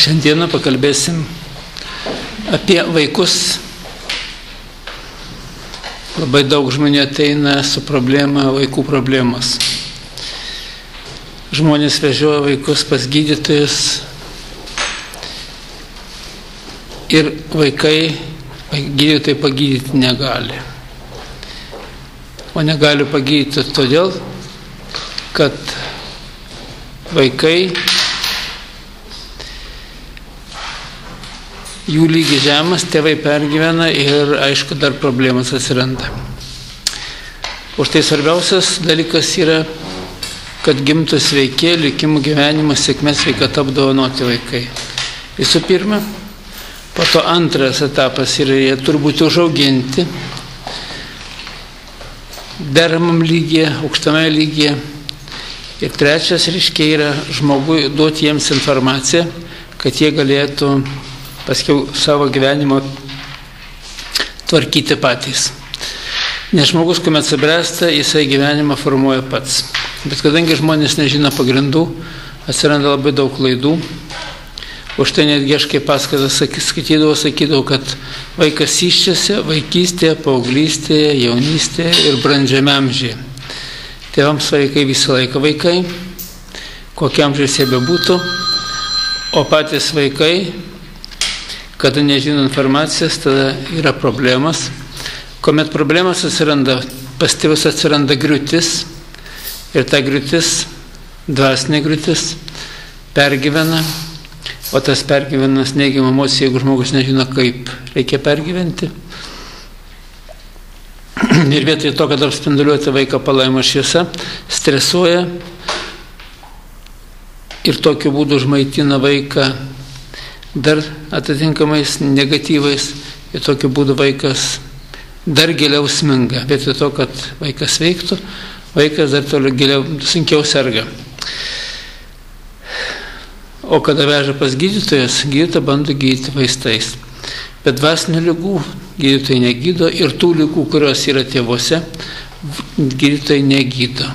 Šiandieną pakalbėsim apie vaikus. Labai daug žmonių ateina su problema, vaikų problemos. Žmonės vežioja vaikus pas gydytojus ir vaikai gydytojai pagydyti negali. O negali pagydyti todėl, kad vaikai, jų lygis žemas, tėvai pergyvena ir aišku dar problemas atsiranda. Už tai svarbiausias dalykas yra, kad gimtų sveiki, likimų gyvenimo sėkmės sveikata apdovanoti vaikai. Visų pirma, po to antras etapas yra, jie turi būti užauginti deramam lygyje, aukštame lygyje. Ir trečias, reiškia, yra žmogui duoti jiems informaciją, kad jie galėtų paskiau savo gyvenimo tvarkyti patys. Nes žmogus, kuomet subręsta, jisai gyvenimą formuoja pats. Bet kadangi žmonės nežino pagrindų, atsiranda labai daug klaidų. Už tai netgi aš kaip paskatas sakydavau, kad vaikas iščiasi vaikystėje, paauglystėje, jaunystėje ir brandžiame amžiuje. Tėvams vaikai visą laiką vaikai, kokiam amžius jie bebūtų, o patys vaikai, kada nežino informacijos, tada yra problemas. Kuomet problemas atsiranda, pas tėvus atsiranda griūtis ir ta griūtis, dvasinė griūtis, pergyvena, o tas pergyvenas neigiamą emociją, jeigu žmogus nežino, kaip reikia pergyventi. Ir vietoj to, kad apspinduliuoti vaiką palaimo šviesa, stresuoja ir tokiu būdu užmaitina vaiką dar atitinkamais negatyvais ir tokiu būdu vaikas dar giliau sminga. Vietoj to, kad vaikas veiktų, vaikas dar toliau giliau, sunkiau serga. O kada veža pas gydytojas, gydytoja bando gydyti vaistais. Bet dvasinių ligų gydytojai negydo ir tų ligų, kurios yra tėvuose, gydytojai negydo.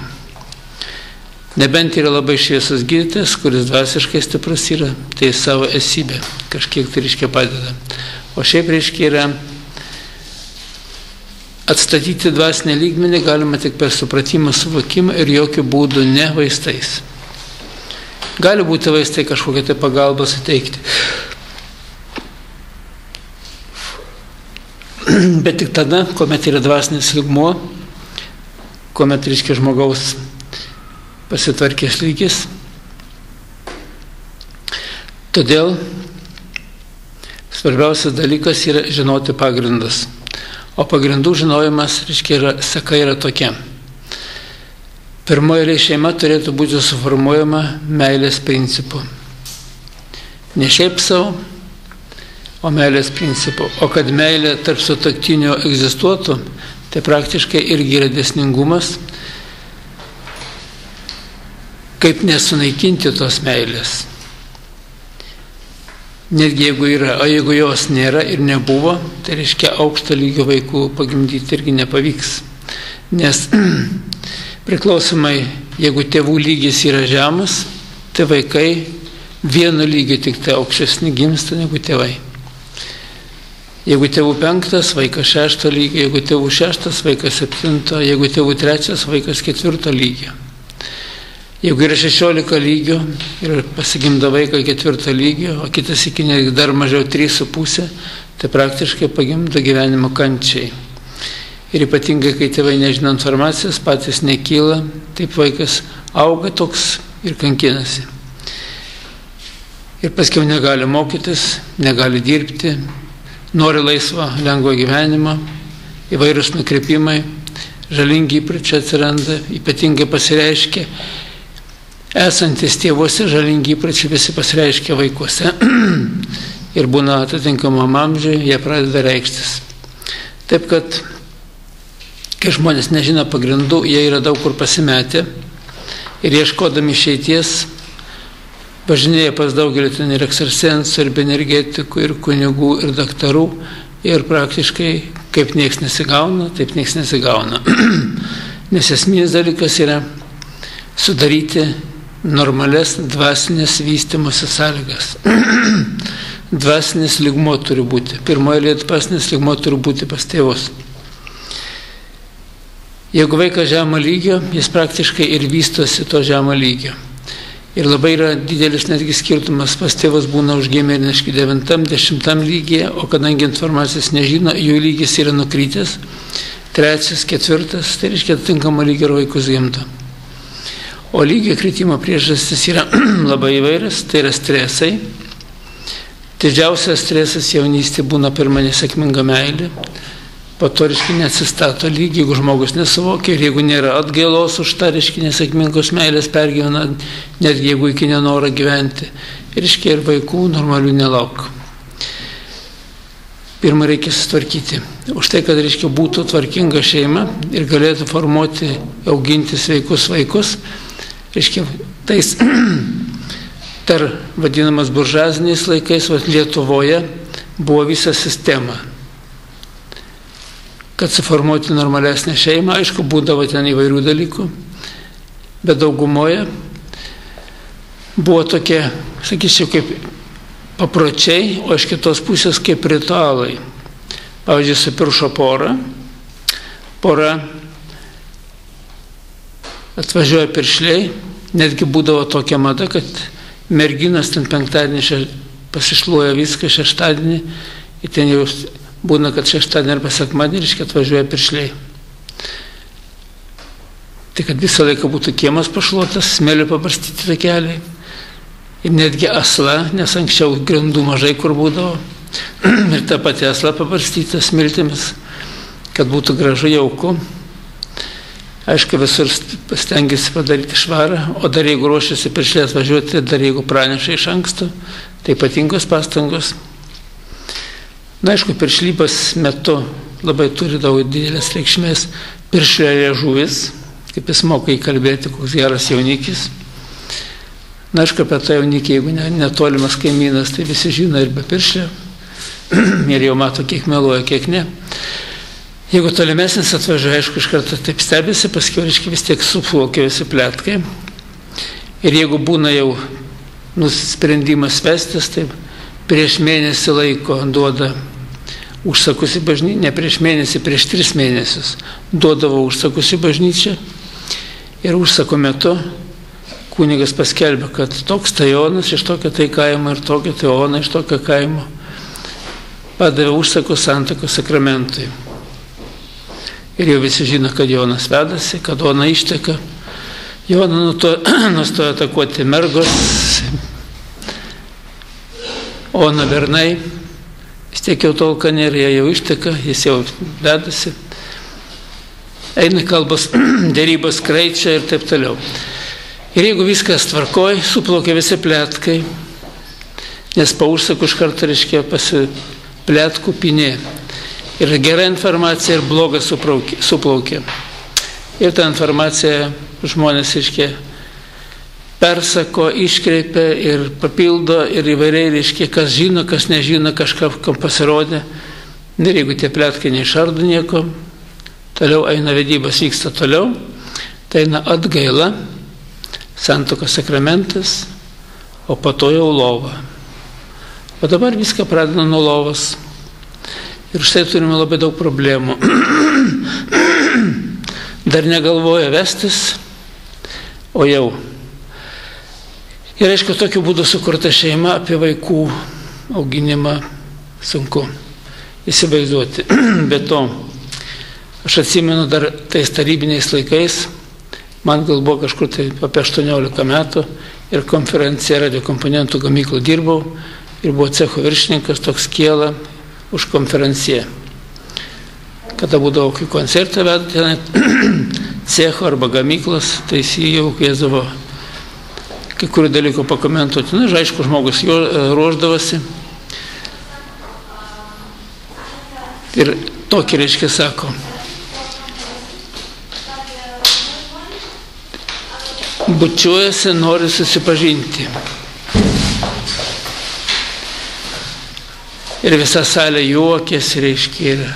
Nebent yra labai šviesus gydytojas, kuris dvasiškai stiprus yra, tai savo esybę kažkiek tai reiškia padeda. O šiaip reiškia yra atstatyti dvasinę lygmenį galima tik per supratimą, suvokimą ir jokių būdų ne vaistais. Gali būti vaistai kažkokią tai pagalbą suteikti. Bet tik tada, kuomet yra dvasinis lygmuo, kuomet reiškia žmogaus pasitvarkės lygis. Todėl svarbiausias dalykas yra žinoti pagrindus. O pagrindų žinojimas, reiškia, seka yra tokia. Pirmoji šeima turėtų būti suformuojama meilės principu. Ne šiaip savo, o meilės principu. O kad meilė tarp sutuoktinių egzistuotų, tai praktiškai irgi yra dėsningumas, kaip nesunaikinti tos meilės. Netgi jeigu yra, o jeigu jos nėra ir nebuvo, tai reiškia aukšto lygio vaikų pagimdyti irgi nepavyks. Nes priklausomai, jeigu tėvų lygis yra žemas, tai vaikai vienu lygiu tik tai aukštesni gimsta negu tėvai. Jeigu tėvų 5, vaikas 6 lygio, jeigu tėvų 6, vaikas 7, jeigu tėvų 3, vaikas 4 lygio. Jeigu yra 16 lygio ir pasigimdo vaiką 4 lygio, o kitas iki dar mažiau 3,5, tai praktiškai pagimdo gyvenimo kančiai. Ir ypatingai, kai tėvai nežino informacijos, patys nekyla, taip vaikas auga toks ir kankinasi. Ir paskiau negali mokytis, negali dirbti, nori laisvo, lengvo gyvenimo, įvairūs nukreipimai, žalingi įpročiai atsiranda, ypatingai pasireiškia. Esantis tėvuose žalingi įpročiai visi pasireiškia vaikuose ir būna atitinkamam amžiui, jie pradeda reikštis. Taip kad, kai žmonės nežino pagrindų, jie yra daug kur pasimetę ir ieškodami išeities, važinėja pas daugelį ten ir ekstrasensų, ir energetikų, ir kunigų, ir daktarų, ir praktiškai kaip nieks nesigauna, taip nieks nesigauna. Nes esminis dalykas yra sudaryti normales dvasinės vystymosi sąlygas. Dvasinis lygmuo turi būti. Pirmoje eilėje dvasinis lygmuo turi būti pas tėvus. Jeigu vaikas žemo lygio, jis praktiškai ir vystosi to žemo lygio. Ir labai yra didelis netgi skirtumas, pas tėvus būna užgimę ir neški 9-10 lygyje, o kadangi informacijos nežino, jų lygis yra nukrytęs, 3, 4, tai reiškia atitinkamą lygį ir vaikus gimdo. O lygio kritimo priežastis yra labai įvairias, tai yra stresai. Didžiausias stresas jaunystė būna pirma nesėkminga meilė, po to reiškia neatsistato lygį, jeigu žmogus nesuvokia ir jeigu nėra atgailos už tą reiškia nesėkmingos meilės pergyvena, netgi jeigu iki nenoro gyventi, reiškia ir vaikų normalių nelauk. Pirma reikia sutvarkyti. Už tai, kad reiškia būtų tvarkinga šeima ir galėtų formuoti, auginti sveikus vaikus, reiškia tais dar vadinamas buržuaziniais laikais, Lietuvoje buvo visa sistema. Kad suformuoti normalesnę šeimą, aišku, būdavo ten įvairių dalykų, bet daugumoje buvo tokie, sakyčiau, kaip papročiai, o iš kitos pusės kaip ritualai. Pavyzdžiui, supiršo pora atvažiuoja piršliai, netgi būdavo tokia mada, kad merginas ten penktadienį pasišluoja viską, šeštadienį, ir ten jau būna, kad šeštadienį arba sekmadienį reiškia atvažiuoja piršliai. Tai kad visą laiką būtų kiemas pašluotas, smėliu pabarstyti takeliai. Ir netgi asla, nes anksčiau grindų mažai kur būdavo, ir tą patį aslą pabarstytą smiltimis, kad būtų gražu, jauku. Aišku, visur stengiasi padaryti švarą, o dar jeigu ruošiasi piršliai atvažiuoti, dar jeigu praneša iš anksto, tai ypatingos pastangos. Na, aišku, piršlybos metu labai turi daug didelės reikšmės piršlio liežuvis, kaip jis moka įkalbėti, koks geras jaunikis. Na, aišku, apie tą jaunikį, jeigu netolimas kaimynas, tai visi žino ir be piršlio, ir jau mato, kiek meluoja, kiek ne. Jeigu tolimesnis atvažiuoja, aišku, iš karto taip stebisi, paskui, reiškia, vis tiek suplaukia visi pletkai. Ir jeigu būna jau sprendimas vestis, tai prieš mėnesį laiko duoda užsakus į bažnyčią, ne prieš mėnesį, prieš 3 mėnesius duodavo užsakus į bažnyčią ir užsako metu kunigas paskelbė, kad toks tai Jonas iš tokio tai kaimo ir tokio tai Ona iš tokio kaimo padavė užsakus santuokos sakramentui. Ir jau visi žino, kad Jonas vedasi, kad Ona išteka. Joną nustojo atakuoti mergos, Ona bernai. Vis tiek jau tolka nėra, jie jau išteka, jis jau vedasi. Eina kalbos, dėrybos kraičia ir taip toliau. Ir jeigu viskas tvarkoj, suplaukia visi pletkai, nes po užsakų iš karto reiškia pasipletkų pinė. Ir gera informacija ir bloga suplaukia. Ir tą informaciją žmonės reiškia persako, iškreipia ir papildo ir įvairiai reiškia, kas žino, kas nežino, kažką kam pasirodė. Ir jeigu tie pletkai neišardo nieko, toliau eina vedybos, vyksta toliau, tai eina atgaila, santuokos sakramentas, o po to jau lova. O dabar viską pradeda nuo lovos. Ir štai turime labai daug problemų. Dar negalvoja vestis, o jau. Ir aišku, tokiu būdu sukurta šeima, apie vaikų auginimą sunku įsivaizduoti. Be to, aš atsimenu dar tais tarybiniais laikais, man gal buvo kažkur tai apie 18 metų ir konferencija radiokomponentų gamyklų dirbau ir buvo cecho viršininkas toks Kiela už konferenciją. Kada būdavo kai koncertą vedė cecho arba gamyklos, tai jis jau kviesdavo kai kurių dalykų pakomentuoti. Na, aišku, žmogus jo ruoždavosi. Ir tokį reiškia sako. Bučiuojasi, nori susipažinti. Ir visa salė juokėsi, reiškia,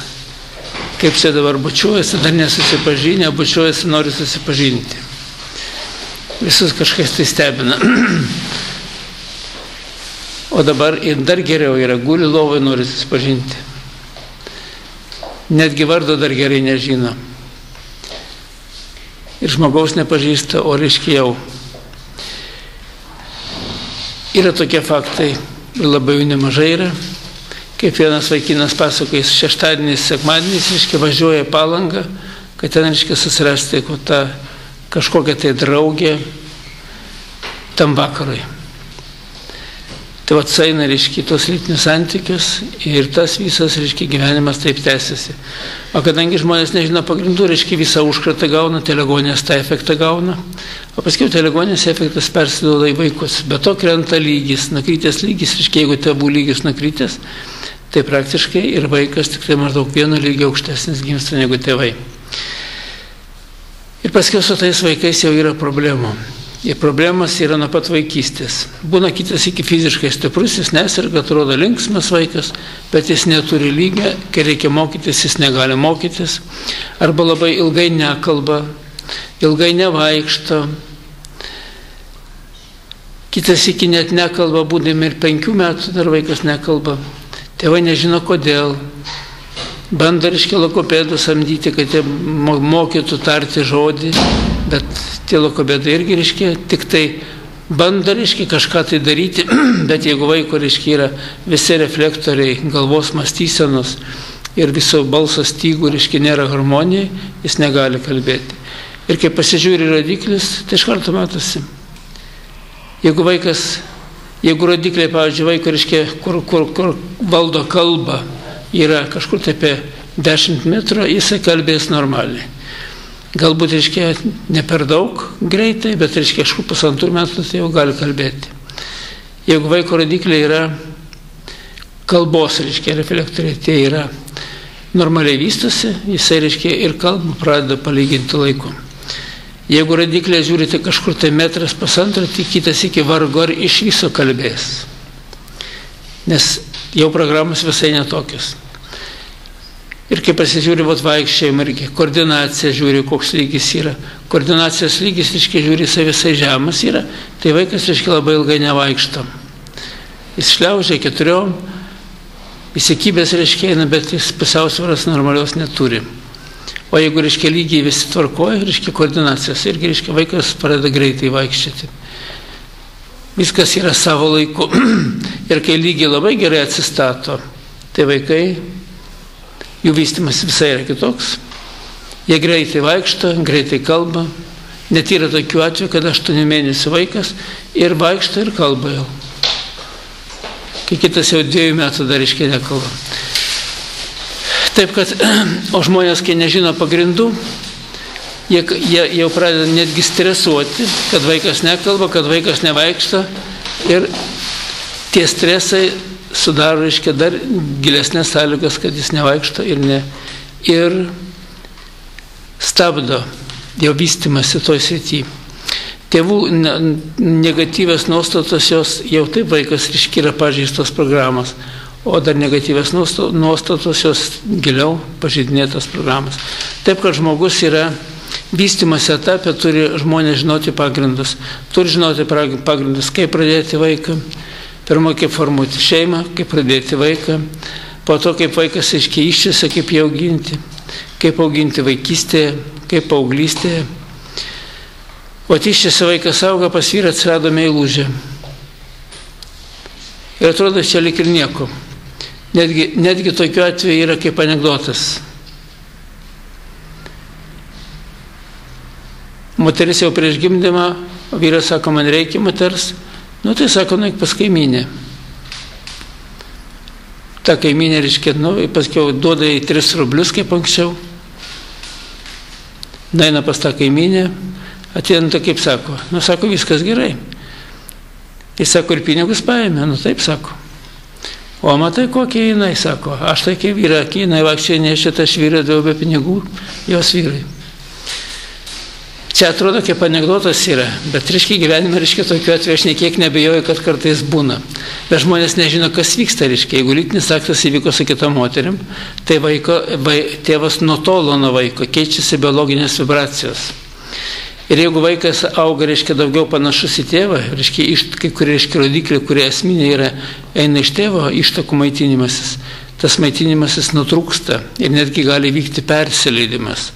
kaip čia dabar bučiuojasi, dar nesusipažinę, bučiuojasi, nori susipažinti. visus kažkas tai stebina. O dabar ir dar geriau yra, guli lovai, nori susipažinti. Netgi vardo dar gerai nežino. Ir žmogaus nepažįsta, o reiškia jau. Yra tokie faktai, ir labai jų nemažai yra. Kaip vienas vaikinas pasakoja, šeštadieniais, sekmadieniais, reiškia, važiuoja į Palangą, kad ten, reiškia, susirasti kažkokią tai draugę tam vakarui. Tai vat eina, reiškia, tos lytinius santykius ir tas visas, reiškia, gyvenimas taip tęsiasi. O kadangi žmonės nežino pagrindų, reiškia, visą užkratą gauna, telegonijos tą efektą gauna, o paskui telegonijos efektas persiduoda į vaikus. Be to krenta lygis, nakrytės lygis, reiškia, jeigu tėvų lygis nakrytės, tai praktiškai ir vaikas tik tai maždaug vieno lygio aukštesnis gimsta negu tėvai. Ir paskui su tais vaikais jau yra problemų. Ir problemas yra nuo pat vaikystės. Būna kitas iki fiziškai stiprus, jis neserga, atrodo linksmas vaikas, bet jis neturi lygio, kai reikia mokytis, jis negali mokytis. Arba labai ilgai nekalba, ilgai nevaikšto. Kitas iki net nekalba, būdami ir 5 metų dar vaikas nekalba. Tėvai nežino kodėl. Bando, reiškia, logopedų samdyti, kad jie mokytų tarti žodį, bet tie logopedai irgi, reiškia, tik tai bando, reiškia, kažką tai daryti, bet jeigu vaiko, reiškia, yra visi reflektoriai, galvos mąstysenos ir viso balso stygų, reiškia, nėra harmonijai, jis negali kalbėti. Ir kai pasižiūri rodiklis, tai iš karto matosi. Jeigu rodikliai, pavyzdžiui, vaiko, reiškia, kur valdo kalbą, yra kažkur tai apie 10 metrų, jisai kalbės normaliai. Galbūt, reiškia, ne per daug greitai, bet, reiškia, kažkur 1,5 metrų tai jau gali kalbėti. Jeigu vaiko rodikliai yra kalbos, reiškia, reflektoriai, tai yra normaliai vystosi, jisai, reiškia, ir kalbą pradeda palyginti laiku. Jeigu rodikliai žiūrite kažkur tai 1,5 metrų, tai kitas iki vargo ar iš viso kalbės. Nes jau programos visai netokios. Ir kai pasižiūri vaikščiojimą, koordinaciją žiūri, koks lygis yra. Koordinacijos lygis, reiškia, žiūri, jisai visai žemas yra, tai vaikas, reiškia, labai ilgai nevaikšto. Jis šliaužia 4, įsikibęs, reiškia, eina, bet jis pusiausvyros normalios neturi. O jeigu, reiškia, lygiai visi tvarkoja, reiškia, koordinacijos irgi, reiškia, vaikas pradeda greitai vaikščioti. Viskas yra savo laiku. Ir kai lygiai labai gerai atsistato, tai vaikai, jų vystymas visai yra kitoks. Jie greitai vaikšto, greitai kalba. Net yra tokių atvejų, kad 8 mėnesių vaikas ir vaikšto ir kalba jau. Kai kitas jau 2 metų dar reiškia nekalba. Taip kad, o žmonės, kai nežino pagrindų, jie jau pradeda netgi stresuoti, kad vaikas nekalba, kad vaikas nevaikšto ir tie stresai sudaro, reiškia, dar gilesnės sąlygas, kad jis nevaikšto ir stabdo jau vystymasi toj srity. Tėvų negatyvios nuostatos, jos jau taip vaikas, reiškia, yra pažeistos programos, o dar negatyvios nuostatos, jos giliau pažeidinėtos programos. Taip, kad žmogus yra vystymosi etape, turi žmonės žinoti pagrindus. Turi žinoti pagrindus, kaip pradėti vaiką, pirma, kaip formuoti šeimą, kaip pradėti vaiką, po to, kaip vaikas, aiškiai, iščiasi, kaip jį auginti, kaip auginti vaikystėje, kaip paauglystėje. O iščiasi vaikas auga, pas vyrą atsirado meilužė. Ir atrodo, čia lik ir nieko. Netgi tokiu atveju yra kaip anekdotas. Moteris jau prieš gimdymą, vyras sako, man reikia moters, tai sako, nueik pas kaimynę. Ta kaimynė, reiškia, paskiau duoda į 3 rublius, kaip anksčiau. Nueina pas tą kaimynę, ateina, kaip sako, sako, viskas gerai. Jis sako, ir pinigus paėmė, taip sako. O matai, kokie jinai, sako, aš tai kaip vyra, jinai vakščiai nešė, aš vyrai dėl be pinigų, jos vyrai. Čia atrodo, kaip anekdotas yra, bet, reiškia, gyvenime, reiškia, tokiu atveju aš niekiek nebejoju, kad kartais būna. Bet žmonės nežino, kas vyksta, reiškia, jeigu lytinis aktas įvyko su kita moterim, tai tėvas nutolo nuo vaiko, keičiasi biologinės vibracijos. Ir jeigu vaikas auga, reiškia, daugiau panašus į tėvą, reiškia, kai kurie, reiškia, rodikliai, kurie esminiai eina iš tėvo, ištakų maitinimasis, tas maitinimasis nutrūksta ir netgi gali vykti persileidimas.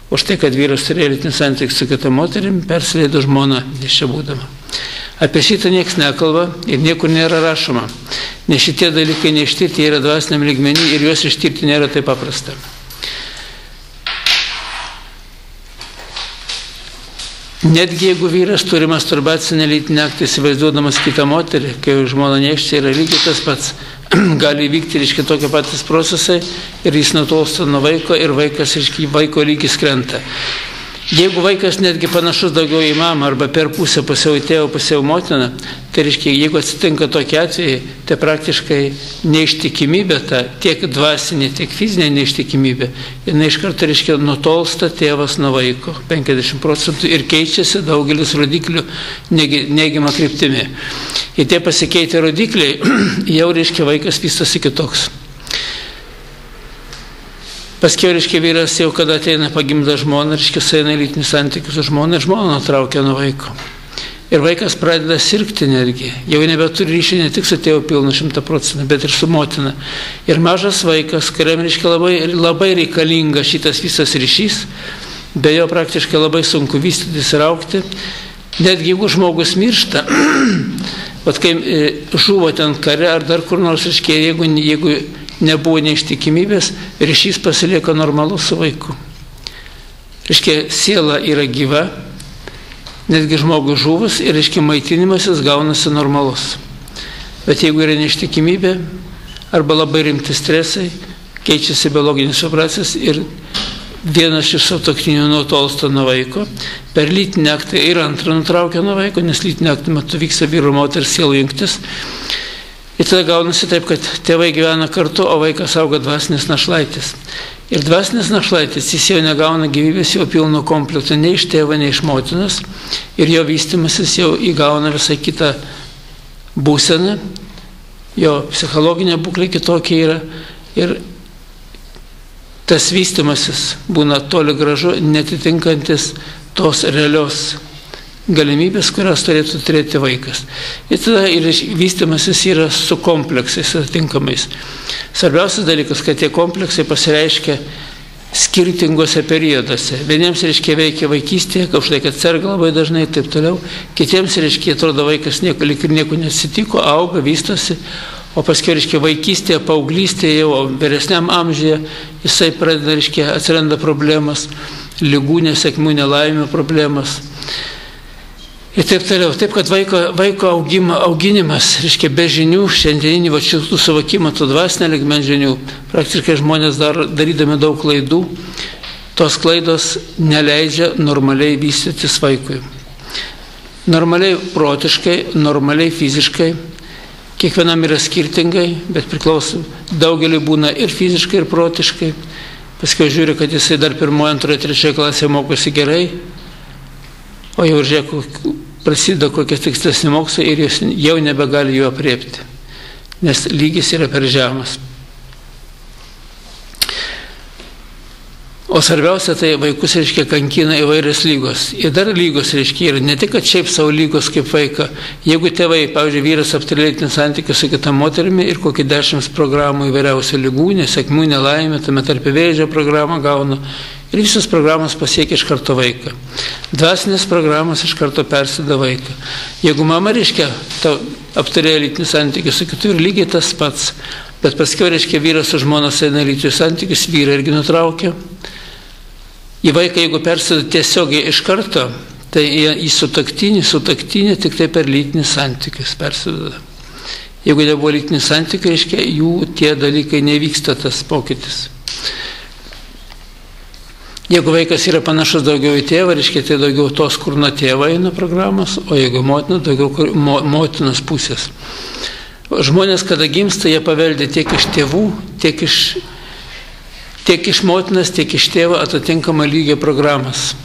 Už tai, kad vyras turėjo lytinį santykį su kita moterim, persileido žmona iš čia būdama. Apie šitą niekas nekalba ir niekur nėra rašoma, nes šitie dalykai neištirti yra dvasiniam lygmenį ir juos ištirti nėra taip paprasta. Netgi jeigu vyras turi masturbacinę lytinę aktą įsivaizduodamas kitą moterį, kai žmona neščia, yra lygiai tas pats. Gali vykti, reiškia, tokie patys procesai ir jis nutolsta nuo vaiko ir vaikas, reiškia, vaiko lygis krenta. Jeigu vaikas netgi panašus daugiau į mamą arba per pusę pusiau į tėvą, pusiau motiną, tai reiškia, jeigu atsitinka tokie atvejai, tai praktiškai neištikimybė, ta tiek dvasinė, tiek fizinė neištikimybė, jinai iš karto, reiškia, nutolsta tėvas nuo vaiko 50% ir keičiasi daugelis rodiklių neigiamą kryptimi. Ir tie pasikeitę rodikliai, jau, reiškia, vaikas vystosi kitoks. Paskiau, reiškia, vyras jau, kada ateina pagimda žmona, reiškia, sueina į lytinį santykių su žmona ir žmona nutraukia nuo vaiko. Ir vaikas pradeda sirgti netgi. Jau nebeturi ryšį ne tik su tėvu pilnu 100%, bet ir su motina. Ir mažas vaikas, kuriam, reiškia, labai reikalinga šitas visas ryšys, be jo praktiškai labai sunku vystytis ir augti. Netgi jeigu žmogus miršta, vat kai žuvo ten kare ar dar kur nors, reiškia, jeigu nebuvo neištikimybės, ryšys pasilieka normalus su vaiku. Reiškia, siela yra gyva, netgi žmogus žuvus ir, reiškia, maitinimasis gaunasi normalus. Bet jeigu yra neištikimybė arba labai rimti stresai, keičiasi biologinis vibracijas ir vienas iš sutuoktinių nutolsta nuo vaiko, per lytinį aktą ir antrą nutraukia nuo vaiko, nes lytinį aktą metu vyksta vyro moters sielų jungtis. Ir tada gaunasi taip, kad tėvai gyvena kartu, o vaikas auga dvasinės našlaitis. Ir dvasinės našlaitis, jis jau negauna gyvybės, jau pilno kompleto, nei iš tėvo, nei iš motinos. Ir jo vystymasis jau įgauna visai kitą būseną, jo psichologinė būklė kitokia yra. Ir tas vystymasis būna toli gražu, netitinkantis tos realios galimybės, kurias turėtų turėti vaikas. Ir tada ir vystymasis yra su kompleksais atitinkamais. Svarbiausias dalykas, kad tie kompleksai pasireiškia skirtingose perioduose. Vieniems, reiškia, veikia vaikystėje, už tai, kad serga labai dažnai ir taip toliau. Kitiems, reiškia, atrodo, vaikas lyg ir nieko nesitiko, auga, vystosi, o paskui, reiškia, vaikystėje, paauglystėje, jau vyresniam amžiuje, jisai pradeda, reiškia, atsiranda problemas, ligų, nesėkmių, nelaimių problemas. Ir taip toliau. Taip, kad vaiko auginimas, reiškia, be žinių, šiandieninį šitų suvokimą, tų dvasinę lygmens žinių, praktiškai žmonės darydami daug klaidų, tos klaidos neleidžia normaliai vystytis vaikui. Normaliai protiškai, normaliai fiziškai, kiekvienam yra skirtingai, bet priklauso, daugeliui būna ir fiziškai, ir protiškai. Paskui žiūri, kad jisai dar 1, 2, 3 klasėje mokosi gerai, o jau žiūrėk, prasideda kokie tikslesni mokslai ir jis jau nebegali jų apriepti, nes lygis yra per žemas. O svarbiausia, tai vaikus, reiškia, kankina įvairios lygos. Ir dar lygos, reiškia, yra ne tik, kad šiaip savo lygos kaip vaiką. Jeigu tėvai, pavyzdžiui, vyras aptarė lytinį santykį su kita moterimi ir kokį 10 programų įvairiausių lygų, nesėkmių, nelaimė, tame tarp vėžio programą gauna. Ir visos programos pasiekia iš karto vaiką. Dvasinės programos iš karto persida vaiką. Jeigu mama, reiškia, aptarė lytinį santykį su kitu ir lygiai tas pats, bet paskiau, reiškia, vyras su žmonos eina lytinius santykius, vyrai irgi nutraukia. Į vaiką, jeigu persida tiesiogiai iš karto, tai į sutuoktinį tik tai per lytinius santykius persideda. Jeigu nebuvo lytinių santykių, reiškia, jų tie dalykai nevyksta tas pokytis. Jeigu vaikas yra panašus daugiau į tėvą, reiškia, tai daugiau tos, kur nuo tėvo eina programos, o jeigu motina, daugiau motinos pusės. Žmonės, kada gimsta, jie paveldė tiek iš tėvų, tiek iš motinas, tiek iš tėvo atitinkamą lygio programas.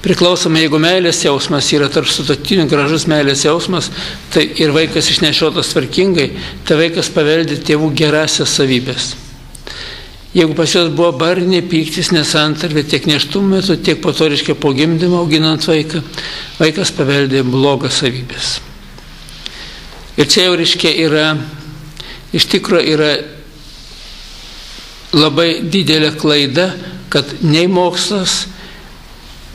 Priklausomai, jeigu meilės jausmas yra tarp sutuoktinių, gražus meilės jausmas, tai ir vaikas išnešiotas tvarkingai, tai vaikas paveldė tėvų gerasias savybės. Jeigu pas juos buvo barniai, pyktis, nesantarvė tiek nėštumo metu, tiek po to, reiškia, po gimdymo auginant vaiką, vaikas paveldė blogas savybės. Ir čia jau, reiškia, iš tikrųjų yra labai didelė klaida, kad nei mokslas,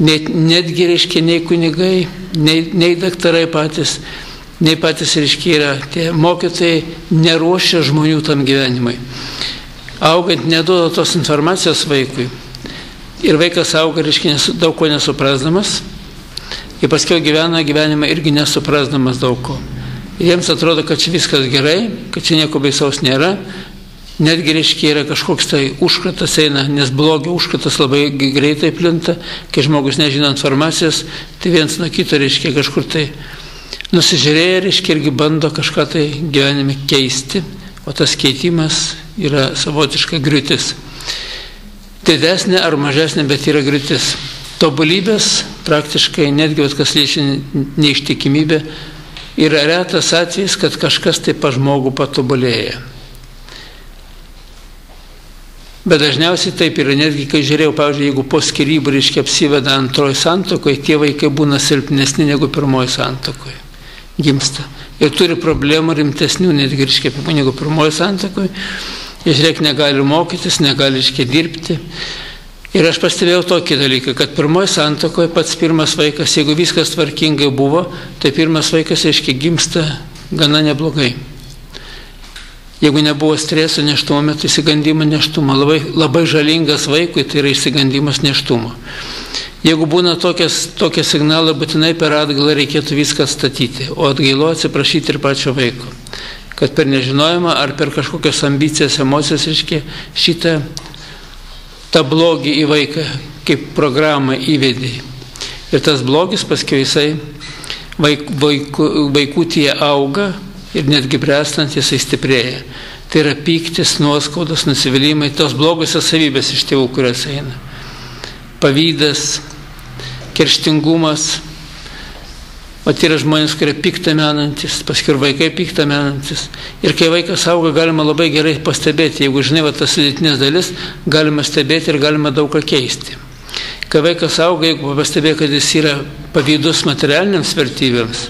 netgi, reiškia, nei kunigai, nei daktarai patys, nei patys, reiškia, yra tie mokytojai neruošia žmonių tam gyvenimui. Augant neduoda tos informacijos vaikui. Ir vaikas auga, reiškia, daug ko nesuprasdamas. Ir paskiau gyvena gyvenimą irgi nesuprasdamas daug ko. Ir jiems atrodo, kad čia viskas gerai, kad čia nieko baisaus nėra. Netgi, reiškia, yra kažkoks tai užkratas eina, nes blogio užkratas labai greitai plinta. Kai žmogus nežino informacijos, tai viens nuo kito, reiškia, kažkur tai nusižiūrėję, reiškia, irgi bando kažką tai gyvenime keisti. O tas keitimas yra savotiška griūtis. Didesnė ar mažesnė, bet yra griūtis. Tobulybės praktiškai, netgi kas liečia neištikimybę, yra retas atvejis, kad kažkas tai pa žmogų patobulėja. Bet dažniausiai taip yra, netgi kai žiūrėjau, pavyzdžiui, jeigu po skyrybų, reiškia, apsiveda antroji santuokoje, tie vaikai būna silpnesni negu pirmoji santuokoje. Gimsta. Ir turi problemų rimtesnių, netgi, reiškia, negu pirmoji santuokoje. Jis, reikia, negali mokytis, negali, reiškia, dirbti. Ir aš pastebėjau tokį dalyką, kad pirmoji santuokoje pats pirmas vaikas, jeigu viskas tvarkingai buvo, tai pirmas vaikas, reiškia, gimsta gana neblogai. Jeigu nebuvo streso nėštumo metu, išsigandimo nėštumo, labai žalingas vaikui, tai yra išsigandimas nėštumo. Jeigu būna tokie signalai, būtinai per atgailą reikėtų viską statyti, o atgailo atsiprašyti ir pačio vaiko. Kad per nežinojimą ar per kažkokias ambicijas, emocijas, reiškia, tą blogį į vaiką kaip programą įvedė. Ir tas blogis paskui jisai vaikūtyje auga ir netgi bręstant jisai stiprėja. Tai yra pyktis, nuoskaudos, nusivylimai, tos blogosios savybės iš tėvų, kurios eina. Pavydas, kerštingumas. O tai yra žmonės, kurie piktą menantis, paskui ir vaikai piktą menantis. Ir kai vaikas auga, galima labai gerai pastebėti. Jeigu žinai, tas sudėtinės dalis, galima stebėti ir galima daug ką keisti. Kai vaikas auga, jeigu pastebė, kad jis yra pavydus materialiniams vertybėms,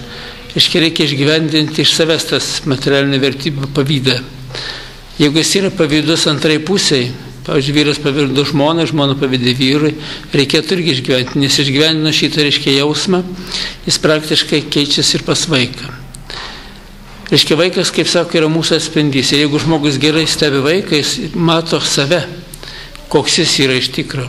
reikia išgyvendinti iš savęs tas materialinį vertybių pavydą. Jeigu jis yra pavydus antrai pusiai, pavyzdžiui, vyras pavydo žmoną, žmona pavydė vyrui, reikėtų irgi išgyventi, nes išgyvendino šitą, reiškia, jausmą, jis praktiškai keičiasi ir pas vaiką. Reiškia, vaikas, kaip sako, yra mūsų atspindys. Ir jeigu žmogus gerai stebi vaiką, jis mato save, koks jis yra iš tikro.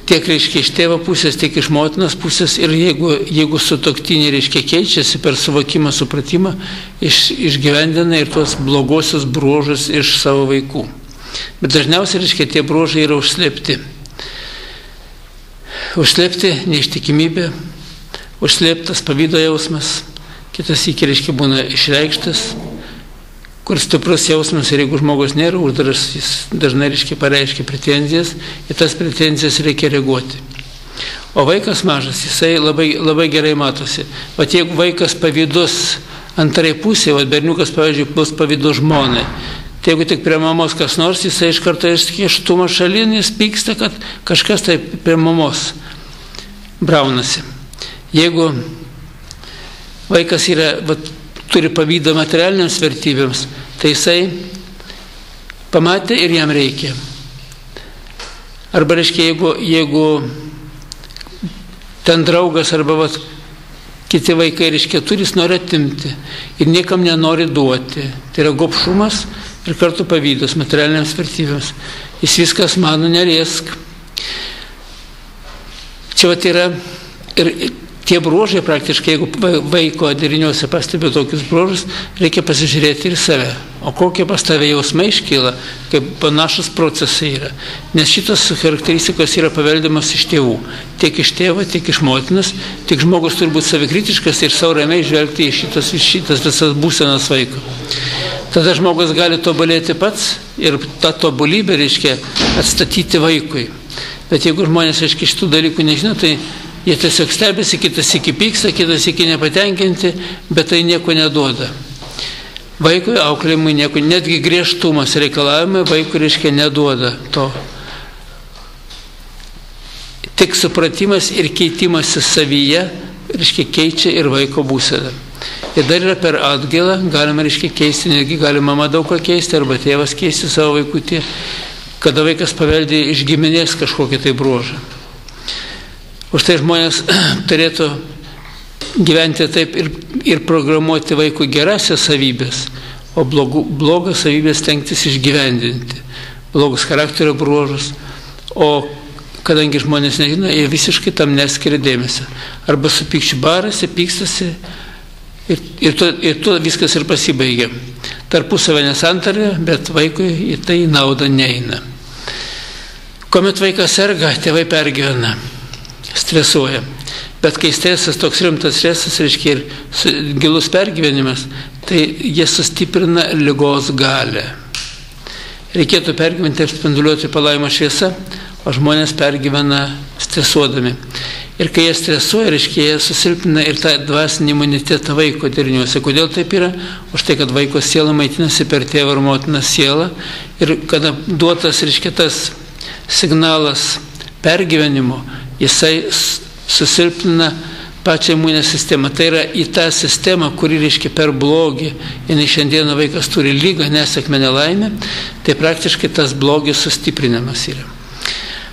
Tiek, reiškia, iš tėvo pusės, tiek iš motinos pusės. Ir jeigu sutuoktiniai, reiškia, keičiasi per suvokimą, supratimą, išgyvendina ir tuos blogosius bruožus iš savo vaikų. Bet dažniausiai, reiškia, tie bruožai yra užslėpti. Užslėpti neištikimybė, užslėptas pavydo jausmas, kitas iki, reiškia, būna išreikštas, kur stiprus jausmas ir jeigu žmogus nėra uždaras, jis dažnai, reiškia, pareiškia pretenzijas, į tas pretenzijas reikia reaguoti. O vaikas mažas, jisai labai gerai matosi. Vat jeigu vaikas pavydus antrai pusė, vat berniukas, pavyzdžiui, bus pavydus žmonai, tai jeigu tik prie mamos kas nors, jisai iš karto ištumą šalin, jis pyksta, kad kažkas tai prie mamos braunasi. Jeigu vaikas turi pavydą materialiniams vertybėms, tai jisai pamatė ir jam reikia. Arba, reiškia, jeigu ten draugas arba kiti vaikai, reiškia, turi, jis nori atimti ir niekam nenori duoti. Tai yra gobšumas ir kartu pavydas materialiniams vertybėms. Jis viskas mano, nerėsk. Čia yra ir tie bruožai praktiškai, jeigu vaiko deriniuose pastebiu tokius bruožus, reikia pasižiūrėti ir save. O kokie pas tave jausmai iškyla, kaip panašus procesai yra. Nes šitos charakteristikos yra paveldimas iš tėvų. Tiek iš tėvo, tiek iš motinos. Tik žmogus turi būti savikritiškas ir savo ramiai žvelgti į šitas visas būsenas vaiko. Tada žmogus gali tobulėti pats ir tą tobulybę, reiškia, atstatyti vaikui. Bet jeigu žmonės, reiškia, šitų dalykų nežino, tai jie tiesiog stebisi, kitas iki pyksta, kitas iki nepatenkinti, bet tai nieko neduoda. Vaikui auklėjimui nieko, netgi griežtumas reikalavimai vaikui, reiškia, neduoda to. Tik supratimas ir keitimasis savyje, reiškia, keičia ir vaiko būseną. Ir dar yra per atgailą, galima, reiškia, keisti, netgi gali mama daug ką keisti, arba tėvas keisti savo vaikutį, kada vaikas paveldė iš giminės kažkokį tai bruožą. Už tai žmonės turėtų gyventi taip ir programuoti vaikų gerasias savybės, o blogas savybės stengtis išgyvendinti, blogus charakterio bruožus, o kadangi žmonės nežino, jie visiškai tam neskiria dėmesio. Arba su pykčiu barasi, pykstasi ir to viskas ir pasibaigia. Tarpusavio nesantarė, bet vaikui į tai nauda neina. Kuomet vaikas serga, tėvai pergyvena, stresuoja. Bet kai stresas, toks rimtas stresas, reiškia ir gilus pergyvenimas, tai jie sustiprina ligos galią. Reikėtų pergyventi ir spinduliuoti palaimos šviesa, o žmonės pergyvena stresuodami. Ir kai jie stresuoja, reiškia, jie susilpina ir tą dvasinį imunitetą vaiko deriniuose. Kodėl taip yra? Už tai, kad vaiko siela maitinasi per tėvą ir motiną sielą. Ir kada duotas, reiškia, tas signalas pergyvenimo, jisai susilpnina pačią imuninę sistemą. Tai yra į tą sistemą, kuri, reiškia, per blogį, jinai šiandieną vaikas turi lygą, nesėkmę, nelaimę, tai praktiškai tas blogis sustiprinamas yra.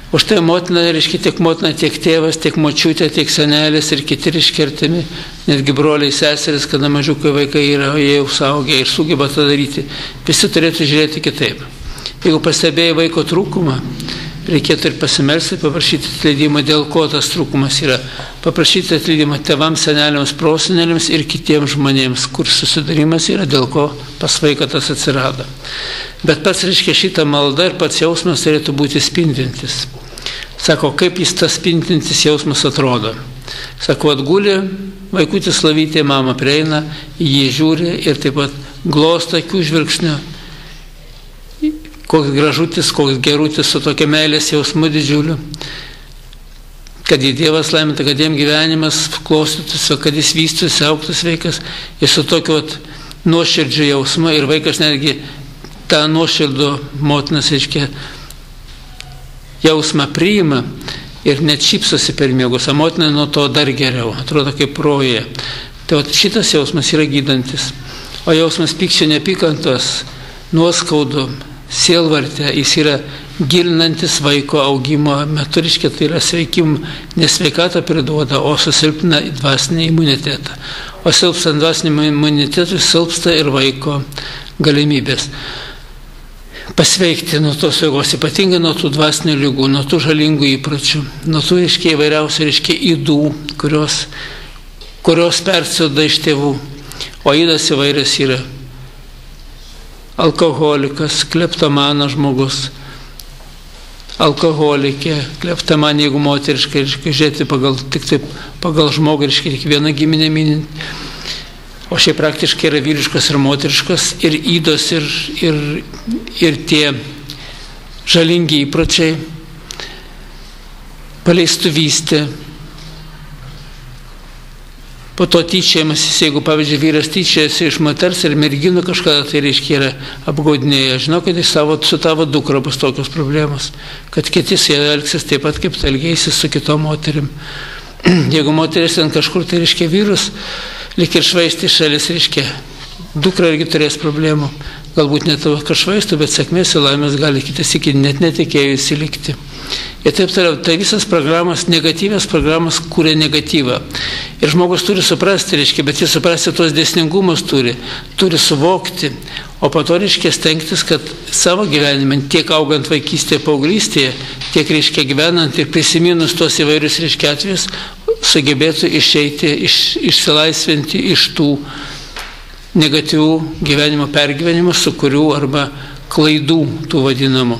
Už tai motina, reiškia, tiek motina, tiek tėvas, tiek močiutė, tiek senelis ir kiti, reiškia, artimi, netgi broliai, seseris, kada mažiukai vaikai yra, jie jau suaugę ir sugeba tą daryti, visi turėtų žiūrėti kitaip. Jeigu pastebėjai vaiko trūkumą, reikėtų ir pasimelsti, paprašyti atleidimą, dėl ko tas trūkumas yra. Paprašyti atleidimą tėvams, seneliams, proseneliams ir kitiems žmonėms, kur susidarimas yra, dėl ko pas vaiką tas atsirado. Bet pats, reiškia, šitą maldą ir pats jausmas turėtų būti spindintis. Sako, kaip jis tas spindintis jausmas atrodo. Sako, atgulė, vaikutis slavytė, mama prieina, jį žiūri ir taip pat glosto akių žvilgsniu. Koks gražutis, koks gerutis su tokia meilės jausmu didžiuliu, kad į Dievas laiminta, kad jiem gyvenimas klostytųsi, kad jis vystytųsi, augtų sveikas, ir su tokiu nuoširdžiu jausmu, ir vaikas netgi tą nuoširdų motinas, reiškia, jausmą priima ir net šypsosi per miegus, o motina nuo to dar geriau, atrodo kaip rojuje. Tai šitas jausmas yra gydantis, o jausmas pykčio, neapykantos, nuoskaudų, sielvartė, jis yra gilinantis vaiko augimo metu, reiškia, tai yra sveikim, nesveikatą priduoda, o susilpina dvasinį imunitetą. O silpstant dvasinį imunitetą silpsta ir vaiko galimybės pasveikti nuo tos jėgos, ypatingai nuo tų dvasinių ligų, nuo tų žalingų įpročių, nuo tų, reiškia, įvairiausių, reiškia, ydų, kurios persiduoda iš tėvų. O ydas įvairias yra alkoholikas, kleptomanas žmogus, alkoholikė, kleptomanė, jeigu moteriškai, žiūrėti pagal žmogų, reiškia, tik vieną giminę minint. O šiaip praktiškai yra vyriškos ir moteriškos, ir ydos, ir tie žalingi įpročiai, paleistuvystė, po to tyčiajimasis, jeigu, pavyzdžiui, vyras tyčiajasi iš moters ir merginų kažkada, tai reiškia yra apgaudinėję. Žinau, kad su tavo dukra bus tokios problemos, kad kiti su ją elgsis taip pat, kaip tu elgėsi su kitom moterim. Jeigu moteris ten kažkur, tai reiškia vyrus, lyg ir švaisti šalis, reiškia, dukra irgi turės problemų. Galbūt net tavo kažvaistų, bet sėkmės ir laimės gali kitas iki net netikėjusi likti. Ir taip toliau, tai visas programas, negatyvias programas kūrė negatyvą. Ir žmogus turi suprasti, reiškia, bet jis suprasti tos dėsningumus turi suvokti, o po to, reiškia, stengtis, kad savo gyvenime, tiek augant vaikystėje, paauglystėje, tiek, reiškia, gyvenant ir prisiminus tos įvairius, reiškia, atvejus, sugebėtų išeiti, išsilaisvinti iš tų negatyvių gyvenimo pergyvenimų, sukurių arba klaidų tų vadinamų.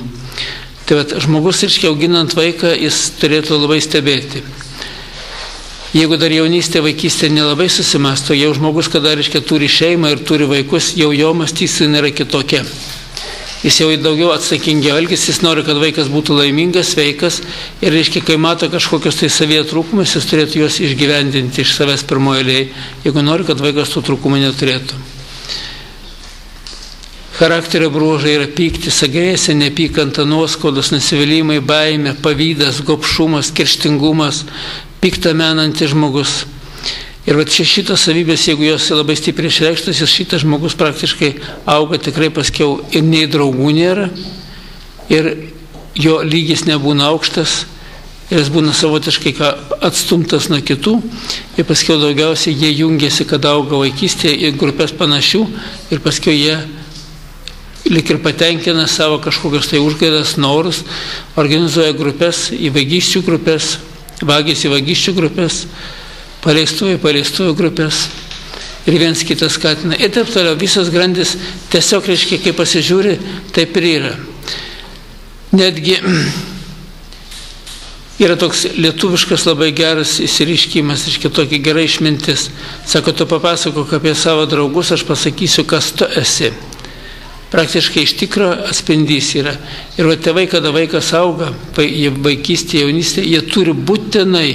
Tai vat, žmogus, reiškia, auginant vaiką, jis turėtų labai stebėti. Jeigu dar jaunystė, vaikystė nelabai susimasto, jau žmogus, kada, reiškia, turi šeimą ir turi vaikus, jau jo mąstysena yra kitokia. Jis jau daugiau atsakingiau elgesi, jis nori, kad vaikas būtų laimingas, sveikas ir, reiškia, kai mato kažkokios tai savyje trūkumus, jis turėtų juos išgyvendinti iš savęs pirmoje eilėje, jeigu nori, kad vaikas tų trūkumų neturėtų. charakterio bruožai yra pyktis, agresija, neapykanta, nuoskaudos, nusivylimai, baimė, pavydas, gobšumas, kerštingumas, piktą menantis žmogus. Ir va šitos savybės, jeigu jos labai stipriai išreikštos, šitas žmogus praktiškai auga tikrai paskiau ir nei draugų nėra, ir jo lygis nebūna aukštas, ir jis būna savotiškai atstumtas nuo kitų, ir paskiau daugiausiai jie jungiasi, kad auga vaikystėje į grupės panašių, ir paskiau jie lik ir patenkina savo kažkokios tai užgaidas, norus, organizuoja grupės, į vagysčių grupės, vagys į vagysčių grupės, paleistųjų grupės ir viens kitas skatina. Ir taip toliau, visas grandis tiesiog reiškia, kai pasižiūri, taip ir yra. Netgi yra toks lietuviškas labai geras įsireiškimas, reiškia tokia gera išmintis. Sako, tu papasakok apie savo draugus, aš pasakysiu, kas tu esi. Praktiškai iš tikro atspindys yra. Ir va tėvai, kada vaikas auga, vaikystėje, jaunystėje, jie turi būtinai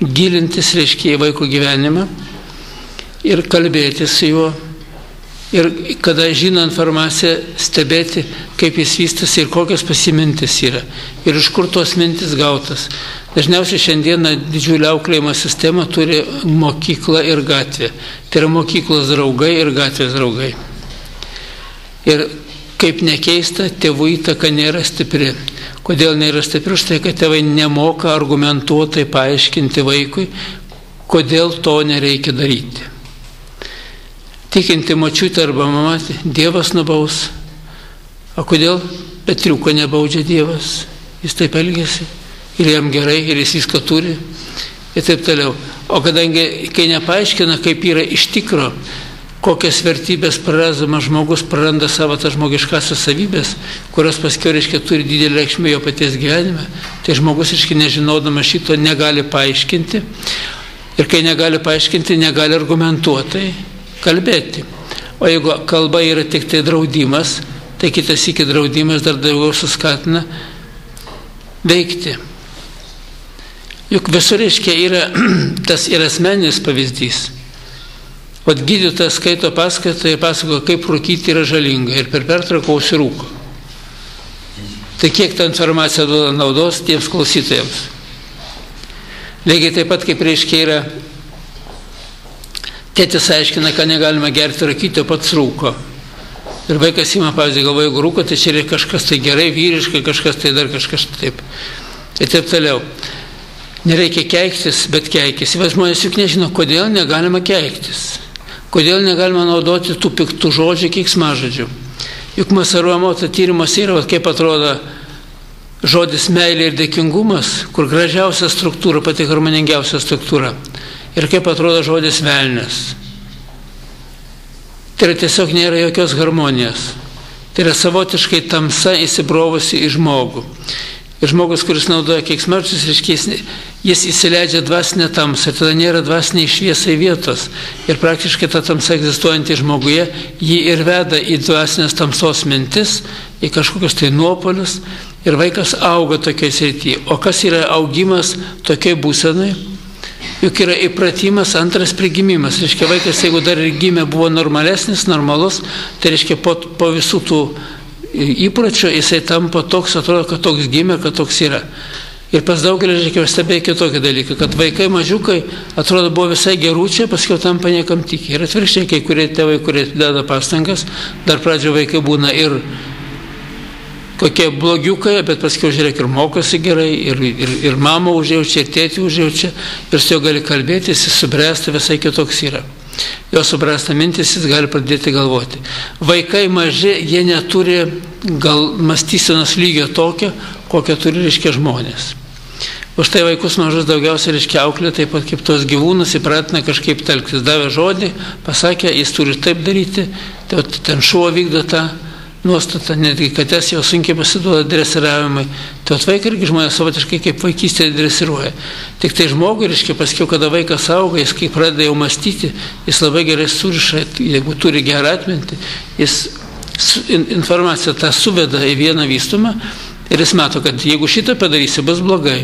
gilintis, reiškia, į vaiko gyvenimą ir kalbėti su juo. Ir kada žino informaciją, stebėti, kaip jis vystosi ir kokios pasimintis yra. Ir iš kur tos mintis gautas. Dažniausiai šiandieną didžiulį auklėjimo sistemą turi mokykla ir gatvė. Tai yra mokyklos draugai ir gatvės draugai. Ir kaip nekeista, tėvų įtaka nėra stipri. Kodėl nėra stipri? Štai, kad tėvai nemoka argumentuotai paaiškinti vaikui, kodėl to nereikia daryti. Tikinti močiutė arba mama, Dievas nubaus. O kodėl Petriuko nebaudžia Dievas? Jis taip elgiasi. Ir jam gerai, ir jis viską turi. Ir taip toliau. O kadangi, kai nepaaiškina, kaip yra iš tikro, kokias vertybės prarasdamas žmogus praranda savo tas žmogiškasias savybės, kurios paskiau, reiškia, turi didelį reikšmę jo paties gyvenime, tai žmogus, reiškia, nežinodamas šito negali paaiškinti. Ir kai negali paaiškinti, negali argumentuotai kalbėti. O jeigu kalba yra tik tai draudimas, tai kitas iki draudimas dar daugiau suskatina veikti. Juk visur, reiškia, yra tas ir asmeninis pavyzdys. O gydytojas skaito paskaitą ir pasako, kaip rūkyti yra žalinga, ir per pertrauką užsirūko. Tai kiek ta informacija duoda naudos tiems klausytojams? Lygiai taip pat, kaip reiškia yra, tėtis aiškina, kad negalima gerti rūkyti, o pats rūko. Ir vaikas ima, pavyzdžiui, galvoja, jeigu rūko, tai čia yra kažkas tai gerai, vyriškai, kažkas tai dar kažkas taip. Ir taip toliau. Nereikia keiktis, bet keikis. Žmonės juk nežino, kodėl negalima keiktis. Kodėl negalima naudoti tų piktų žodžių, keiksmažodžių. Juk Masaruomoto tyrimas yra, kaip atrodo žodis meilė ir dėkingumas, kur gražiausia struktūra, pati harmoningiausia struktūra. Ir kaip atrodo žodis velnias. Tai yra tiesiog nėra jokios harmonijos. Tai yra savotiškai tamsa įsibrovusi į žmogų. Ir žmogus, kuris naudoja keiksmažodžius, reiškia, jis įsileidžia dvasinę tamsą, ir tada nėra dvasiniai šviesai vietos. Ir praktiškai ta tamsa egzistuojanti žmoguje, jį ir veda į dvasinės tamsos mintis, į kažkokius tai nuopolius, ir vaikas auga tokiai srityje. O kas yra augimas tokiai būsenai? Juk yra įpratimas, antras prigimimas. Reiškia, vaikas, jeigu dar ir gimė, buvo normalesnis, normalus, tai reiškia, po visų tų įpročio jisai tampa toks, atrodo, kad toks gimė, kad toks yra. Ir pas daugelį, reiškia, stebėjo kitokį dalyką, kad vaikai mažiukai, atrodo, buvo visai geručiai, paskiau tampa niekam tikė. Ir atvirkščiai, kai kurie tėvai, kurie deda pastangas, dar pradžio vaikai būna ir kokie blogiukai, bet paskiau, žiūrėk, ir mokosi gerai, ir mama užjaučia, ir tėtį užjaučia, ir su juo gali kalbėti, jis subręsta, visai kitoks yra. Jo subręsta mintis, jis gali pradėti galvoti. Vaikai maži, jie neturi mąstysenos lygio tokio, kokią turi, reiškia, žmonės. Už tai vaikus mažus daugiausiai, reiškia, auklė, taip pat kaip tos gyvūnus įpratina kažkaip telktis. Davė žodį, pasakė, jis turi taip daryti, tai ten šuo vykdo tą nuostatą, netgi katės jau sunkiai pasiduoda dresiravimai. Tai vaikai irgi žmonės savotiškai kaip vaikystėje dresiruoja. Tik tai žmogui, reiškia, paskiau, kada vaikas auga, jis kai pradeda jau mąstyti, jis labai gerai suriša, jeigu turi gerą atmintį, jis informaciją tą suveda į vieną vystumą ir jis mato, kad jeigu šitą padarysi, bus blogai.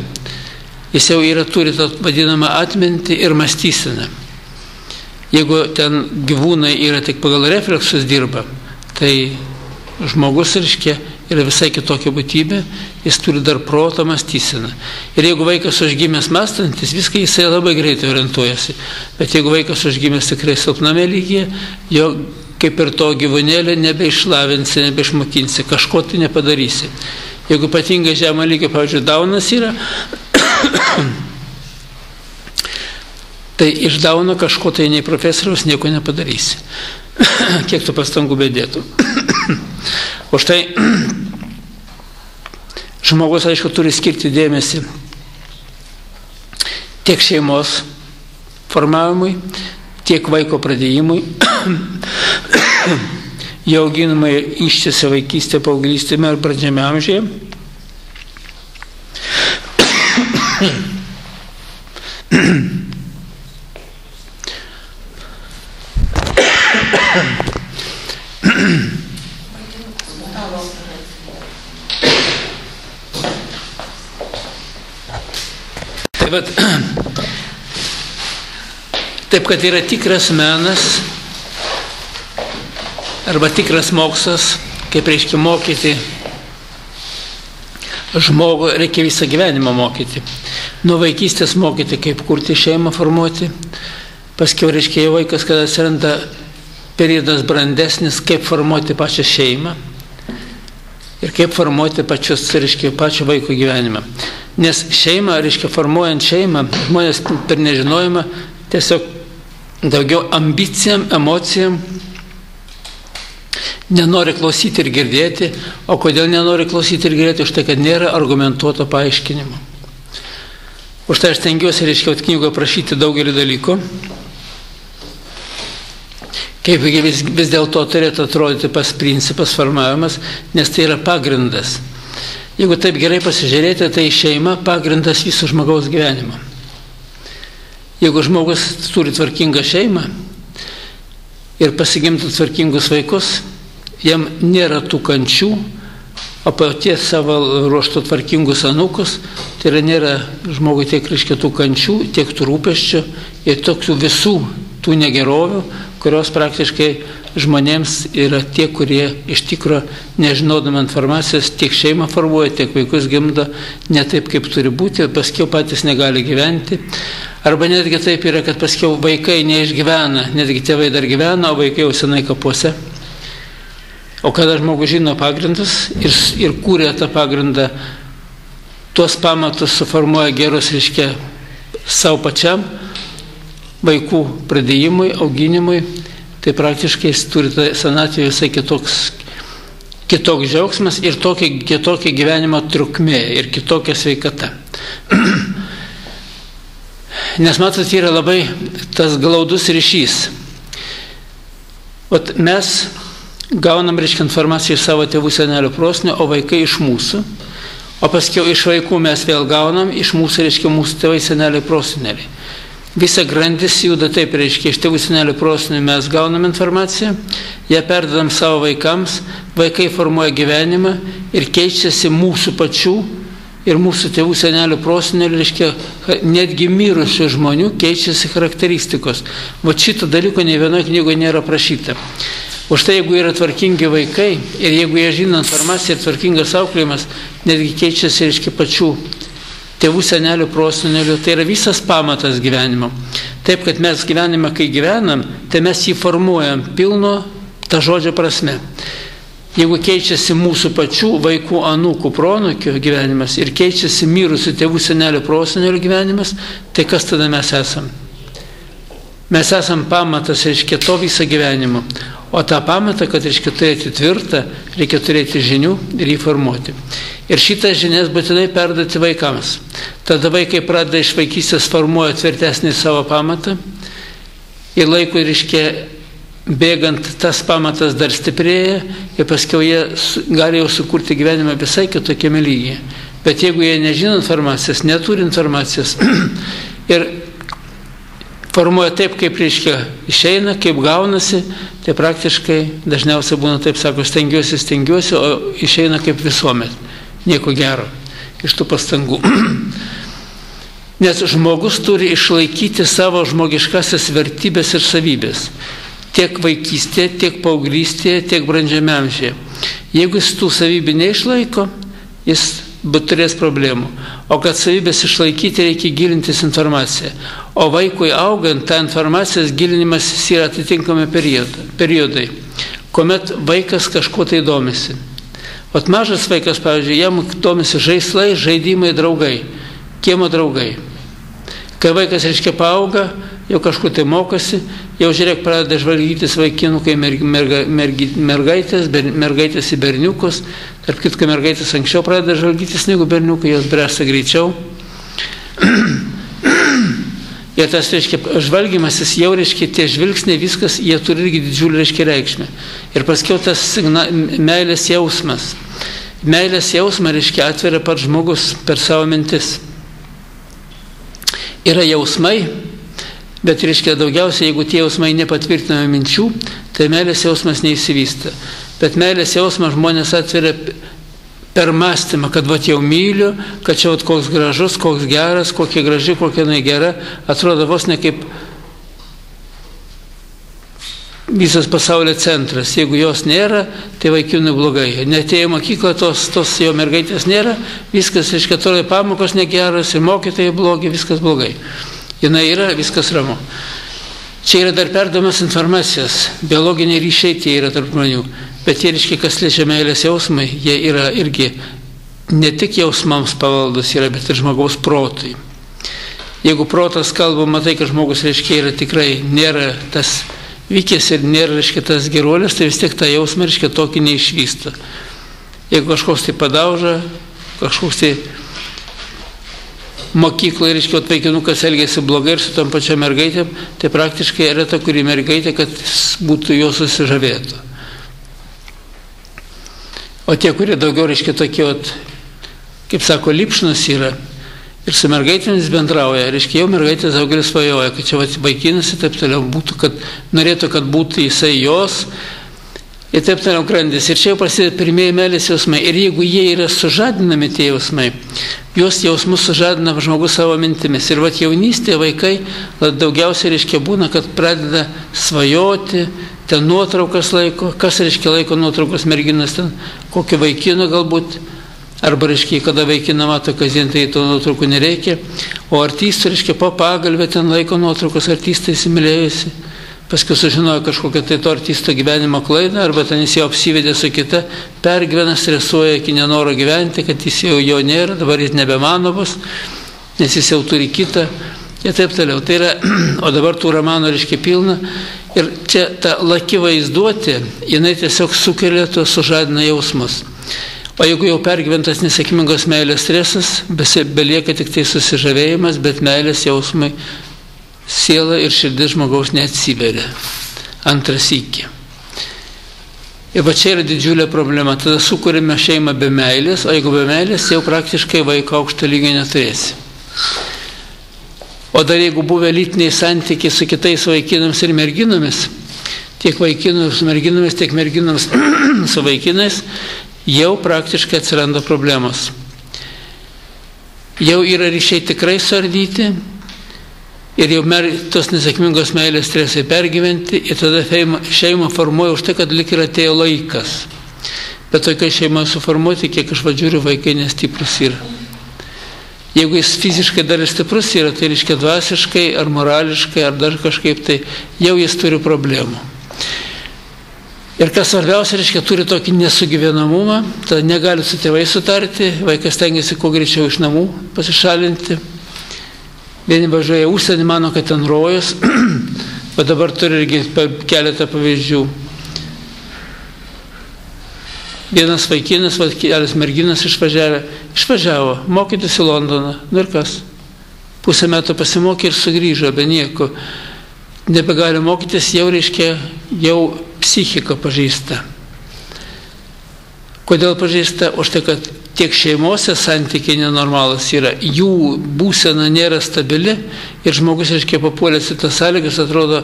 Jis jau turi tą vadinamą atmintį ir mąstyseną. Jeigu ten gyvūnai yra tik pagal refleksus dirba, tai žmogus, reiškia, yra visai kitokia būtybė, jis turi dar protą, mąstyseną. Ir jeigu vaikas užgimęs mąstantis, viską jisai labai greitai orientuojasi. Bet jeigu vaikas užgimęs tikrai silpname lygyje, jo kaip ir to gyvūnėlį nebeišlavinsi, nebeišmokinsi, kažko tai nepadarysi. Jeigu ypatingai žemą lygio, pavyzdžiui, Daunas yra, tai iš Dauno kažko tai nei profesoriaus nieko nepadarysi. Kiek tu pastangų bedėtų. O štai žmogus, aišku, turi skirti dėmesį tiek šeimos formavimui, tiek vaiko pradėjimui, jo auginimai ištisą vaikystę, paauglystėme ir pradžiame amžiuje. Taip, kad yra tikras menas arba tikras mokslas, kaip reiškia mokyti žmogų, reikia visą gyvenimą mokyti. Nuo vaikystės mokyti, kaip kurti šeimą, formuoti. Paskiau, reiškia, jau vaikas, kada atsiranda periodas brandesnis, kaip formuoti pačią šeimą ir kaip formuoti pačios, reiškia, pačią vaiko gyvenimą. Nes šeimą, reiškia, formuojant šeimą, žmonės per nežinojimą tiesiog daugiau ambicijam, emocijam nenori klausyti ir girdėti. O kodėl nenori klausyti ir girdėti? Už tai, kad nėra argumentuoto paaiškinimo. Už tai aš stengiuosi, reiškia, knygoje prašyti daugelį dalykų. Kaip vis dėlto turėtų atrodyti pas principas formavimas, nes tai yra pagrindas. Jeigu taip gerai pasižiūrėti, tai šeima pagrindas viso žmogaus gyvenimo. Jeigu žmogus turi tvarkingą šeimą ir pasigimtų tvarkingus vaikus, jam nėra tų kančių, o paties savo ruoštų tvarkingus anūkus, tai yra nėra žmogui tiek, reiškia, tų kančių, tiek tų rūpesčių ir tokių visų tų negerovių, kurios praktiškai žmonėms yra tie, kurie iš tikro, nežinodami informacijos, tiek šeimą formuoja, tiek vaikus gimdo ne taip, kaip turi būti, paskiau patys negali gyventi. Arba netgi taip yra, kad paskiau vaikai neišgyvena, netgi tėvai dar gyvena, o vaikai jau senai kapuose. O kada žmogus žino pagrindus ir kūrė tą pagrindą, tuos pamatus suformuoja gerus, reiškia, savo pačiam, vaikų pradėjimui, auginimui, tai praktiškai jis turi senatvėje visai kitoks džiaugsmas ir kitokia gyvenimo trukmė ir kitokia sveikata. Nes matot, yra labai tas glaudus ryšys. Ot mes gaunam, reiškia, informaciją iš savo tėvų, senelių, prosenelių, o vaikai iš mūsų. O paskiau iš vaikų mes vėl gaunam, iš mūsų, reiškia, mūsų tėvai, seneliai, proseneliai. Visa grandis juda taip, reiškia, iš tėvų, senelių, prosenelių mes gaunam informaciją, ją perdedam savo vaikams, vaikai formuoja gyvenimą ir keičiasi mūsų pačių ir mūsų tėvų, senelių, prosenelių, reiškia, netgi mirusių žmonių keičiasi charakteristikos. Va šito dalyko nei vienoje knygoje nėra prašyta. Už tai, jeigu yra tvarkingi vaikai ir jeigu jie žino informaciją ir tvarkingas auklėjimas, netgi keičiasi, reiškia, pačių tėvų, senelių, prosenelių, tai yra visas pamatas gyvenimo. Taip, kad mes gyvenimą, kai gyvenam, tai mes jį formuojam pilno tą žodžio prasme. Jeigu keičiasi mūsų pačių vaikų, anūkų, proanūkių gyvenimas ir keičiasi mirusių tėvų, senelių, prosenelių gyvenimas, tai kas tada mes esam? Mes esam pamatas, reiškia, to visą gyvenimo. O tą pamatą, kad, reiškia, turėti tvirtą, reikia turėti žinių ir jį formuoti. Ir šitas žinias būtinai perduoti vaikams. Tada vaikai pradeda iš vaikystės formuoja tvirtesnį savo pamatą ir laikui, reiškia, bėgant tas pamatas dar stiprėja ir paskiau jie gali jau sukurti gyvenimą visai kitokiame lygyje. Bet jeigu jie nežino informacijos, neturi informacijos ir formuoja taip, kaip, reiškia, išeina, kaip gaunasi, tai praktiškai dažniausiai būna taip, sako, stengiuosi, o išeina kaip visuomet. Nieko gero iš tų pastangų. Nes žmogus turi išlaikyti savo žmogiškasias vertybės ir savybės. Tiek vaikystėje, tiek paauglystėje, tiek brandžiame amžiuje. Jeigu jis tų savybių neišlaiko, jis turės problemų. O kad savybės išlaikyti, reikia gilintis informaciją. O vaikui augant, ta informacijos gilinimas yra atitinkami periodai, kuomet vaikas kažkuo tai domisi. O mažas vaikas, pavyzdžiui, jam domisi žaislai, žaidimai, draugai, kiemo draugai. Kai vaikas, reiškia, paauga, jau kažkur tai mokosi, jau žiūrėk, pradeda žvalgytis vaikinukai mergaitės į berniukus. Tarp kitko, mergaitės anksčiau pradeda žvalgytis negu berniukai, jos bręsta greičiau. Ir tas, reiškia, žvalgymasis jau, reiškia, tie žvilgsniai, viskas, jie turi irgi didžiulį, reiškia, reikšmę. Ir paskiau tas meilės jausmas. Meilės jausmą, reiškia, atveria pats žmogus per savo mintis. Yra jausmai, bet, reiškia, daugiausiai, jeigu tie jausmai nepatvirtinami minčių, tai meilės jausmas neįsivysta. Bet meilės jausmas žmonės atveria per mąstymą, kad vat jau myliu, kad čia vat koks gražus, koks geras, kokia graži, kokia negera, atrodo vos ne kaip visas pasaulio centras. Jeigu jos nėra, tai vaikinui blogai. Netėjo mokyklą, tos jo mergaitės nėra, viskas, reiškia, atrodo pamokos negeros ir mokytojai blogi, viskas blogai. Jinai yra, viskas ramu. Čia yra dar perdomas informacijos, biologiniai ryšiai tie yra tarp žmonių, bet jie, reiškia, kas liečia meilės jausmai, jie yra irgi ne tik jausmams pavaldus yra, bet ir žmogaus protui. Jeigu protas kalba, matai, kad žmogus, reiškia, yra tikrai nėra tas vykęs ir nėra, reiškia, tas geruolis, tai vis tiek tą jausmą, reiškia, tokį neišvysta. Jeigu kažkoks tai padauža, kažkoks tai mokykloje, reiškia, vaikinukas elgėsi blogai ir su tom pačiom mergaitėm, tai praktiškai yra ta, kuri mergaitė, kad būtų jo susižavėtų. O tie, kurie daugiau, reiškia, tokie, kaip sako, lipšnus yra ir su mergaitėmis bendrauja, reiškia, jau mergaitės daugelis svajoja, kad čia vaikinas ir taip toliau būtų, kad norėtų, kad būtų jisai jos ir taip toliau grandis. Ir čia jau prasideda pirmieji meilės jausmai. Ir jeigu jie yra sužadinami tie jausmai, juos jausmus sužadina žmogus savo mintimis. Ir vat jaunystėje vaikai daugiausiai, reiškia, būna, kad pradeda svajoti, ten nuotraukas laiko, kas, reiškia, laiko nuotraukas merginas, ten kokio vaikino galbūt, arba, reiškia, kada vaikiną mato kasdien, tai to nuotraukų nereikia, o artistų, reiškia, po pagalbę ten laiko nuotraukos, artistai įsimylėjusi, paskui sužinojo kažkokią tai to artisto gyvenimo klaidą, arba ten jis jau apsivedė su kita, pergyvena, stresuoja iki nenoro gyventi, kad jis jau jo nėra, dabar jis nebemano bus, nes jis jau turi kitą, ir taip toliau. Tai yra, o dabar tų romanų, reiškia, pilna, ir čia ta laki vaizduotė, jinai tiesiog sukelia tos sužadina jausmus. O jeigu jau pergyventas nesėkmingos meilės stresas, belieka tik tai susižavėjimas, bet meilės jausmai, siela ir širdis žmogaus neatsiveria. Antras sykį. Ir va čia yra didžiulė problema. Tada sukūrėme šeimą be meilės, o jeigu be meilės, jau praktiškai vaiko aukšto lygio neturėsi. O dar jeigu buvę lytiniai santykiai su kitais vaikinams ir merginomis, tiek vaikinų su merginomis, tiek merginomis su vaikinais, jau praktiškai atsiranda problemos. Jau yra ryšiai tikrai suardyti ir jau tos nesėkmingos meilės stresai pergyventi ir tada šeimą formuoja už tai, kad lik ir atėjo laikas. Bet tokia šeima suformuoti, kiek aš vadžiūriu, vaikai nestiprus yra. Jeigu jis fiziškai dar stiprus yra, tai reiškia dvasiškai ar morališkai ar dar kažkaip, tai jau jis turi problemų. Ir kas svarbiausia, reiškia, turi tokį nesugyvenamumą, tada negali su tėvais sutarti, vaikas tengiasi kuo greičiau iš namų pasišalinti. Vieni važiuoja užsienį, mano, kad ten rojus, o dabar turi irgi keletą pavyzdžių. Vienas vaikinas, kelias merginas išvažiavo mokytis į Londoną. Nu ir kas? Pusę metų pasimokė ir sugrįžo, be nieko. Nebegali mokytis, jau, reiškia, jau psichika pažeista. Kodėl pažeista? Už tai, kad tiek šeimose santykiai nenormalus yra, jų būsena nėra stabili ir žmogus, reiškia, papuolęs į tas sąlygas, atrodo,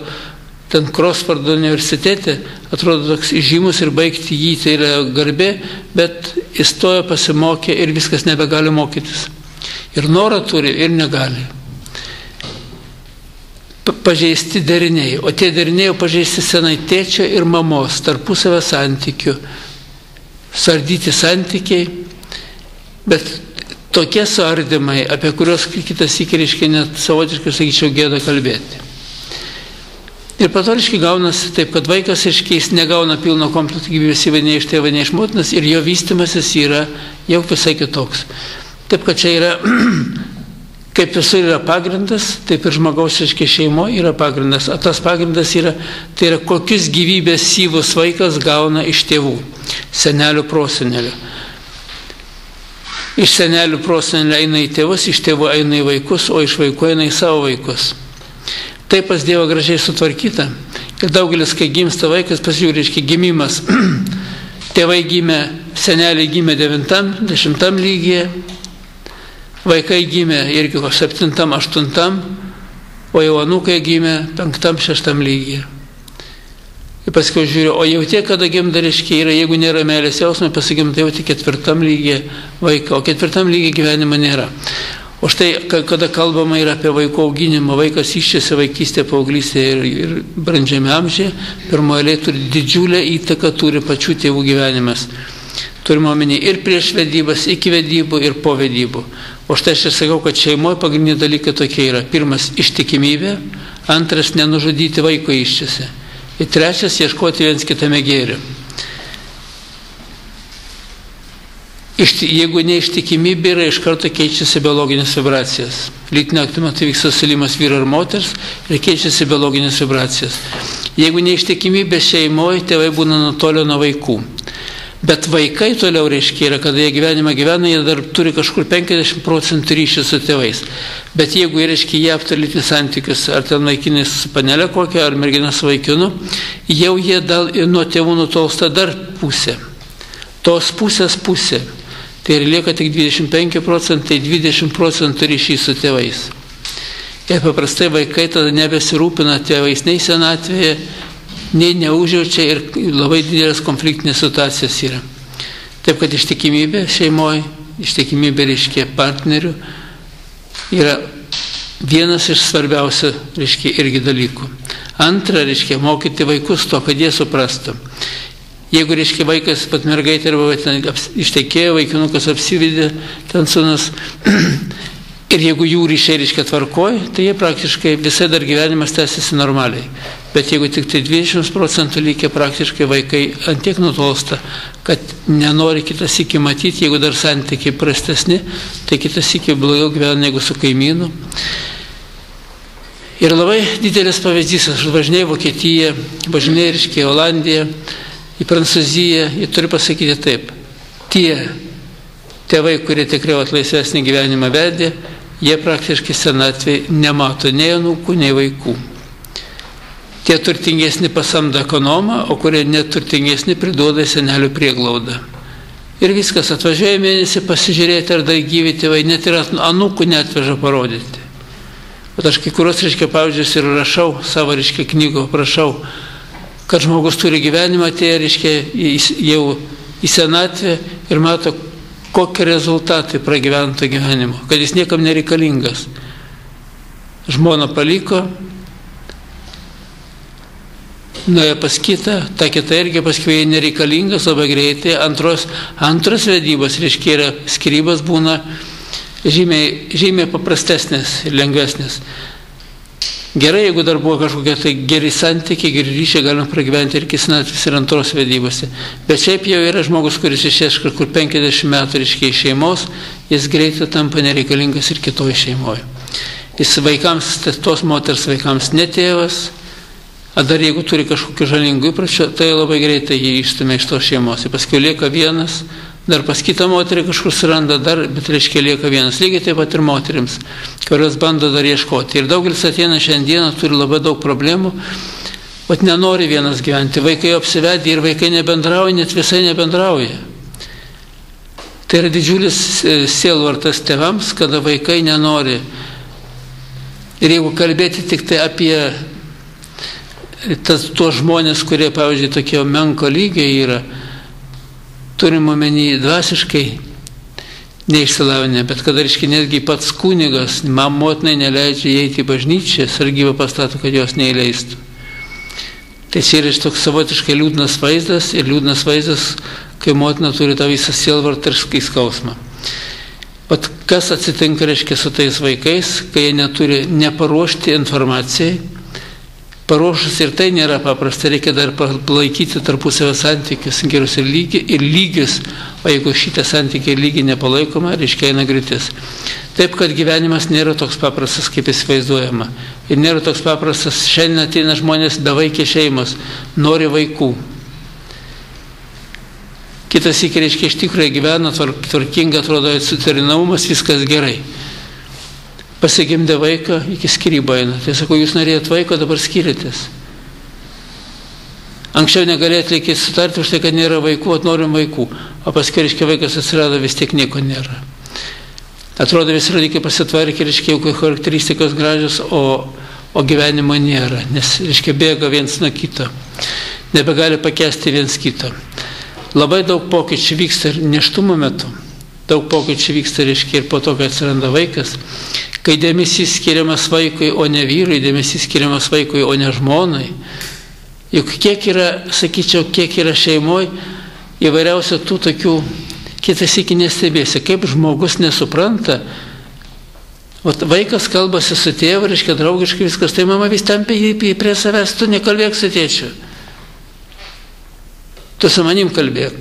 ten Crossfordo universitete, atrodo toks žymus ir baigti jį, tai yra garbė, bet įstojo, pasimokė ir viskas nebegali mokytis. Ir norą turi ir negali. Pažeisti deriniai, o tie deriniai pažeisti senai tėčio ir mamos, tarpusavio santykių. suardyti santykiai, bet tokie suardymai, apie kuriuos kitas įkiriškai net savotiškai, sakyčiau, gėda kalbėti. Ir patoriškai gaunasi taip, kad vaikas, jis negauna pilno kompleto gyvybės nei iš tėvo, nei iš motinas, ir jo vystymasis yra jau visai kitoks. Taip, kad čia yra, kaip visur yra pagrindas, taip ir žmogaus, šeimoje yra pagrindas. O tas pagrindas yra, tai yra kokius gyvybės syvus vaikas gauna iš tėvų, senelių, prosenelių. Iš senelių, prosenelių eina į tėvus, iš tėvų eina į vaikus, o iš vaikų eina į savo vaikus. Taip pas Dievą gražiai sutvarkyta. Ir daugelis, kai gimsta vaikas, pasižiūrė, gimimas. Tėvai gimė, seneliai gimė 9-10 lygyje, vaikai gimė irgi 7-8, o jau anūkai gimė 5-6 lygyje. Ir paskui žiūriu, o jau tiek, kada gimda, yra, jeigu nėra meilės jausmai, pasigimta jau tik 4 lygyje vaiką, o 4 lygyje gyvenimo nėra. O štai, kada kalbama yra apie vaiko auginimą, vaikas iščiasi vaikystė, paauglystė ir brandžiame amžiuje, pirmoje eilėje turi didžiulę įtaką, turi pačių tėvų gyvenimas. Turime omeny ir prieš vedybas, iki vedybų ir po vedybų. O štai aš sakau, kad šeimoje pagrindiniai dalykai tokie yra. Pirmas – ištikimybė, antras – nenužudyti vaiko iščiasi. Ir trečias – ieškoti viens kitame gėrio. Jeigu neištikimybė yra, iš karto keičiasi biologinės vibracijas. Lytinio aktyvumo tai vyksta susilimas vyro ir moters ir keičiasi biologinės vibracijas. Jeigu neištikimybė šeimoje, tėvai būna nutolę nuo vaikų. Bet vaikai toliau yra, kada jie gyvenimą gyvena, jie dar turi kažkur 50% ryšį su tėvais. Bet jeigu jie aptari lytinius santykius, ar ten vaikinai su panelė kokia, ar mergina su vaikinu, jau jie nuo tėvų nutolsta dar pusė. Tos pusės pusė. Tai ir lieka tik 25%, 20% ryšys su tėvais. Ir paprastai vaikai tada nebesirūpina tėvais nei senatvėje, nei neužjaučia ir labai didelės konfliktinės situacijas yra. Taip, kad ištikimybė šeimoje, ištikimybė reiškia partnerių, yra vienas iš svarbiausių reiškia irgi dalykų. Antra, reiškia mokyti vaikus to, kad jie suprastų. Jeigu, reiškia, vaikas, pat mergaitė arba ištekėjo, vaikinukas apsivedė, ten sūnus, ir jeigu jų ryšiai, reiškia, tvarkoj, tai jie praktiškai visai dar gyvenimas tęsiasi normaliai. Bet jeigu tik tai 20% lygia, praktiškai vaikai antiek nutolsta, kad nenori kitas iki matyti, jeigu dar santykiai prastesni, tai kitas iki blogiau gyvena negu su kaimynu. Ir labai didelis pavyzdys, aš važinėjau Vokietiją, važinėjau, reiškia, Olandiją, į Prancūziją, jie turi pasakyti taip. Tie tėvai, kurie tikrai laisvesnį gyvenimą vedė, jie praktiškai senatvėje nemato nei anūkų, nei vaikų. Tie turtingesni pasamdo ekonomą, o kurie neturtingesni priduoda senelių prieglaudą. Ir viskas, atvažiuoja mėnesį pasižiūrėti, ar dar gyvi tėvai, net ir anūkų netveža parodyti. Bet aš kai kurios, reiškia, pavyzdžius ir rašau savo, reiškia, knygų, prašau, kad žmogus turi gyvenimą, atėję, reiškia, jau į senatvę ir mato, kokie rezultatai pragyvento gyvenimo, kad jis niekam nereikalingas. Žmona paliko, nuėjo pas kitą, ta kita irgi paskui nereikalingas, labai greitai. Antros vedybos, reiškia, yra skyrybos būna žymiai paprastesnės ir lengvesnės. Gerai, jeigu dar buvo kažkokie tai geri santykiai, geri ryšiai, galima pragyventi ir senatvės ir antros vedybose. Bet šiaip jau yra žmogus, kuris išėjęs kažkur 50 metų reiškia iš šeimos, jis greitai tampa nereikalingas ir kitoje šeimoje. Jis vaikams, tos moters vaikams ne tėvas, o dar jeigu turi kažkokių žalingų įpročių, tai labai greitai jį išstumia iš tos šeimos. Ir paskui lieka vienas, dar pas kitą moterį kažkur suranda, bet reiškia lieka vienas. Lygiai taip pat ir moterims, kurios bando dar ieškoti. Ir daugelis ateina šiandieną, turi labai daug problemų, bet nenori vienas gyventi. Vaikai apsivedė ir vaikai nebendrauja, net visai nebendrauja. Tai yra didžiulis sielvartas tėvams, kada vaikai nenori. Ir jeigu kalbėti tik tai apie tuos žmonės, kurie, pavyzdžiui, tokie menko lygio yra, turim omeny dvasiškai neišsilavinę, bet kada, reiškia, netgi pats kunigas, motinai neleidžia įeiti į bažnyčią, sargybą pastato, kad jos neįleistų. Tai čia yra toks savotiškai liūdnas vaizdas, ir liūdnas vaizdas, kai motina turi tą visą sielvartą ir skausmą. Vat kas atsitinka, reiškia, su tais vaikais, kai jie neturi neparuošti informacijai. Paruošus ir tai nėra paprasta, reikia dar palaikyti tarpusavio santykius, gerus ir lygius, o jeigu šitie santykiai lygiai nepalaikoma, reiškia eina griūtis. Taip, kad gyvenimas nėra toks paprastas, kaip įsivaizduojama. Ir nėra toks paprastas, šiandien ateina žmonės bevaikė šeimos, nori vaikų. Kitas iki, reiškia, iš tikrųjų gyvena tvarkingai, atrodo, sutarinamumas, viskas gerai. Pasigimdė vaiką, iki skyrybų eina. Tai sako, jūs norėjot vaiko, dabar skyrėtės. Anksčiau negalėjot laikyti sutarti už tai, kad nėra vaikų, norim vaikų. O paskui, reiškia, vaikas atsirado, vis tiek nieko nėra. Atrodo, visi radikai pasitvarkė, reiškia, jau charakteristikos gražios, o gyvenimo nėra. Nes, reiškia, bėga viens nuo kito. Nebegali pakęsti viens kito. Labai daug pokyčių vyksta ir nėštumo metu. Daug pokyčių vyksta, reiškia, ir po to, kai atsiranda vaikas. Kai dėmesys skiriamas vaikui, o ne vyrui, dėmesys skiriamas vaikui, o ne žmonai. Juk kiek yra, sakyčiau, kiek yra šeimoje įvairiausių tų tokių, kitas iki nestebėsi, kaip žmogus nesupranta. Vat vaikas kalbasi su tėvu, reiškia, draugiškai viskas, tai mama vis tempia jį prie savęs, tu nekalbėk su tėčiu. Tu su manim kalbėk.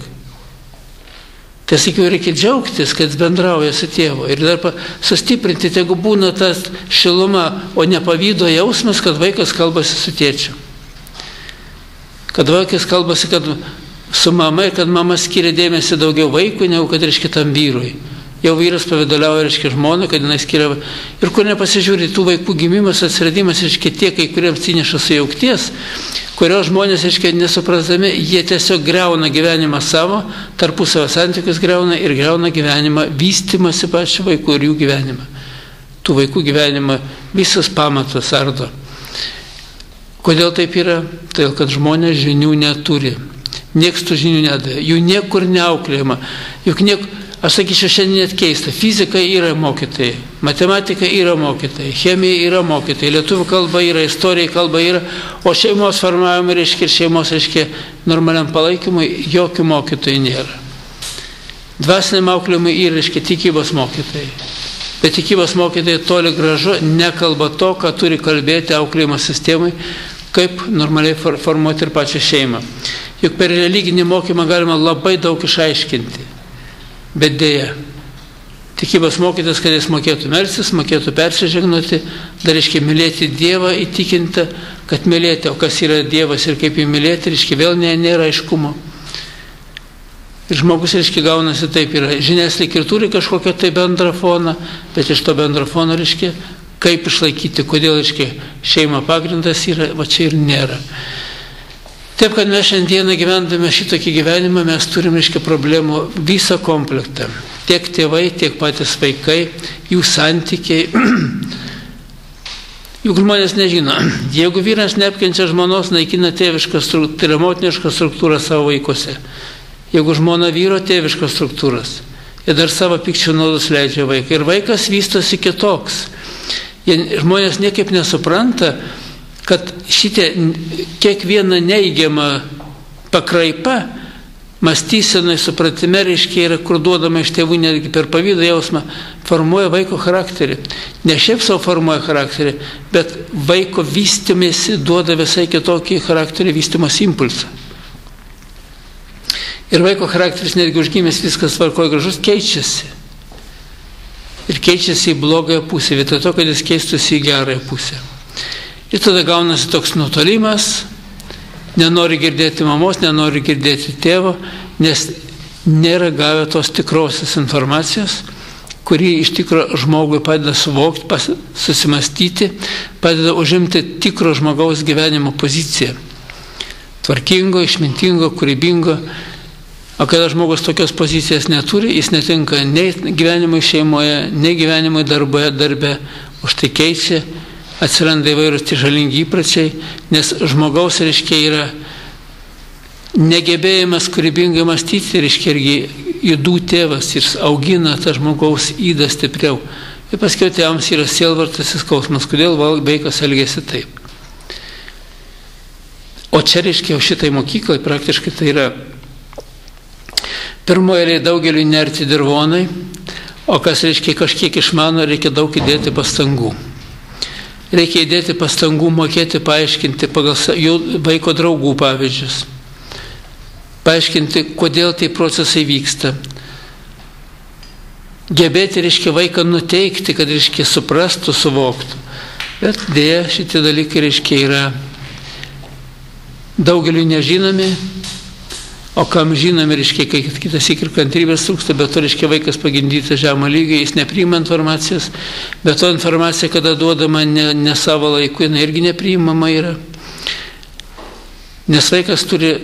Tai sakiau, reikia džiaugtis, kad bendrauja su tėvu ir dar sustiprinti, jeigu būna tas šiluma, o ne pavydo jausmas, kad vaikas kalbasi su tėčiu. Kad vaikas kalbasi su mama ir kad mama skiria dėmesį daugiau vaikui, negu kad, reiškia, tam vyrui. Jau vyras pavėdaliauja, reiškia, žmoną, kad jinai skiria. Ir kur nepasižiūri, tų vaikų gimimas, atsiradimas, reiškia, tie, kai kuriems įneša sujaukties, kurio žmonės, reiškia, nesuprasdami, jie tiesiog greuna gyvenimą savo, tarpusavio santykius greuna ir greuna gyvenimą, vystymasi pačių vaikų ir jų gyvenimą. Tų vaikų gyvenimą visus pamatus ardo. Kodėl taip yra? Todėl, kad žmonės žinių neturi. Niekas tų žinių nedavė. Jų niekur neauklėjama. Juk aš sakyčiau, šiandien net keista. Fizika yra mokytojai, matematika yra mokytojai, chemija yra mokytojai, lietuvių kalba yra, istorija kalba yra, o šeimos formavimui, reiškia, ir šeimos, reiškia, normaliam palaikymui jokių mokytojų nėra. Dvasiniam auklėjimui yra, reiškia, tikybos mokytojai. Bet tikybos mokytojai toli gražu nekalba to, ką turi kalbėti auklėjimo sistemai, kaip normaliai formuoti ir pačią šeimą. Juk per religinį mokymą galima labai daug išaiškinti. Bet dėja, tikybos mokytas, kad jis mokėtų melstis, mokėtų persižegnoti, dar, reiškia, mylėti Dievą, įtikinti, kad mylėti, o kas yra Dievas ir kaip jį mylėti, reiškia, vėl nėra aiškumo. Ir žmogus, reiškia, gaunasi taip, yra žinias lyg ir turi kažkokią tai bendrą foną, bet iš to bendro fono, reiškia, kaip išlaikyti, kodėl, reiškia, šeima pagrindas yra, va čia ir nėra. Taip, kad mes šiandieną gyvendame šitokį gyvenimą, mes turim, reiškia, problemų visą komplektą. Tiek tėvai, tiek patys vaikai, jų santykiai. Juk žmonės nežino, jeigu vyras neapkenčia žmonos, naikina tėvišką struktūrą, tai yra motinišką struktūrą savo vaikuose. Jeigu žmona vyro tėviškos struktūras, jie dar savo pykčių naudus leidžia vaikai. Ir vaikas vystosi kitoks. Žmonės niekaip nesupranta, kad šitie kiekviena neigiama pakraipa mąstysenai, supratime, reiškia, yra, kur duodama iš tėvų netgi per pavydo jausmą, formuoja vaiko charakterį. Ne šiaip savo formuoja charakterį, bet vaiko vystymėsi duoda visai kitokį charakterį vystymos impulsą. Ir vaiko charakteris netgi užgimęs viskas tvarkoja gražus, keičiasi. Ir keičiasi į blogąją pusę, vietoj to, kad jis keistųsi į gerąją pusę. Ir tada gaunasi toks nutolimas, nenori girdėti mamos, nenori girdėti tėvo, nes nėra gavę tos tikrosios informacijos, kuri iš tikro žmogui padeda suvokti, susimastyti, padeda užimti tikro žmogaus gyvenimo poziciją. Tvarkingo, išmintingo, kūrybingo. O kada žmogus tokios pozicijos neturi, jis netinka nei gyvenimui šeimoje, nei gyvenimui darbe, už tai keičia. Atsiranda įvairūs žalingi įpračiai, nes žmogaus, reiškia, yra negebėjimas kūrybingai mąstyti, reiškia, irgi judų tėvas ir augina tą žmogaus įdą stipriau. Ir paskiau tėvams yra sielvartas ir skausmas, kodėl vaikas elgiasi taip. O čia, reiškia, šitai mokyklai praktiškai tai yra Pirmoje eilėje daugeliu nerti dirvonai, o kas reiškia kažkiek išmano, reikia daug įdėti pastangų. Reikia įdėti pastangų, mokėti, paaiškinti pagal jų vaiko draugų pavyzdžius. Paaiškinti, kodėl tai procesai vyksta. Gebėti, reiškia, vaiką nuteikti, kad, reiškia, suprastų, suvoktų. Bet dėja, šitie dalykai, reiškia, yra daugeliu nežinomi, o kam žinomi, reiškia, kai kitas ir kantrybės trūksta, bet to, reiškia, vaikas pagimdytas žemo lygio, jis nepriima informacijos, bet to informacija, kada duodama ne savo laiku, jinai irgi nepriimama yra. Nes vaikas turi,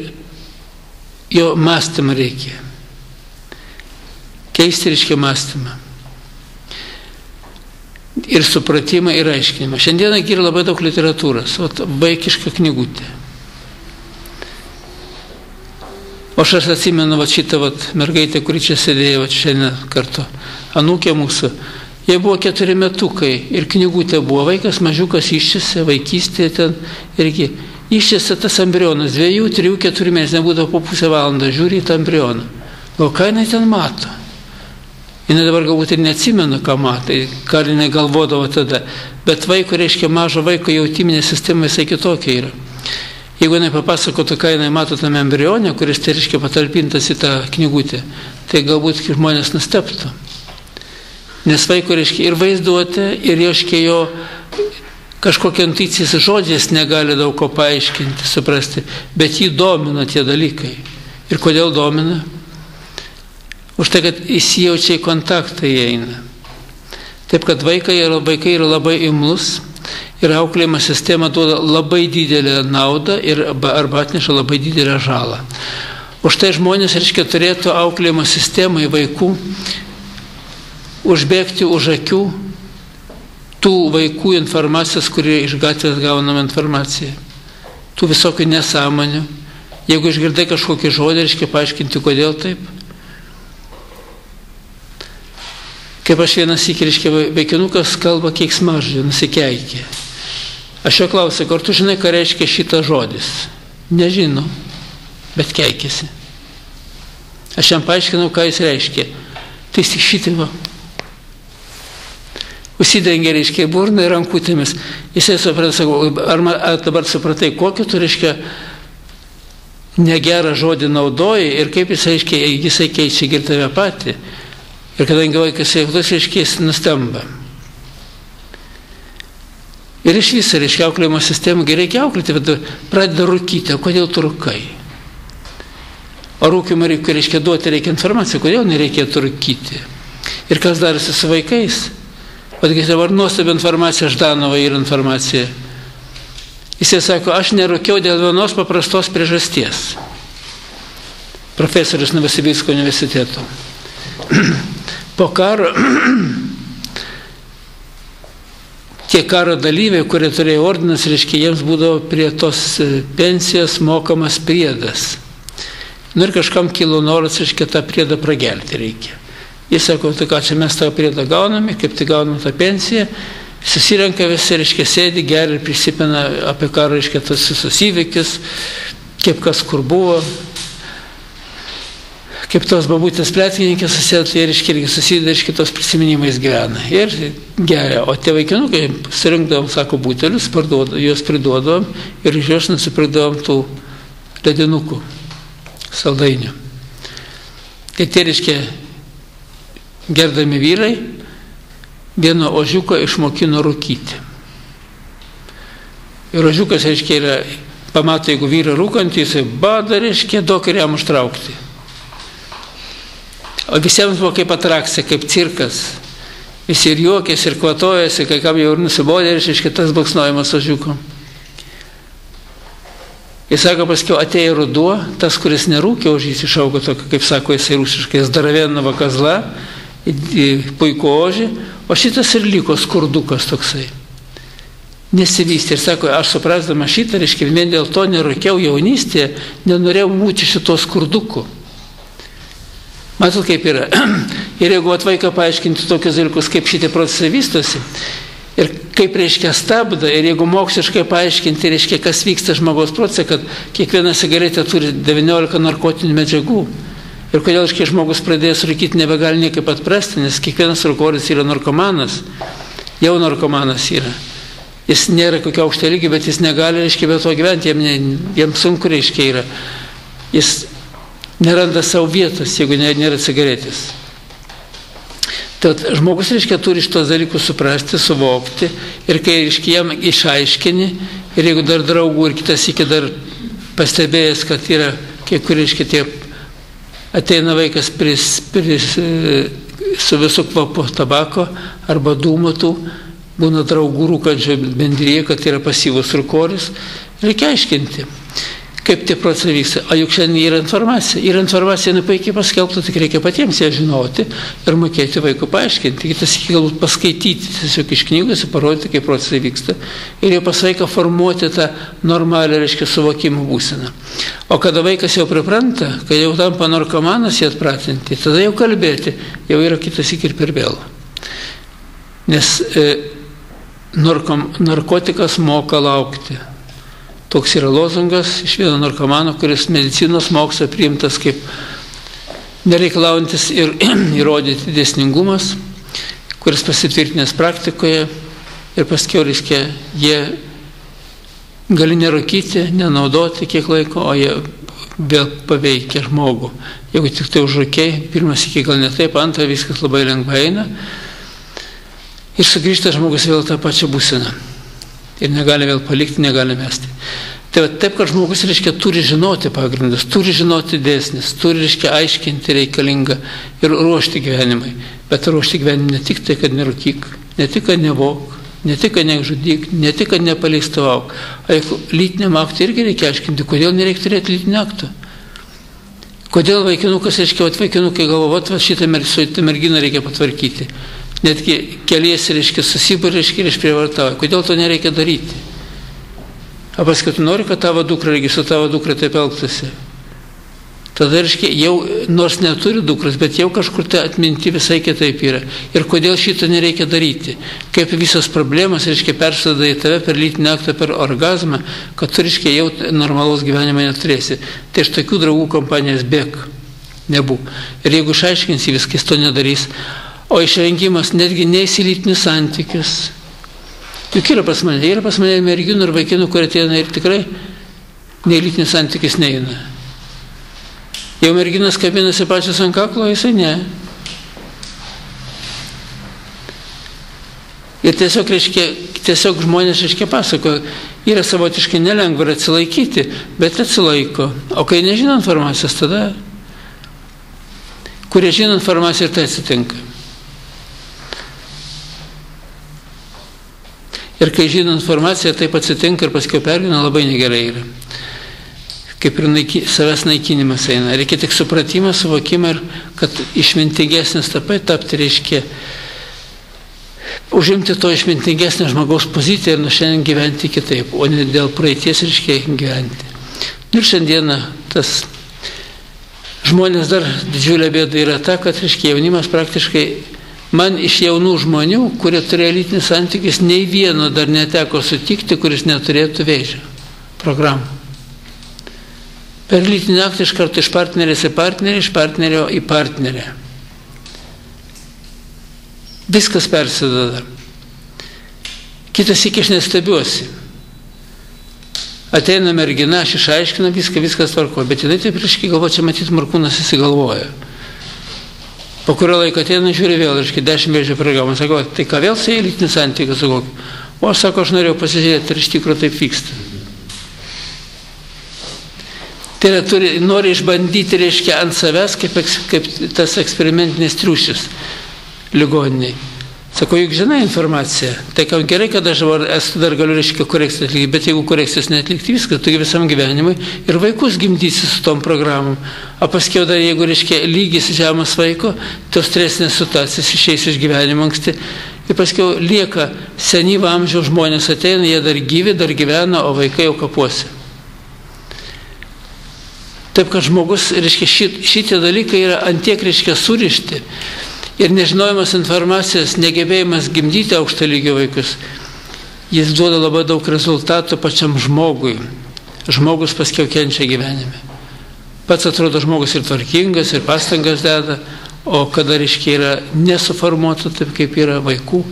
jo mąstymą reikia. Keisti, reiškia, mąstymą. Ir supratimą, ir aiškinimą. Šiandieną yra labai daug literatūros, vaikiška knygutė. O aš atsimenu šitą mergaitę, kuri čia sėdėjo šiandien kartu, anūkė mūsų. Jie buvo 4 metukai ir knygutė buvo. Vaikas mažiukas iščiasi, vaikystėje ten irgi. Iščiasi tas embrionas, 2, 3, 4 mėnesių, nebūdavo po pusę valandą, žiūri į tą embrioną. O ką jinai ten mato? Jinai dabar galbūt ir neatsimena, ką matai, ką jinai galvodavo tada. Bet vaiko, reiškia, mažo vaiko jautiminė sistema visai kitokia yra. Jeigu jinai papasakotų, ką jinai mato tame embrionė, kuris, tai reiškia, patalpintas į tą knygutę, tai galbūt žmonės nustebtų. Nes vaiko, reiškia, ir vaizduotė, ir, reiškia, jo kažkokia intuicijos žodžiais negali daug ko paaiškinti, suprasti, bet jį domina tie dalykai. Ir kodėl domina? Už tai, kad įsijaučia į kontaktą įeina. Taip, kad vaikai yra labai imlus ir auklėjimo sistema duoda labai didelę naudą arba atneša labai didelę žalą. Už tai žmonės, reiškia, turėtų auklėjimo sistemai vaikų užbėgti už akių tų vaikų informacijos, kurie iš gatvės gaunama informacija. Tų visokių nesąmonių. Jeigu išgirdai kažkokį žodį, reiškia, paaiškinti, kodėl taip. Kaip aš vienas sykį, reiškia, vaikinukas kalba keiksmažodžiu, nusikeikė. Aš jo klausiau, ar tu žinai, ką reiškia šitas žodis? Nežinau, bet keikėsi. Aš jam paaiškinau, ką jis reiškia. Tai jis tik šitai va. Užsidengė, reiškia, burną ir rankutėmis. Jisai suprato, sakau, ar dabar supratai, kokį tu, reiškia, negerą žodį naudoji ir kaip jisai keičia ir tave patį. Ir kadangi vaikas jautus, reiškia, jis nustemba. Ir iš viso, reiškia, auklėjimo sistemą reikia auklėti, bet pradeda rūkyti. O kodėl tu rūkai? O rūkimą reikia duoti, reikia informaciją, kodėl nereikėtų rūkyti. Ir kas darosi su vaikais? Vatgi dabar nuostabi informacija, Ždanova yra informacija. Jisai sako, aš nerūkiau dėl vienos paprastos priežasties. Profesorius Novosibirsko universiteto. Po karo tie karo dalyviai, kurie turėjo ordinas, reiškia, jiems būdavo prie tos pensijos mokamas priedas. Ir kažkam kilo noras, reiškia, tą priedą pragelti reikia. Jis sako, tai ką čia mes tą priedą gauname, kaip tai gauname tą pensiją, susirenka visi, reiškia, sėdi, geria ir prisipina apie karą, reiškia, tas visus įvykius, kaip kas kur buvo. Kaip tos babutės pletkininkės susėdė, reiškia, irgi susideda, reiškia, tos prisiminimais gyvena. Ir geria. O tie vaikinukai surinkdavom, sako, butelius, juos priduodavom ir iš juos nusipirkdavom tų ledinukų, saldainių. Tai tie, reiškia, gerdami vyrai, vieno ožiuko išmokino rūkyti. Ir ožiukas, reiškia, pamato, jeigu vyrą rūkantį, jisai bada, reiškia, daug ir jam užtraukti. O visiems buvo kaip atrakcija, kaip cirkas. Visi ir juokėsi, ir kvatojasi, kai kam jau ir nusibodė, ir reiškia, tas baksnojimas ožiuko. Jis sako, paskiau atėjo ruduo, tas, kuris nerūkė, ožys išaugo tokio, kaip sako, jisai rusiškai, Zdarovenova kazla, puikų ožį, o šitas ir liko skurdukas toksai. Nesivystė. Ir sako, aš suprasdama šitą, reiškia, vien dėl to nerūkiau jaunystėje, nenorėjau būti šito skurduku. Matot, kaip yra. Ir jeigu vaiką paaiškinti tokius dalykus, kaip šitie procesai vystosi, ir kaip, reiškia, stabdo, ir jeigu moksliškai paaiškinti, reiškia, kas vyksta žmogaus procese, kad kiekviena cigaretė turi 19 narkotinių medžiagų. Ir kodėl, kai žmogus pradėjęs rūkyti, nebegali niekaip atprasti, nes kiekvienas rūkoris yra narkomanas, jau narkomanas yra. Jis nėra kokio aukšto lygio, bet jis negali, reiškia, be to gyventi, jam sunku, reiškia, yra. Jis neranda savo vietos, jeigu nėra cigaretės. Tad žmogus, reiškia, turi šitos dalykus suprasti, suvokti ir kai, reiškia, jam išaiškini ir jeigu dar draugų ir kitas iki dar pastebėjęs, kad yra, kai kur, reiškia, tie ateina vaikas su visų kvapu tabako arba dūmatų, būna draugų rūkančio bendryje, kad yra pasyvus rūkoris, reikia aiškinti, kaip tie procesai vyksta. O juk šiandien yra informacija. Yra informacija puikiai paskelbta, tik reikia patiems ją žinoti ir mokėti vaikų paaiškinti. Kitas iki galbūt paskaityti tiesiog iš knygos ir parodyti, kaip procesai vyksta. Ir jau pas vaiką formuoti tą normalią, reiškia, suvokimo būseną. O kada vaikas jau pripranta, kai jau tampa narkomanas jį atpratinti, tada jau kalbėti, jau yra kitas iki ir per vėlu. Nes narkotikas moka laukti. Toks yra lozungas iš vieno narkomano, kuris medicinos mokslo priimtas kaip nereikalaujantis ir įrodyti dėsningumas, kuris pasitvirtinęs praktikoje ir paskiau, reiškia, jie gali nerūkyti, nenaudoti kiek laiko, o jie vėl paveikia žmogų. Jeigu tik tai užrūkiai, pirmas iki gal ne taip, antrą viskas labai lengvai eina ir sugrįžta žmogus vėl tą pačią būseną. Ir negali vėl palikti, negali mesti. Tai va, taip, kad žmogus, reiškia, turi žinoti pagrindus, turi žinoti dėsnis, turi, reiškia, aiškinti reikalingą ir ruošti gyvenimai. Bet ruošti gyvenimą ne tik tai, kad nerūkyk, ne tik, kad nevok, ne tik, kad nežudyk, ne tik, kad nepaleistavauk. O jeigu lytiniam aktui irgi reikia aiškinti, kodėl nereikia turėti lytinio akto. Kodėl vaikinukas, reiškia, vaikinukai galvo, šitą merginą reikia patvarkyti. Netgi keliesi, reiškia, susibūrė, reiškia, ir išprievartauja. Kodėl to nereikia daryti? O paskui tu nori, kad tavo dukra, reikia, su tavo dukra taip elgtųsi. Tada, reiškia, jau, nors neturi dukras, bet jau kažkur tai atminti visai kitaip yra. Ir kodėl šito nereikia daryti? Kaip visas problemas, reiškia, persida į tave per lytinį aktą, per orgazmą, kad tu, reiškia, jau normalaus gyvenimo neturėsi. Tai iš tokių draugų kompanijos bėk, nebūk. Ir jeigu išaiškinsi viskas, to nedarys. O išvengimas netgi neįsilytinius santykius. Juk yra pas mane merginų ir vaikinų, kurie ateina ir tikrai neįlytinius santykius neina. Jau merginas kabinasi pačios ant kaklo, jisai ne. Ir tiesiog žmonės, reiškia, pasako, yra savotiškai nelengva atsilaikyti, bet atsilaiko. O kai nežino informacijos, tada, kurie žino informaciją, ir tai atsitinka. Ir kai žino informaciją, taip atsitinka ir paskiau pergyvena, labai negerai yra. Kaip ir savęs naikinimas eina. Reikia tik supratimą, suvokimą ir kad išmintingesnis tapti, reiškia užimti to išmintingesnę žmogaus poziciją ir nuo šiandien gyventi kitaip, o ne dėl praeities, reiškia, gyventi. Ir šiandieną tas žmonės dar didžiulė bėda yra ta, kad, reiškia, jaunimas praktiškai man iš jaunų žmonių, kurie turėjo lytinius santykius, nei vieno dar neteko sutikti, kuris neturėtų vėžio programų. Per lytinį aktą iš karto iš partnerės į partnerį, iš partnerio į partnerę. Viskas persideda. Kitas iki aš nestebiuosi. Ateina mergina, aš išaiškinu viskas tvarko, bet jinai taip reiškia galvo, čia matyt Markūnas įsigalvoja. Po kurio laiko ateina, žiūri vėl, reiškia, 10 vėžio programą. Sako, tai ką vėl su lytinis santykius su kokiu? O aš sako, aš norėjau pasižiūrėti, ar iš tikrųjų taip vyksta. Tai yra, nori išbandyti, reiškia, ant savęs, kaip tas eksperimentinis triušis ligoniniai. Sako, juk žinai informaciją, tai kam gerai, kad aš dar galiu, reiškia, korekciją atlikti, bet jeigu korekcijos neatlikti viską, tu visam gyvenimui ir vaikus gimdysi su tom programom. O paskiau dar, jeigu, reiškia, lygis žemas vaiko, tos stresinės situacijas išeis iš gyvenimo anksti. Ir paskiau lieka senyvo amžiaus žmonės ateina, jie dar gyvi, dar gyvena, o vaikai jau kapuose. Taip, kad žmogus, reiškia, šitie dalykai yra antiek, reiškia, surišti. Ir nežinojimas informacijos, negebėjimas gimdyti aukšto lygio vaikus, jis duoda labai daug rezultatų pačiam žmogui. Žmogus paskiau kenčia gyvenime. pats atrodo žmogus ir tvarkingas, ir pastangas deda, o kada, reiškia, yra nesuformuota taip, kaip yra vaikų,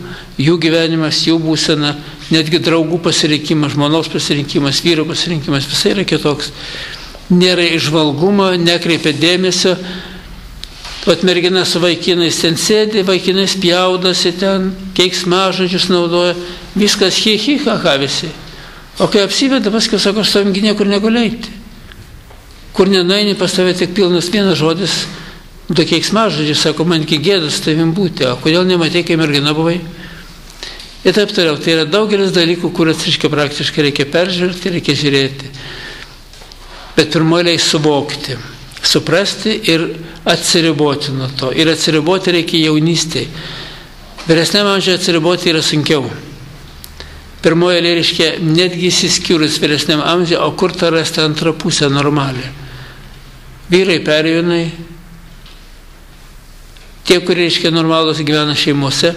jų gyvenimas, jų būsena, netgi draugų pasirinkimas, žmonos pasirinkimas, vyro pasirinkimas, visai yra kitoks. Nėra išvalgumo, nekreipia dėmesio. Vat mergina su vaikinais ten sėdi, vaikinai spjaudasi ten, keiksmažodžius naudoja, viskas hi, ha, visi. O kai apsiveda, paskui sako, aš savim niekur negaliu eiti. Kur nenueini, pas tave tik pilnas vienas žodis, du keiksmažodžiai, sako, man iki gėdas tavim būti, o kodėl nematei, kai mergina buvai? Ir taip toliau, tai yra daugelis dalykų, kuriuos, reiškia, praktiškai reikia peržvelgti, reikia žiūrėti. Bet pirmoji suvokti, suprasti ir atsiriboti nuo to. Ir atsiriboti reikia jaunystėje. Vyresniam amžiuje atsiriboti yra sunkiau. Pirmoji, reiškia, netgi įsiskyrus vyresniam amžiuje, o kur ta rasti antrą pusę normalią. Vyrai perėjūnai, tie, kurie, reiškia, normalūs gyvena šeimose,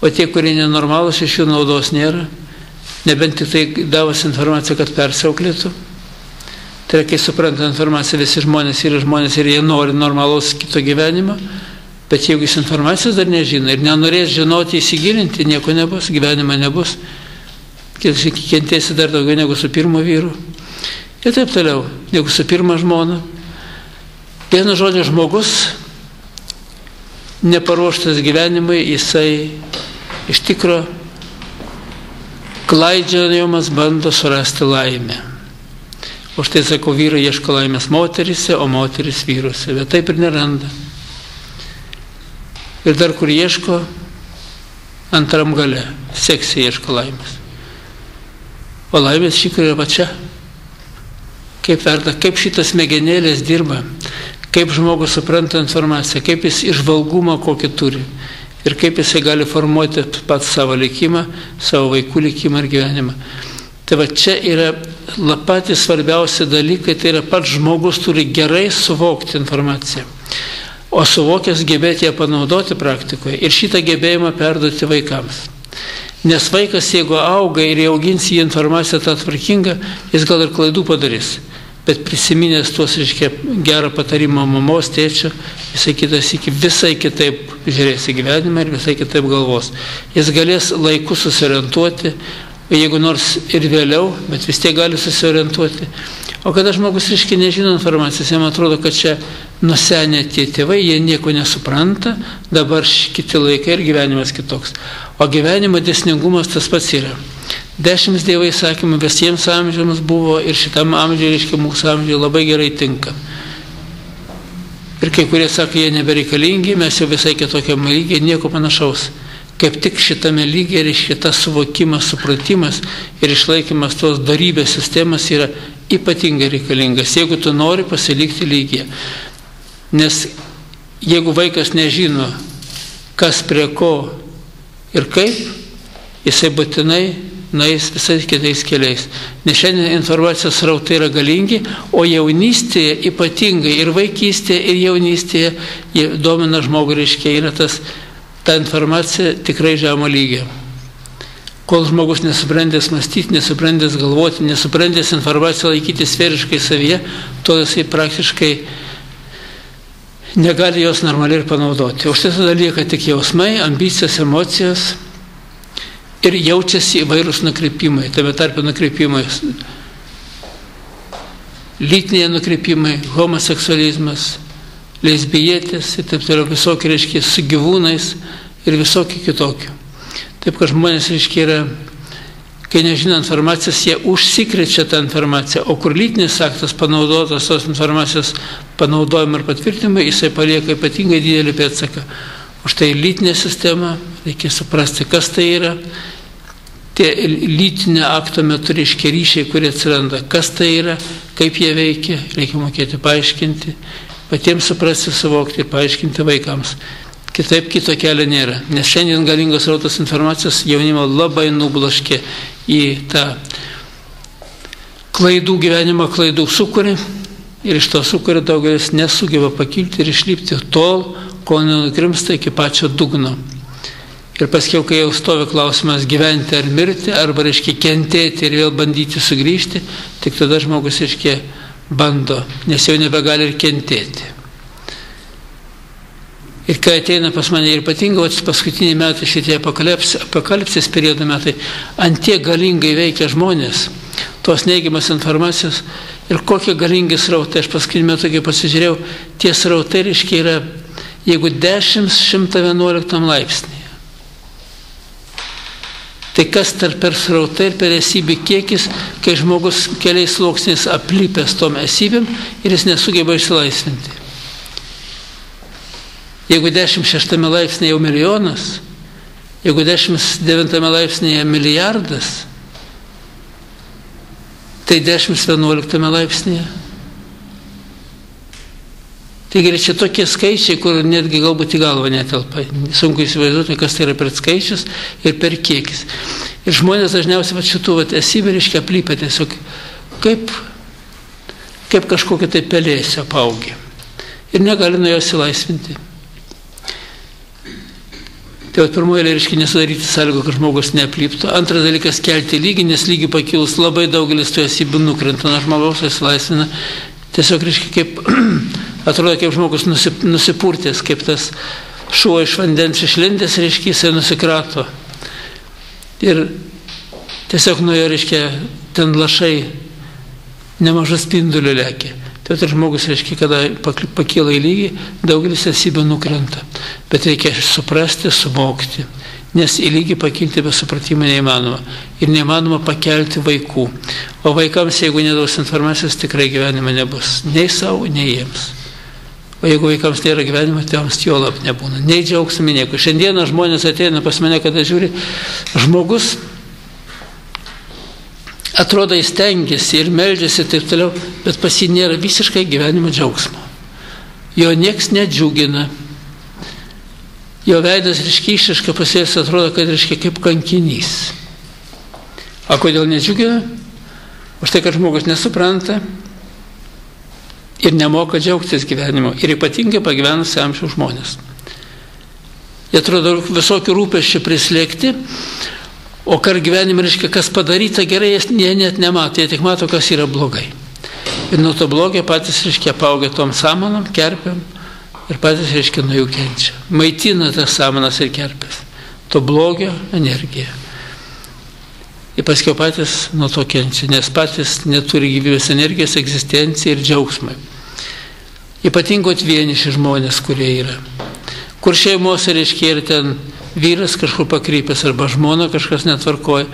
o tie, kurie nenormalūs, iš jų naudos nėra, nebent tik tai davus informaciją, kad persiauklėtų. Tai yra, kai supranta informaciją, visi žmonės ir jie nori normalaus kito gyvenimo, bet jeigu jis informacijos dar nežino ir nenorės žinoti, įsigilinti, nieko nebus, gyvenimo nebus, kentėsi dar daugiau negu su pirmo vyru. Ir taip toliau, negu su pirma žmona. Vienu žodžiu, žmogus neparuoštas gyvenimui, jisai iš tikro klaidžiodamas bando surasti laimę. O štai, sako, vyrai ieško laimės moterise, o moteris vyruose, bet taip ir neranda. Ir dar kur ieško, antram gale, sekse ieško laimės. O laimės šį, kur yra pačia. Kaip verda, kaip šitas smegenėlės dirba, kaip žmogus supranta informaciją, kaip jis išvalgumą kokį turi ir kaip jisai gali formuoti pats savo likimą, savo vaikų likimą ir gyvenimą. Tai va čia yra patys svarbiausi dalykai, tai yra pats žmogus turi gerai suvokti informaciją, o suvokęs gebėti ją panaudoti praktikoje ir šitą gebėjimą perduoti vaikams. Nes vaikas, jeigu auga ir augins į informaciją tą tvarkingą, jis gal ir klaidų padarys. Bet prisiminęs tuos, reiškia, gerą patarimą mamos, tėčio, visai kitaip žiūrės į gyvenimą ir visai kitaip galvos. Jis galės laiku susiorientuoti, jeigu nors ir vėliau, bet vis tiek gali susiorientuoti. O kada žmogus, reiškia, nežino informacijos, jam atrodo, kad čia nusenę tie tėvai, jie nieko nesupranta, dabar kiti laikai ir gyvenimas kitoks. O gyvenimo dėsningumas tas pats yra. 10 Dievo įsakymų visiems amžiams buvo ir šitam amžiui, reiškia, mūsų amžiui labai gerai tinka. Ir kai kurie sako, jie nebereikalingi, mes jau visai kitokiam lygiai, nieko panašaus. Kaip tik šitame lygiai, reiškia, tas suvokimas, supratimas ir išlaikymas tos darybės sistemas yra ypatingai reikalingas, jeigu tu nori pasilikti lygiai. Nes jeigu vaikas nežino, kas prie ko ir kaip, jisai būtinai nueis visais kitais keliais. Nes šiandien informacijos srautai yra galingi, o jaunystėje ypatingai ir vaikystėje, ir jaunystėje domina žmogų, reiškia, yra ta informacija tikrai žemo lygio. Kol žmogus nesubrendęs mąstyti, nesubrendęs galvoti, nesubrendęs informaciją laikyti sferiškai savyje, tol jisai praktiškai negali jos normaliai ir panaudoti. Už tai tada lieka tik jausmai, ambicijos, emocijos ir jaučiasi įvairūs nukreipimai. Tame tarpe nukreipimai, lytiniai nukreipimai, homoseksualizmas, lesbietės ir taip toliau, visokie, reiškia, su gyvūnais ir visokie kitokie. Taip, kad žmonės, reiškia, yra, kai nežino informacijos, jie užsikrečia tą informaciją, o kur lytinis aktas panaudotas tos informacijos panaudojimą ir patvirtinimą, jisai palieka ypatingai didelį pėdsaką. Už tai lytinė sistema, reikia suprasti, kas tai yra, tie lytinio akto metu, reiškia, ryšiai, kurie atsiranda, kas tai yra, kaip jie veikia, reikia mokėti paaiškinti, patiems suprasti, suvokti ir paaiškinti vaikams. Kitaip kito kelio nėra, nes šiandien galingos srautas informacijos jaunimo labai nublaškė į tą klaidų, gyvenimo klaidų sukūrį ir iš to sukūrį daugelis nesugeba pakilti ir išlipti tol, kol nenukrimsta iki pačio dugno. Ir paskiau, kai jau stovi klausimas gyventi ar mirti, arba, reiškia, kentėti ir vėl bandyti sugrįžti, tik tada žmogus, reiškia, bando, nes jau nebegali ir kentėti. Ir kai ateina pas mane ir ypatingai paskutiniai metai šitie apokalipsės periodo metai, ant tiek galingai veikia žmonės, tos neigiamas informacijos ir kokie galingi srautai. Aš paskutiniu metu, kai pasižiūrėjau, tie srautai reiškia yra, jeigu 10-111 laipsnėje. Tai kas tarp per srautai ir per esybę kiekis, kai žmogus keliais sluoksniais aplipęs tom esybėm ir jis nesugeba išsilaisvinti. Jeigu 16 laipsnėje jau milijonas, jeigu 19 laipsnėje milijardas, tai 10-11 laipsnėje. Taigi čia tokie skaičiai, kur netgi galbūt į galvą netelpa. Sunku įsivaizduoti, kas tai yra per skaičius ir per kiekis. Ir žmonės dažniausiai šitų esybę reiškia aplipę tiesiog kaip kažkokia tai pelėsio apaugė. Ir negali nuo jos įlaisvinti. Tai pirmoji reiškia nesudaryti sąlygų, kad žmogus neaplyptų. Antras dalykas kelti lygį, nes lygį pakilus labai daugelis tų esybių nukrenta nuo žmogaus, įsilaisvina. Tiesiog reiškia kaip, atrodo kaip žmogus nusipurtęs, kaip tas šuo iš vandens išlindęs, reiškia jisai nusikrato. Ir tiesiog nuo jo reiškia ten lašai nemažas spindulių lekia. Tai žmogus, reiškia, kada pakyla į lygį, daugelis esybių nukrenta. Bet reikia suprasti, suvokti, nes į lygį pakilti be supratimo neįmanoma. Ir neįmanoma pakelti vaikų. O vaikams, jeigu nedaus informacijos, tikrai gyvenimo nebus. Nei savo, nei jiems. O jeigu vaikams nėra gyvenimo, tėvams jo lab nebūna. Nei džiaugsmų, nieko. Šiandieną žmonės ateina pas mane, kada žiūri, žmogus atrodo jis stengiasi ir meldžiasi ir taip toliau, bet pas jį nėra visiškai gyvenimo džiaugsmo. Jo nieks nedžiugina. Jo veidas išraiška pas jais atrodo, kad reiškia kaip kankinys. O kodėl nedžiugina? Už tai, kad žmogus nesupranta ir nemoka džiaugtis gyvenimo. Ir ypatingai pagyvenusi amžiaus žmonės. Jie atrodo visokių rūpesčių prislėgti. O kar gyvenime reiškia, kas padaryta gerai, jie net nemato, jie tik mato, kas yra blogai. Ir nuo to blogio patys, reiškia, apaugia tom samanom, kerpėm ir patys, reiškia, nuo jų kenčia. Maitina tas samanas ir kerpės. To blogio energija. Ir paskiau patys nuo to kenčia, nes patys neturi gyvybės energijos, egzistencijai ir džiaugsmai. Ypatingo vieniši žmonės, kurie yra. Kur šeimose, reiškia, ir ten vyras kažkur pakrypęs arba žmona kažkas netvarkoja,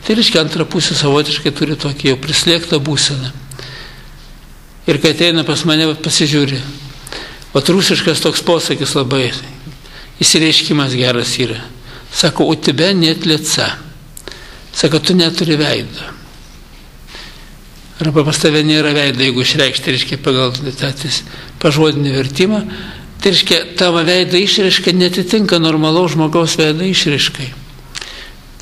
tai reiškia antrą pusę savotiškai turi tokį jau prislėgtą būseną. Ir kai ateina pas mane, pasižiūri, o rusiškas toks posakis labai, įsireiškimas geras yra. Sako, u tebe net lica. Sako, tu neturi veido. Arba pas tave nėra veido, jeigu išreikšti, reiškia pagal pažodinį vertimą, tai reiškia, tavo veido išraiška netitinka normalaus žmogaus veido išraiškai.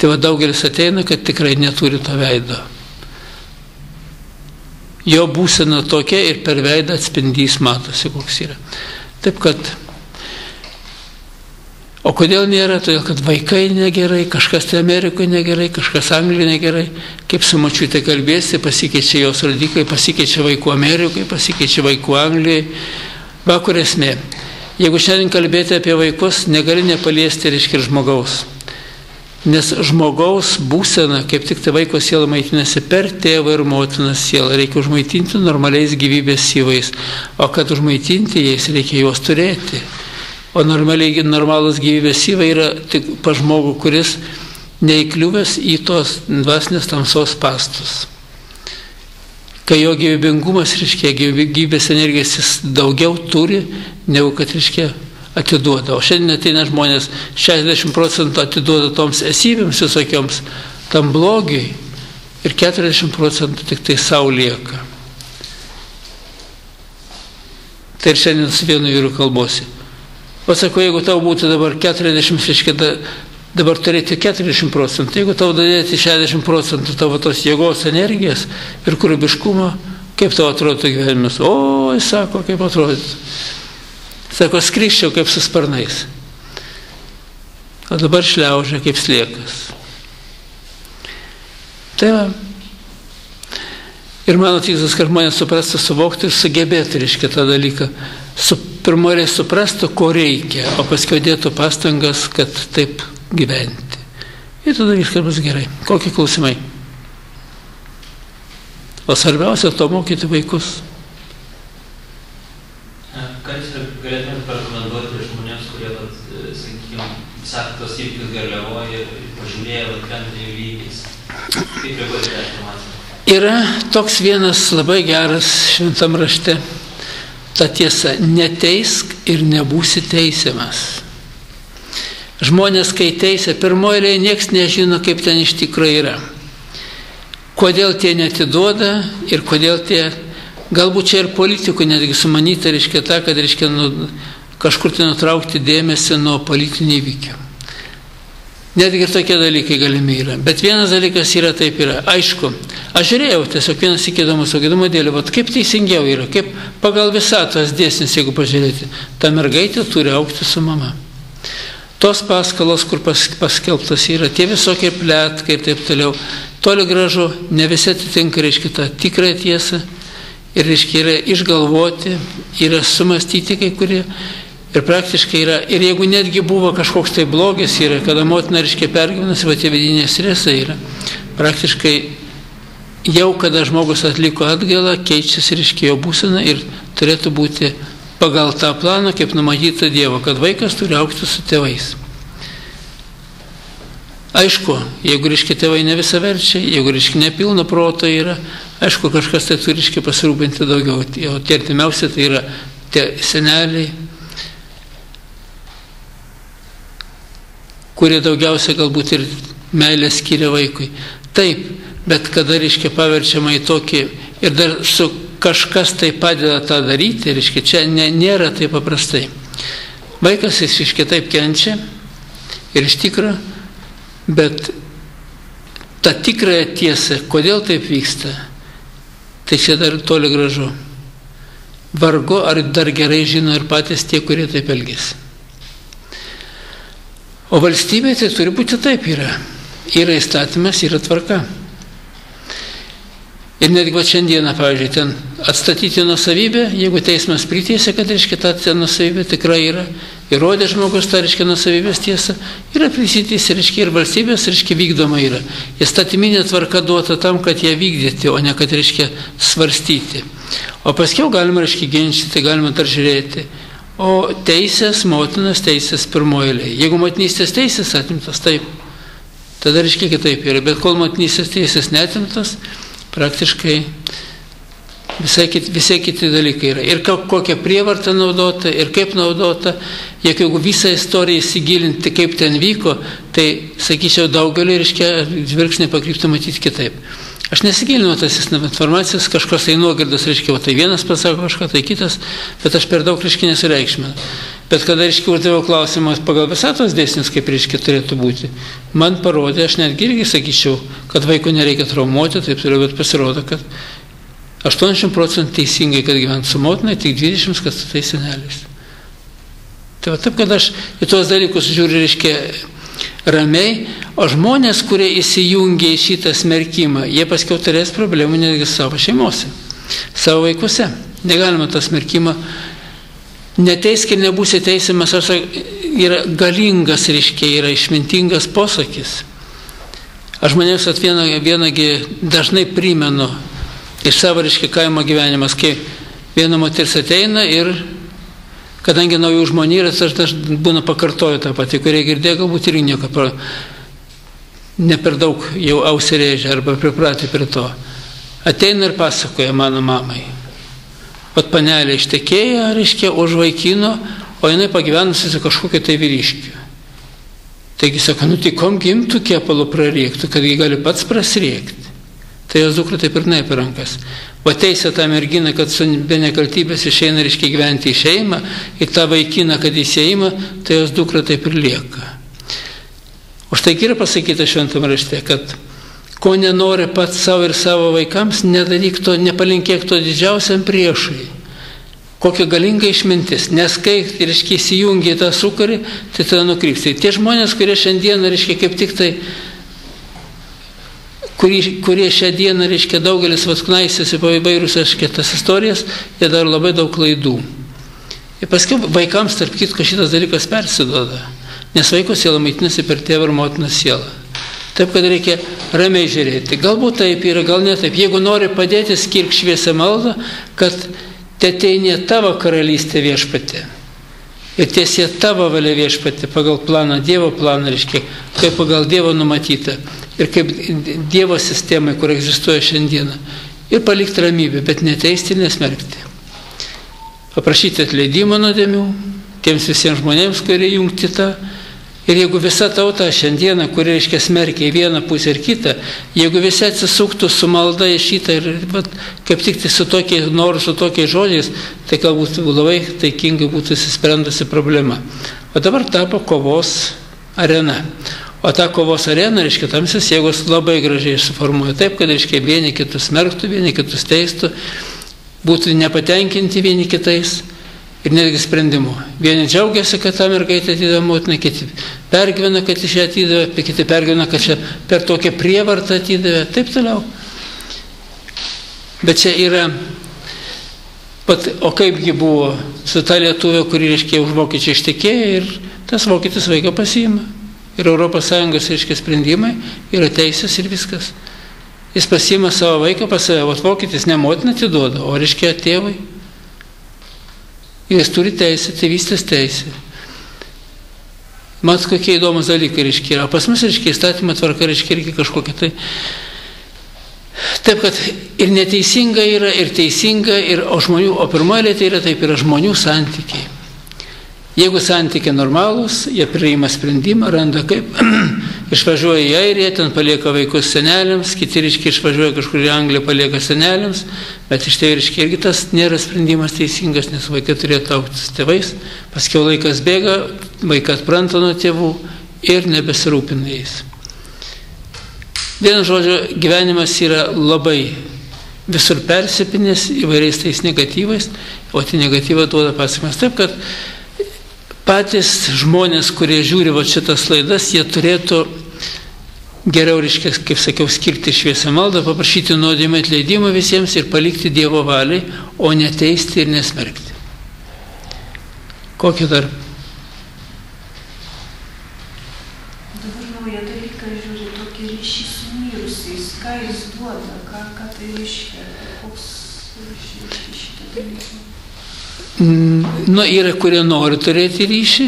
Tai va daugelis ateina, kad tikrai neturi to veido. Jo būsena tokia ir per veidą atspindys matosi, koks yra. Taip kad, o kodėl nėra? Todėl, kad vaikai negerai, kažkas tai Amerikoje negerai, kažkas Anglijoje negerai. Kaip su močiute kalbėsi, pasikeičia jos rodiklai, pasikeičia vaikų Amerikoje, pasikeičia vaikų Anglijoje. Va kur esmė. Jeigu šiandien kalbėti apie vaikus, negali nepaliesti, reiškia, žmogaus. Nes žmogaus būsena, kaip tik tai vaiko siela maitinasi per tėvą ir motiną sielą. Reikia užmaitinti normaliais gyvybės syvais. O kad užmaitinti jais, reikia juos turėti. O normalus gyvybės syvai yra tik pa žmogų, kuris neįkliuvęs į tos dvasinės tamsos pastus. Kai jo gyvybingumas, reiškia, gyvybės energijos jis daugiau turi, negu kad, reiškia, atiduoda. O šiandien ateina žmonės 60% atiduoda toms esybėms visokioms, tam blogiui, ir 40% tik tai savo lieka. Tai ir šiandien su vienu vyru kalbosi. O sako, jeigu tau būtų dabar 40, reiškia, dabar turėti 40%, jeigu tau dadėti 60% tavo tos jėgos energijos ir kūrybiškumo, kaip tau atrodo gyvenimas? O, jis sako, kaip atrodytų. Sako, skriščiau kaip su sparnais. O dabar šliaužia kaip sliekas. Tai va. Ir mano tikslas, kad žmonės suprastų, suvoktų ir sugebėtų, reiškia, tą dalyką. Pirmoji suprastų, ko reikia, o paskui dėtų pastangas, kad taip gyventi. Ir tada viskas bus gerai. Kokie klausimai? O svarbiausia, to mokyti vaikus. Ką jūs galėtumėte parekomenduoti žmonėms, kurie, sakykime, sako, tos įvykius garliavoja ir pažiūrėjo, krenta jų lygis? Kaip reaguoti tą informaciją? Yra toks vienas labai geras šventam rašte. Ta tiesa, neteisk ir nebūsi teisiamas. Žmonės, kai teisia, pirmoje eilėje niekas nežino, kaip ten iš tikrųjų yra. Kodėl tie neatiduoda ir kodėl tie, galbūt čia ir politikų netgi sumanyti, reiškia tą, kad reiškia kažkur tai nutraukti dėmesį nuo politinių įvykių. Netgi ir tokie dalykai galimi yra. Bet vienas dalykas yra taip yra. Aišku, aš žiūrėjau tiesiog vienas įkėdamas saugumo dėlį, kaip teisingiau yra, kaip pagal visatos dėsnis, jeigu pažiūrėti, ta mergaitė turi augti su mama. Tos paskalos, kur paskelbtas yra, tie visokie pletkai ir taip toliau, toli gražu, ne visi atitinka, reiškia, tą tikrąją tiesą ir, reiškia, yra išgalvoti, yra sumastyti kai kurie. Ir praktiškai yra, ir jeigu netgi buvo kažkoks tai blogis yra, kada motina, reiškia, pergyvenasi, va tie vidiniai stresai yra, praktiškai jau kada žmogus atliko atgailą, keičiasi, reiškia, jo būsena ir turėtų būti pagal tą planą, kaip numatyta Dievo, kad vaikas turi augti su tėvais. Aišku, jeigu, reiškia, tėvai ne visaverčiai, jeigu, reiškia, nepilno proto yra, aišku, kažkas tai turi, reiškia, pasirūpinti daugiau. O tie artimiausi tai yra tie seneliai, kurie daugiausia galbūt ir meilę skiria vaikui. Taip, bet kada, reiškia, paverčiama į tokį ir dar su kažkas tai padeda tą daryti, reiškia, čia nėra taip paprastai. Vaikas, jis, reiškia, taip kenčia ir iš tikro, bet ta tikrąją tiesą, kodėl taip vyksta, tai čia dar toli gražu. Vargu ar dar gerai žino ir patys tie, kurie taip elgiasi. O valstybėje tai turi būti taip yra. Yra įstatymas, yra tvarka. Ir netgi va šiandieną, pavyzdžiui, ten atstatyti nuosavybę, jeigu teismas priteisė, kad, reiškia, ta nuosavybė tikrai yra, įrodė žmogus tą, reiškia, nuosavybės tiesą, yra prisiteisė, reiškia, ir valstybės, reiškia, vykdoma yra. Įstatyminė tvarka duota tam, kad ją vykdyti, o ne kad, reiškia, svarstyti. O paskiau galima, reiškia, ginčyti, galima dar žiūrėti. O teisės, motinos teisės pirmoje eilėje. Jeigu motinystės teisės atimtas, taip, tada, reiškia, kitaip yra. Bet kol motinystės teisės neatimtas, praktiškai visai kiti dalykai yra. Ir kokia prievarta naudota, ir kaip naudota. Jeigu visą istoriją įsigilinti, kaip ten vyko, tai, sakyčiau, daugelį, reiškia, žvilgsnį pakrypti matyti kitaip. Aš nesigilinu tas informacijas, kažkas tai nuogirdas, reiškia, o tai vienas pasako kažką, tai kitas, bet aš per daug, reiškia, nesureikšminu. Bet kada, reiškia, uždaviau klausimas pagal visatos dėsnius, kaip, reiškia, turėtų būti, man parodė, aš netgi irgi sakyčiau, kad vaiko nereikia traumuoti, taip turiu, bet pasirodo, kad 80% teisingai, kad gyvent su motinai, tik 20%, kad su tai seneliais. Tai va taip, kad aš į tuos dalykus žiūriu, reiškia, ramiai, o žmonės, kurie įsijungia į šitą smerkimą, jie paskiau turės problemų netgi savo šeimose, savo vaikuose. Negalima tą smerkimą, neteisk ir nebūsi teisiamas, yra galingas, reiškia, yra išmintingas posakis. Aš žmonėms vienagi dažnai primenu iš savo, reiškia, kaimo gyvenimas, kai viena moteris ateina ir kadangi naujų žmonių yra, aš dažnai būna pakartoju tą patį, kurie girdėjo, galbūt ir nieko, ne per daug jau ausį rėžia arba pripratę prie to. Ateina ir pasakoja mano mamai. Vat panelė ištekėjo, reiškia, už vaikino, o jinai pagyvenusi su kažkokiu tai vyriškiu. Taigi sako, tai kom gimtų kepalų prariektų, kad jį gali pats prasriekti. Tai jos dukra taip ir ne per rankas. O teisė tą merginą, kad su be nekaltybės išeina, reiškia, gyventi į šeimą, į tą vaikiną, kad įsėjimą, tai jos dukra taip ir lieka. O štai yra pasakyta šventame rašte, kad ko nenori pats savo ir savo vaikams, nedaryk to, nepalinkėk to didžiausiam priešui. Kokia galinga išmintis, nes kai, reiškia, įsijungia į tą sukarį, tai tada nukrypsta. Tie žmonės, kurie šiandieną, reiškia, kaip tik tai kurie šią dieną, reiškia, daugelis knaisiasi po įvairius, reiškia, tas istorijas, jie daro labai daug klaidų. Ir paskui vaikams, tarp kitko, šitas dalykas persiduoda, nes vaiko siela maitinasi per tėvą ir motiną sielą. Taip, kad reikia ramiai žiūrėti. Galbūt taip yra, gal ne taip. Jeigu nori padėti, skirk šviesią maldą, kad teateinė tavo karalystė Viešpatie. Ir tiesie tavo valia Viešpatie pagal planą, Dievo planą, reiškia, kaip pagal Dievo numatyta. Ir kaip Dievo sistemai, kur egzistuoja šiandieną. Ir palikti ramybę, bet neteisti ir nesmerkti. Paprašyti atleidimo nuodėmių, tiems visiems žmonėms, kurie jungti tą. Ir jeigu visa tauta šiandieną, kuri, reiškia, smerkia į vieną pusę ir kitą, jeigu visi atsisuktų su malda į šitą ir kaip tik tai su tokiais noru, su tokiais žodžiais, tai galbūt labai taikingai būtų įsisprendusi problema. O dabar tapo kovos arena. O ta kovos arena, reiškia, tamsios jėgos labai gražiai suformuoja taip, kad, reiškia, vieni kitus smerktų, vieni kitus teistų, būtų nepatenkinti vieni kitais. Ir netgi sprendimu. Vieni džiaugiasi, kad tą mergaitę atidavė motiną, kiti pergyvena, kad iš ją atidavė, kiti pergyvena, kad čia per tokią prievartą atidavė, taip toliau. Bet čia yra, o kaipgi buvo su ta lietuvė, kuri, reiškia, už vokiečių ištekėjo ir tas vokietis vaiką pasiima. Ir ES, reiškia, sprendimai, yra teisės ir viskas. Jis pasiima savo vaiką pas save, o vokietis ne motiną atiduoda, o, reiškia, tėvai. Ir jis turi teisę, tėvystės teisę. Mat, kokie įdomus dalykai, reiškia, yra. Pas mus, reiškia, įstatymą tvarka, reiškia, irgi kažkokia tai. Taip, kad ir neteisinga yra, ir teisinga, o pirmoje tai yra taip, yra žmonių santykiai. Jeigu santykiai normalūs, jie priima sprendimą, randa kaip, išvažiuoja į Airiją, ten palieka vaikus seneliams, kiti, reiškia, išvažiuoja kažkur į Angliją, palieka seneliams, bet iš tai, reiškia, irgi tas nėra sprendimas teisingas, nes vaikai turėtų augti su tėvais, paskiau laikas bėga, vaikai atpranta nuo tėvų ir nebesirūpina jais. Vienu žodžiu, gyvenimas yra labai visur persipinęs įvairiais tais negatyvais, o tie negatyvai duoda pasekmes. Taip, kad patys žmonės, kurie žiūri šitas laidas, jie turėtų geriau, reiškia, kaip sakiau, skirti šviesią maldą, paprašyti nuodėmę atleidimo visiems ir palikti Dievo valiai, o neteisti ir nesmerkti. Kokį dar? Dabar naują dalyką žiūri, tokį ryšį su mirusiais. Ką jis duoda? Ką tai reiškia? Koks reiškia šitą dalyką? Yra, kurie nori turėti ryšį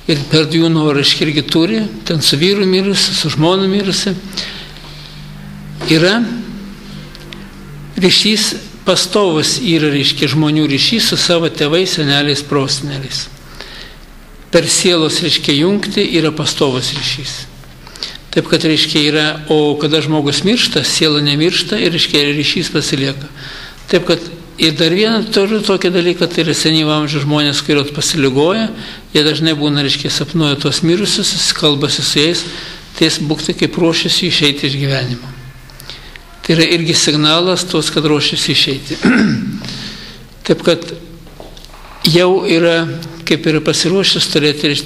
ir per jų norą irgi turi, ten su vyru mirusi, su žmona mirusi. Yra ryšys pastovus, yra, reiškia, žmonių ryšys su savo tėvais, seneliais, proseneliais. Per sielos, reiškia, jungti yra pastovus ryšys. Taip, kad, reiškia, yra, o kada žmogus miršta, siela nemiršta ir, reiškia, ryšys pasilieka. Taip, kad ir dar vieną turiu tokį dalyką, tai yra senyvo amžiaus žmonės, kurie pasiligoja, jie dažnai būna, reiškia, sapnuoja tos mirusius, kalbasi su jais, tai jis būkti kaip ruošiasi išeiti iš gyvenimo. Tai yra irgi signalas tos, kad ruošiasi išeiti. Taip, kad jau yra, kaip yra pasiruošęs,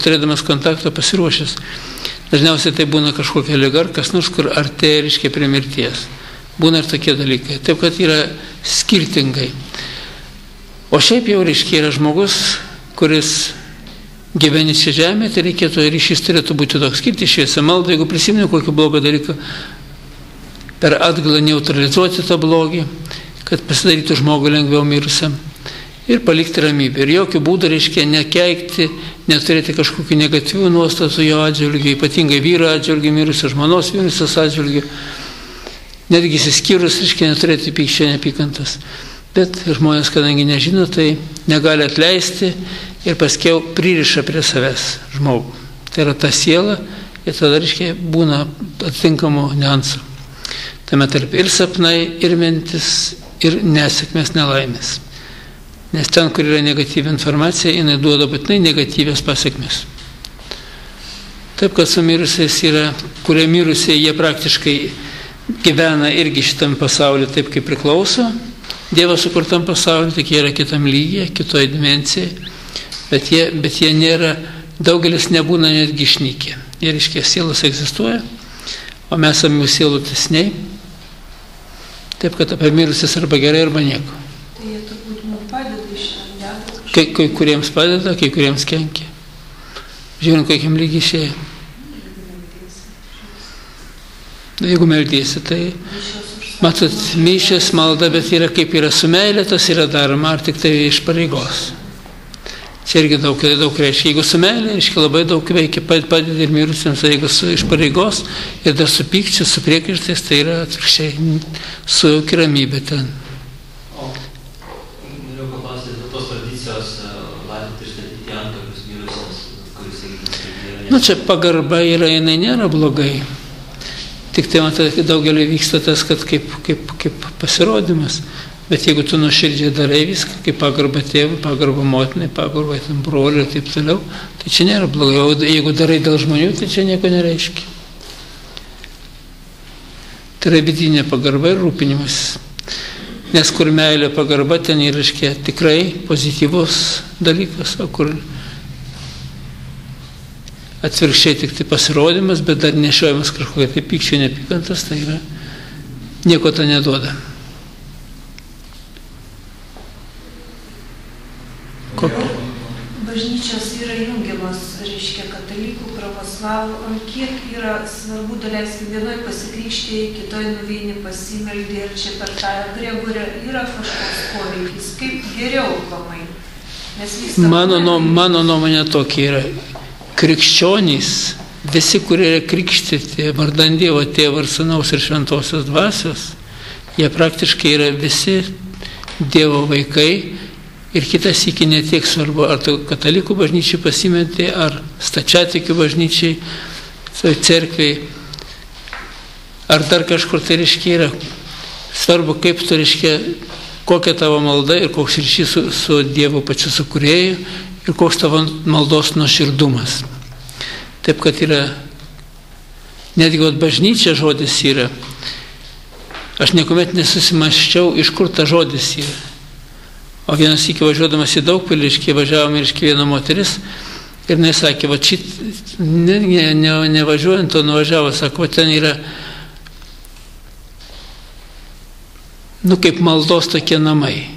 turėdamas kontaktą pasiruošęs. Dažniausiai tai būna kažkokia liga, kas nors, kur artėja, reiškia, prie mirties. Būna ir tokie dalykai. Taip, kad yra skirtingai. O šiaip jau, reiškia, yra žmogus, kuris gyveni čia žemė, tai reikėtų, ryšys turėtų būti toks, skirti šviesią maldą, jeigu prisimenu kokį blogą dalyką, per atgalą neutralizuoti tą blogį, kad pasidarytų žmogų lengviau mirusiam ir palikti ramybę. Ir jokių būdų, reiškia, nekeikti, neturėti kažkokių negatyvių nuostatų jo atžvilgių, ypatingai vyro atžvilgių, mirusio žmonos mirusios atžvilgių. Netgi įsiskyrus, reiškia, neturėti pykčio, nepykantas. Bet žmonės, kadangi nežino, tai negali atleisti ir paskiau pririša prie savęs žmogų. Tai yra ta siela ir tada, reiškia, būna atitinkamų niuansų. Tame tarp ir sapnai, ir mintis, ir nesėkmės, nelaimės. Nes ten, kur yra negatyvi informacija, jinai duoda būtinai negatyvias pasiekmes. Taip, kad su mirusiais yra, kurie mirusieji, jie praktiškai gyvena irgi šitam pasauliu taip, kaip priklauso. Dievo sukurtam pasauliu, tik jie yra kitam lygyje, kitoje dimensijoje, bet jie nėra, daugelis nebūna netgi išnykę. Jie, reiškia, sielos egzistuoja, o mes esame jų sielų tesniai. Taip, kad apie mirusius arba gerai, arba nieko. Tai jie turbūt mums padeda iš ten. Kai kuriems padeda, kai kuriems kenkia. Žiūrint, kokiam lygiai išėjo. Jeigu meldysi, tai matot, mišios, malda, bet yra kaip yra su meilė, tas yra daroma, ar tik tai iš pareigos. Čia irgi daug reiškia. Jeigu su meilė, reiškia labai daug veikia, padeda ir mirusiems, jeigu iš pareigos ir dar su pykčiu, su priekaištais, tai yra atvirkščiai su ramybė ten. O, noriu paklausti, dėl tos tradicijos laidoti ir statyti antkapius mirusiems, kuris, sakykime, Čia pagarba yra, jinai nėra blogai. Tik tai, matai, daugelį vyksta tas, kad kaip pasirodymas. Bet jeigu tu nuoširdžiai darai viską, kaip pagarba tėvui, pagarba motinai, pagarba broliui ir taip toliau, tai čia nėra blogai. O jeigu darai dėl žmonių, tai čia nieko nereiškia. Tai yra vidinė pagarba ir rūpinimas. Nes kur meilė pagarba, ten yra, reiškia, tikrai pozityvus dalykas, o kur atvirkščiai tik tai pasirodymas, bet dar nešiojamas kažkokia tai pykčio nepykantas, tai yra nieko to neduoda. Bažnyčios yra jungiamas, reiškia, katalikų, pravoslavų, kiek yra svarbu, daleiskim, vienoj pasikrikštė, kitoj nuveini pasimeldė ir čia per tą Gregorę yra kažkoks poveikis, kaip geriau pamai. Mano nuomonė tokia yra. Krikščionys, visi, kurie yra krikštyti, vardan Dievo Tėvo ir Sūnaus ir Šventosios Dvasios, jie praktiškai yra visi Dievo vaikai. Ir kitas iki netiek svarbu, ar tu katalikų bažnyčiai pasimetė, ar stačiatikių bažnyčiai, cerkviai, ar dar kažkur tai reiškia yra. Svarbu, kaip tu reiškia, kokia tavo malda ir koks ryšys su Dievu pačiu sukūrėju ir koks tavo maldos nuoširdumas. Taip, kad yra, netgi bažnyčia žodis yra, aš niekuomet nesusimaščiau, iš kur ta žodis yra. O vienas iki važiuodamas į Daugpilį, važiavom ir viena moteris ir jinai sakė, va šit, nevažiuojant, o nuvažiavo, sako, ten yra, kaip maldos tokie namai.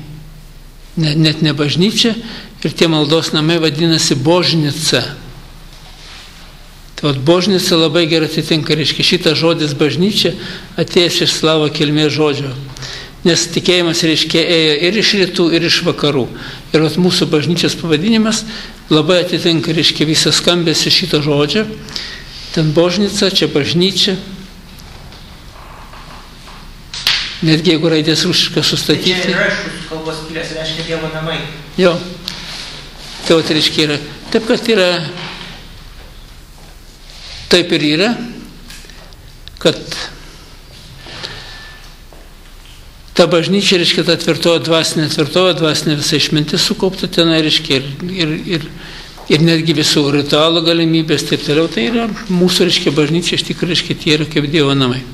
Net ne bažnyčia ir tie maldos namai vadinasi Božnica. Tai Božnica labai gerai atitinka, reiškia, šitas žodis bažnyčia atėjęs iš slavo kilmės žodžio. Nes tikėjimas, reiškia, ėjo ir iš rytų, ir iš vakarų. Ir mūsų bažnyčios pavadinimas labai atitinka, reiškia, visą skambesį šito žodžio. Ten Božnica, čia bažnyčia. Netgi jeigu raidės rusišką sustatyti. Tai čia yra iš kalbos kilęs, reiškia Dievo namai. Jo. Tai reiškia yra. Taip, kad yra, taip ir yra, kad ta bažnyčia, reiškia, ta tvirtoji dvasinė visa išmintis sukaupta tenai, reiškia, ir netgi visų ritualų galimybės, taip toliau, tai yra mūsų, reiškia, bažnyčia, iš tikrųjų, reiškia, tie yra kaip Dievo namai,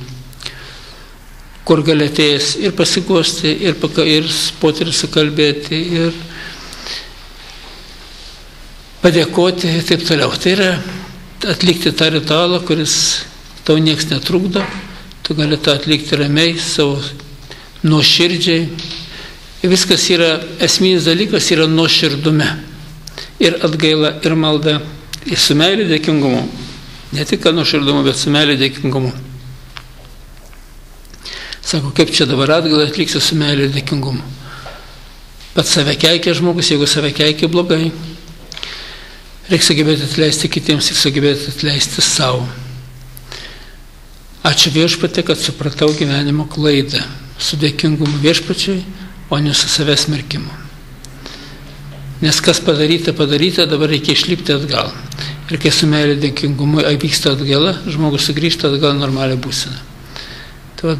kur gali atėjęs ir pasiguosti, ir poterį sukalbėti, ir padėkoti, ir taip toliau. Tai yra atlikti tą ritualą, kuris tau nieks netrukdo, tu gali tą atlikti ramiai, savo nuoširdžiai. Ir viskas yra, esminis dalykas yra nuoširdume. Ir atgaila, ir malda, ir su meilė dėkingumu. Ne tik nuoširdumu, bet su meilė dėkingumu. Sako, kaip čia dabar atgailą atliksiu su meilė dėkingumu. Pats save keikia žmogus, jeigu save keikia blogai. Reikia sugebėti atleisti kitiems ir sugebėti atleisti savo. Ačiū Viešpatie, kad supratau gyvenimo klaidą. Su dėkingumu Viešpačiui, o ne su savęs smerkimu. Nes kas padaryta, dabar reikia išlipti atgal. Ir kai su meilė dėkingumu vyksta atgala, žmogus sugrįžta atgal normalią būseną. Tai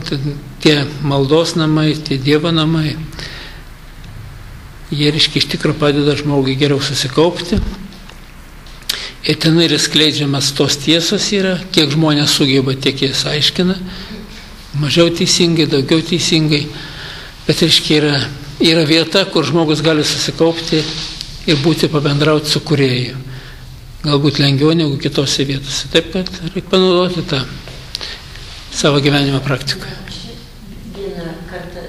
tie maldos namai, tie Dievo namai, jie reiškia iš tikrųjų padeda žmogui geriau susikaupti. Ir ten yra skleidžiamas tos tiesos yra, kiek žmonės sugeba, tiek jas aiškina. Mažiau teisingai, daugiau teisingai, bet reiškia yra vieta, kur žmogus gali susikaupti ir būti pabendrauti su kūrėju. Galbūt lengviau negu kitose vietose. Taip, kad reikia panaudoti tą savo gyvenimo praktikoje. Vieną kartą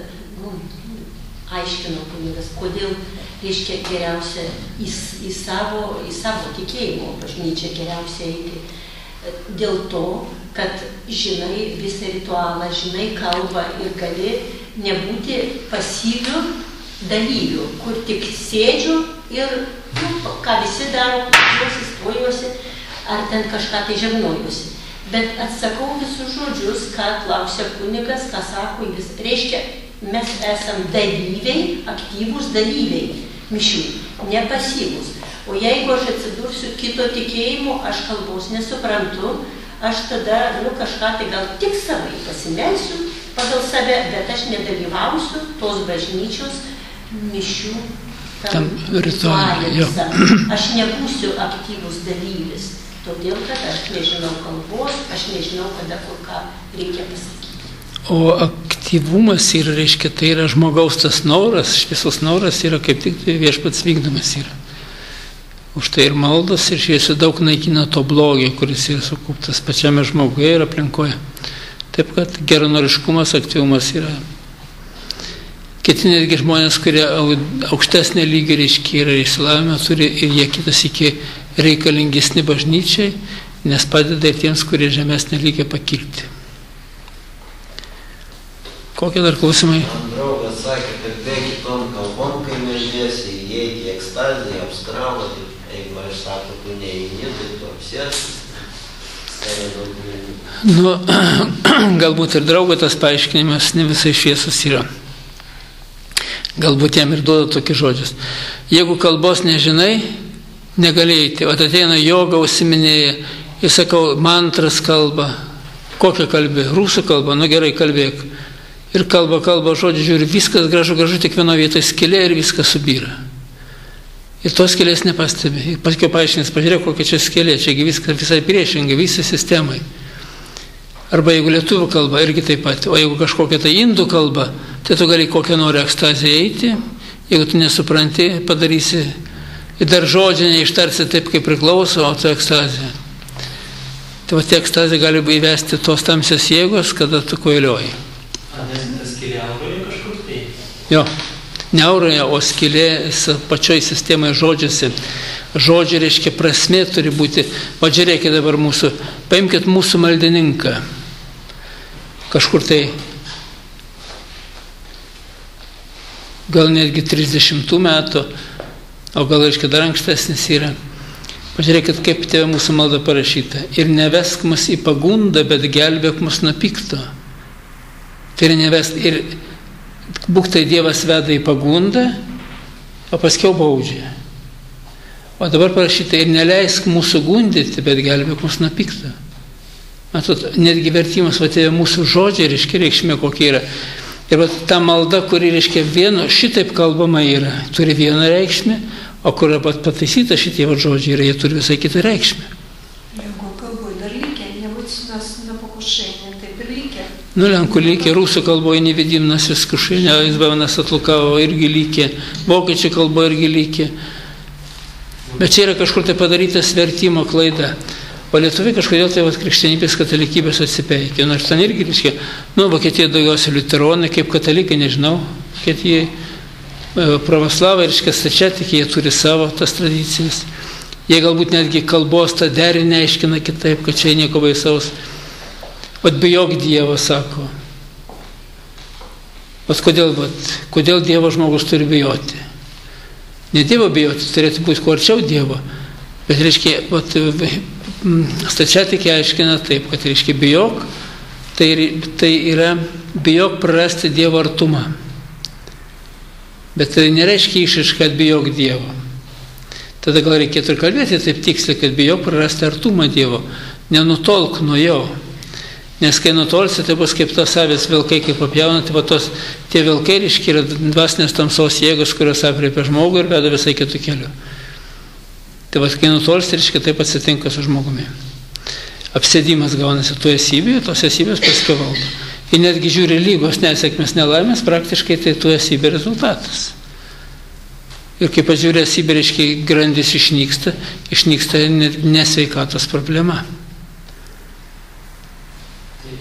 aiškino kunigas, kodėl, reiškia, geriausia į savo tikėjimo bažnyčią geriausia eiti. Dėl to, kad žinai visą ritualą, žinai kalbą ir gali nebūti pasyvių dalyvių, kur tik sėdžiu ir ką visi daro, stojuosi, ar ten kažką tai žegnojuosi. Bet atsakau visus žodžius, ką klausia kunigas, ką sako jis. Reiškia, mes esam dalyviai, aktyvūs dalyviai mišių, ne pasyvūs. O jeigu aš atsidursiu kito tikėjimo, aš kalbos nesuprantu, aš tada kažką tai gal tik savai pasimelsiu pagal save, bet aš nedalyvausiu tos bažnyčios mišių tam rituale. Aš nebūsiu aktyvus dalyvis, todėl kad aš nežinau kalbos, aš nežinau, kada kur ką reikia pasakyti. O aktyvumas yra, reiškia, tai yra žmogaus tas noras, šviesos noras yra kaip tik viešpats vykdomas yra. Už tai ir maldos, ir šviesa daug naikina to blogio, kuris yra sukauptas pačiame žmoguje ir aplinkoje. Taip, kad geranoriškumas, aktyvumas yra. Kiti netgi žmonės, kurie aukštesnė lygio reiškia yra išsilavinę, turi ir jie kitas iki reikalingesni bažnyčiai, nes padeda ir tiems, kurie žemesnė lygio pakilti. Kokie dar klausimai? Man draugas sakė, kad be kitom kalbom, kai meldiesi, įeiti į ekstaziją, apskraudyti, jeigu aš sako, tu neįeini, tai tu apsėsi. Nu, galbūt ir draugo tas paaiškinimas ne visai šviesus yra. Galbūt jam ir duoda tokį žodžius. Jeigu kalbos nežinai, negalėjai. O ateina joga, užsiminėja, ir sakau, mantras kalba. Kokią kalbė? Rusų kalba? Nu gerai, kalbėk. Ir kalba, žodžiu, žiūri, viskas gražu, tik vieno vietoje skylė ir viskas subyra. Ir tos skylės nepastebi. Ir paskui paaiškins, pažiūrėk, kokia čia skylė, čiagi viskas visai priešingai, visai sistemai. Arba jeigu lietuvių kalba, irgi taip pat. O jeigu kažkokia tai indų kalba, tai tu gali kokią nori ekstaziją eiti, jeigu tu nesupranti, padarysi. Ir dar žodžiai neištarsi taip, kaip priklauso, o tu ekstazija. Tai va, tie ekstazija gali įvesti tos tamsios jėgos, kada tu kvailioji. Nes skylė auroje kažkur tai? Jo, ne auroje, o skylė pačioj sistemoje žodžiuose. Žodžiai reiškia prasmė turi būti. O žiūrėkit dabar mūsų, paimkit mūsų maldininką. Kažkur tai gal netgi 30 metų, o gal reiškia dar ankstesnis yra. Pažiūrėkit, kaip tėve mūsų malda parašyta. Ir nevesk mus į pagundą, bet gelbėk mus nuo pikto. Tai yra nevest. Ir būk tai Dievas veda į pagundą, o paskiau baudžia. O dabar parašyta, ir neleisk mūsų gundyti, bet gelbėk mus nuo pikto. Matot, netgi vertimas, va, tėve mūsų žodžiai, reiškia, reikšmė kokia yra. Ir va, ta malda, kuri, reiškia, šitaip kalbama yra, turi vieną reikšmę, o kur pataisyta šitie žodžiai yra, jie turi visai kitą reikšmę. Jeigu kalboj dar lygia, nebūtinas nepakušenė, taip ir lygia. Nu, lenkų lykė, rusų kalboje nevedimnas viskušenė, Izbavinas Atlukavo irgi lykė, vokiečių kalboje irgi lykė. Bet čia yra kažkur tai padarytas vertimo klaida. O lietuviai kažkodėl tai krikščionybės katalikybės atsipeikė. Nors ten irgi, reiškia, Vokietija daugiausiai liuteronai, kaip katalikai, nežinau, kad jie pravoslavai, reiškia, stačiatikiai, jie turi savo tas tradicijas. Jie galbūt netgi kalbos tą derinį aiškina kitaip, kad čia nieko baisaus. Vat bijok Dievo, sako. Vat kodėl Dievo žmogus turi bijoti? Ne Dievo bijoti, turėtų būti kuo arčiau Dievo. Bet, reiškia, stačiatikiai aiškina taip, kad, reiškia, bijok, tai yra bijok prarasti Dievo artumą. Bet tai nereiškia išaiška, kad bijok Dievo. Tada gal reikėtų ir kalbėti taip tiksliai, kad bijok prarasti artumą Dievo. Nenutolk nuo jo. Nes kai nutolsi, tai bus kaip tos avės vilkai, kaip papjauna, tai tie vilkai, reiškia, yra dvasinės tamsos jėgos, kurios apriepia žmogų ir veda visai kitų kelių. Tai kai nutolsi, reiškia, taip atsitinka su žmogumi. Apsėdimas gaunasi tu esybėje, tos esybės paskui valdo. Ir netgi žiūri lygos, nesėkmės, nelaimės, praktiškai tai tu esybė rezultatas. Ir kai pažiūrė esybė, reiškia, grandis išnyksta nesveikatos problema.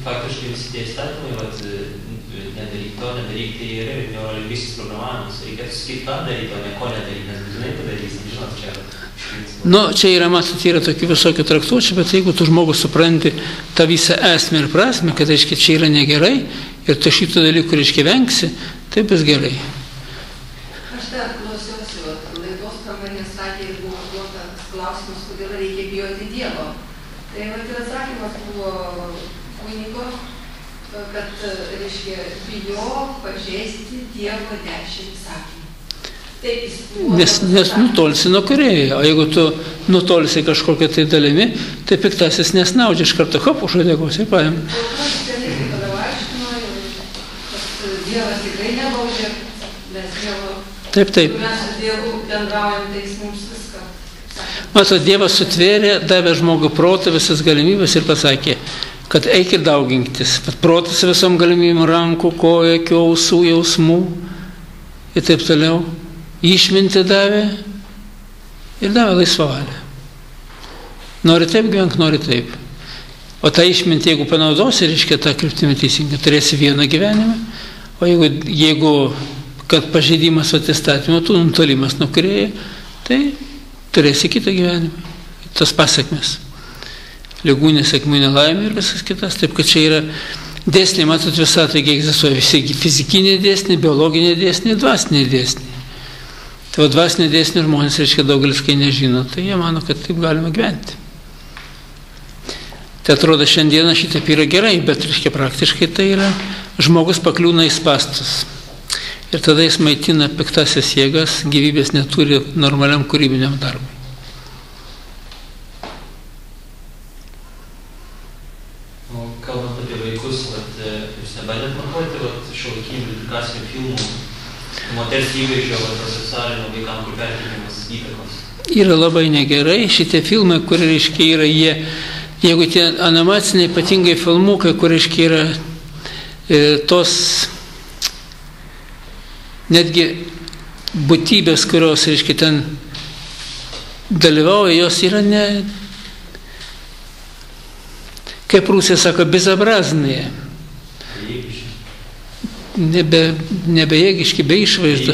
Faktiškai tie įstatymai, nedaryk to, nedaryk, tai yra neurolingvistinis programavimas. Reikėtų sakyti, ką daryti, o ne ko nedaryti, nes būtinai padarysim, žinot, čia yra. Nu, čia yra, matot, yra tokių visokių traktuočių, bet jeigu tu žmogus supranti tą visą esmę ir prasme, kad, reiškia, čia yra negerai ir tu šito dalykų, reiškia, vengsi, tai bus gerai. Aš dar klausiausi, laidos pramonės sakė ir buvo duotas klausimas, kodėl reikia bijoti Dievo. Tai ir atsakymas buvo kunigo, kad, reiškia, bijo pažeisti Dievo 10 įsakymų. Nes nutolsi nuo kūrėjo, o jeigu tu nutolsi kažkokią tai dalimi, tai piktasis nesnaudžia iš karto, hop, už uodegos ir paėm. Dievas tikrai nebaudžia, nes Dievo, taip. mes su Dievu bendraujam, tai jis mums viską. Mato, Dievas sutvėrė, davė žmogų protą, visas galimybės ir pasakė, kad eik ir dauginktis. Bet protas visom galimybėm rankų, kojų, akių, ausų, jausmų ir taip toliau. Išmintį davė ir davė laisvą valią. Nori taip gyvenk, nori taip. O tą išmintį, jeigu panaudosi, reiškia tą kryptimį teisingą, turėsi vieną gyvenimą, o jeigu kad pažeidimas įstatymo, tu nutolimas nuo kūrėjo, tai turėsi kitą gyvenimą. Tas pasekmes. Ligų, nesėkmių, nelaimė ir visas kitas. Taip, kad čia yra dėsniai, matot, visatoje egzistuoja visi fizikiniai dėsniai, biologiniai dėsniai, dvasiniai dėsniai. Tai dvasinė dėsnių žmonės, reiškia, daugelis kai nežino, tai jie mano, kad taip galima gyventi. Tai atrodo, šiandieną šitaip yra gerai, bet, reiškia, praktiškai tai yra, žmogus pakliūna į spastus. Ir tada jis maitina piktasias jėgas, gyvybės neturi normaliam kūrybiniam darbui. O kalbant apie vaikus, jūs nebandėt matuoti šiuolaikinių edukacinių filmų moters įvaizdžio seksualinio vaikam, kur perkeliamas įtakos? Yra labai negerai. Šitie filmai, kur, reiškia, yra jie, jeigu tie animaciniai ypatingai filmukai, kur, reiškia, yra tos netgi būtybės, kurios, reiškia, ten dalyvauja, jos yra ne, kaip Rusija sako, bezabraznėje. Nebejėgiški, be išvaizdo.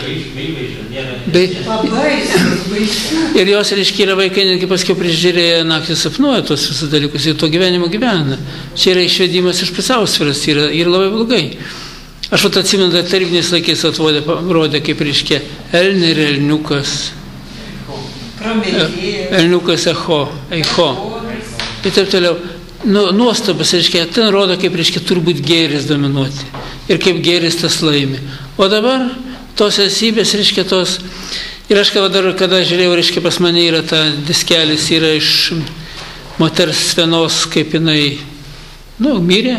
Ir jos, reiškia, yra vaikai, netgi paskiau prižiūrėję naktį sapnuoja tos visus dalykus ir to gyvenimo gyvena. Čia yra išvedimas iš pusiausvyros, yra labai blogai. Aš atsimenu, dar tarybiniais laikais rodė, kaip, reiškia, elnė ir elniukas. Elniukas eicho. Ir taip toliau. Nuostabas, reiškia, ten rodo, kaip, reiškia, turbūt gėris dominuoti. Ir kaip gėris tas laimi. O dabar tos esybės, reiškia, tos... Ir aš kada žiūrėjau, reiškia, pas mane yra ta diskelis, yra iš moters vienos, kaip jinai, mirė,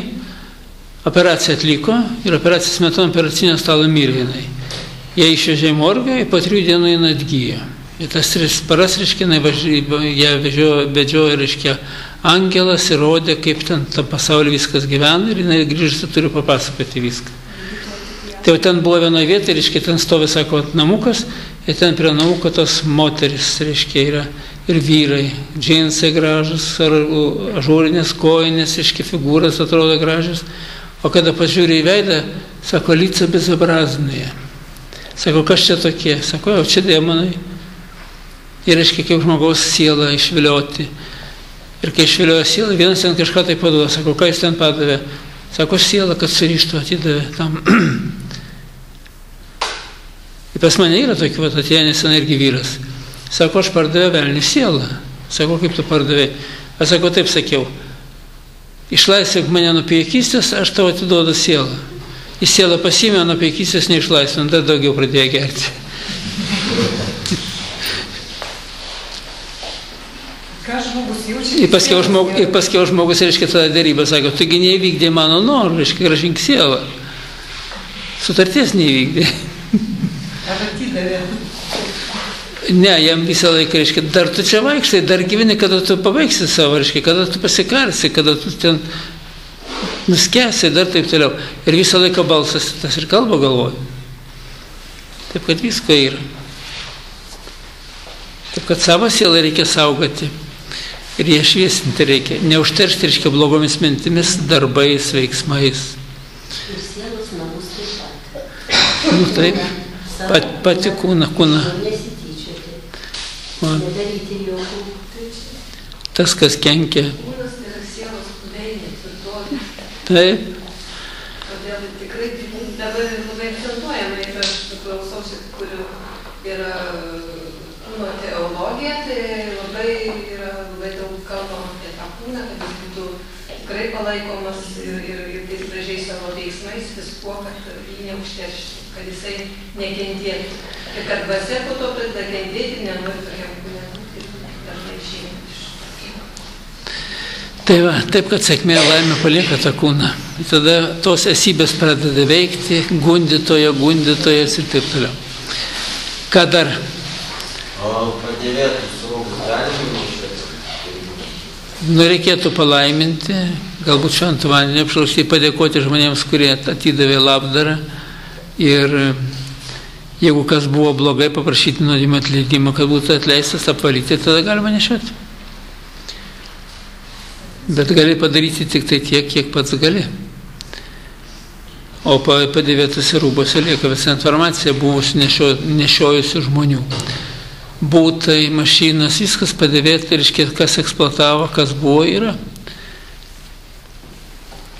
operaciją atliko ir operacijos metu ant operacinio stalo mirė jinai. Jie išvežė į morgą ir po 3 dienų jinai atgyjo. Ir tas 3 paras, reiškia, ją vedžiojo, reiškia, angelas ir rodė, kaip ten tam pasaulyje viskas gyvena ir jinai grįžusi turi papasakoti viską. Tai jau ten buvo vienoje vietoje, reiškia, ten stovi, sako, namukas ir ten prie namuko tos moteris, reiškia, yra ir vyrai, džinsai gražus, ažūrinės kojinės, reiškia, figūras atrodo gražios, o kada pažiūrė į veidą, sako, lica bezabraznėje. Sako, kas čia tokie? Sako, jau čia demonai. Ir, reiškia, kaip žmogaus sielą išvilioti. Ir kai išviliojo sielą, vienas ten kažką tai paduoda. Sako, ką jis ten padavė? Sako, sielą, kad surištų, atidavė tam. Ir pas mane yra tokių, atėjo nesenai irgi vyras. Sako, aš pardavė velnių sielą. Sako, kaip tu pardavė? Aš sako, taip sakiau. Išlaisvink mane nuo pėjikystės, aš tau atiduodu sielą. Į sielą pasiėmė, nuo pėjikystės neišlaisvint, dar daugiau pradėjo gerti. Ir paskiau žmogus, reiškia, tada darybą, sako, tugi neįvykdė mano norų, reiškia, grąžink sielą. Sutarties neįvykdė. Ar atidavė? Ne, jam visą laiką, reiškia, dar tu čia vaikštai, dar gyveni, kada tu pabaigsi savo, reiškia, kada tu pasikarsi, kada tu ten nuskesi, dar taip toliau. Ir visą laiką balsas tas ir kalba galvoja. Taip, kad visko yra. Taip, kad savo sielą reikia saugoti. Ir jie šviesinti reikia. Neužteršti reiškia blogomis mintimis, darbais, veiksmais. Ir sielos namus taip pat. Nu taip, pati kūną. Nesityčioti. Nedaryti jokų. Tas, kas kenkia. Kūnas tai yra sielos buveinė, tvirtovė. Taip. Todėl tikrai dabar labai akcentuojama, ir aš klausausi, kurių yra kūno teologija, tai labai daug kalbama apie tą kūną, kad jis būtų tikrai palaikomas ir tais gražiais savo veiksmais, viskuo, kad jį neužterštų, kad jisai nekentėtų. Ir kad dvasia po to pradeda kentėti, nenori tokiam kūne būti, dažnai išeina iš tokio. Tai va, taip, kad sėkmė laimė palieka tą kūną. Ir tada tos esybės pradeda veikti, gundytojas ir taip toliau. Ką dar? O padėvėtus rūbus galima išvesti? Nu, reikėtų palaiminti, galbūt šventų vandenį apšlaukti, padėkoti žmonėms, kurie atidavė labdarą. Ir jeigu kas buvo blogai, paprašyti nuodėmio atleidimo, kad būtų atleistas, apvalyti, tada galima nešioti. Bet gali padaryti tik tai tiek, kiek pats gali. O padėvėtose rūbose lieka visa informacija buvusi nešiojusių žmonių. Būtai, mašinas, viskas padėvėta, reiškia, kas eksploatavo, kas buvo, yra.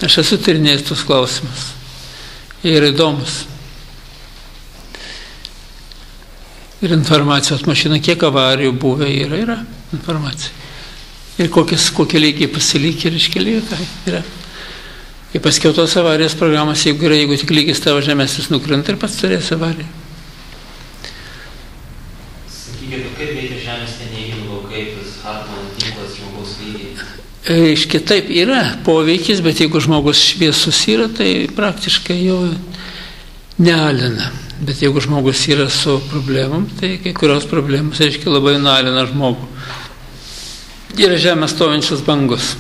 Aš esu tyrinėjęs tus klausimus. Jie yra įdomus. Ir informacijos mašina, kiek avarijų buvę yra informacija. Ir kokie lygiai pasilikė, reiškia, lieka. Yra. Ir paskiau tos avarijos programos, jeigu tik lygis tavo žemesnis nukrenta ir pats turės avariją. Sakykite, kaip veikia žemės neneigiamų laukai, tas Hartman tinklas žmogaus lygiai? Reiškia, taip yra poveikis, bet jeigu žmogus šviesus yra, tai praktiškai jau nealina. Bet jeigu žmogus yra su problemom, tai kai kurios problemos, reiškia, labai nualina žmogų. Yra žemės stovinčios bangos.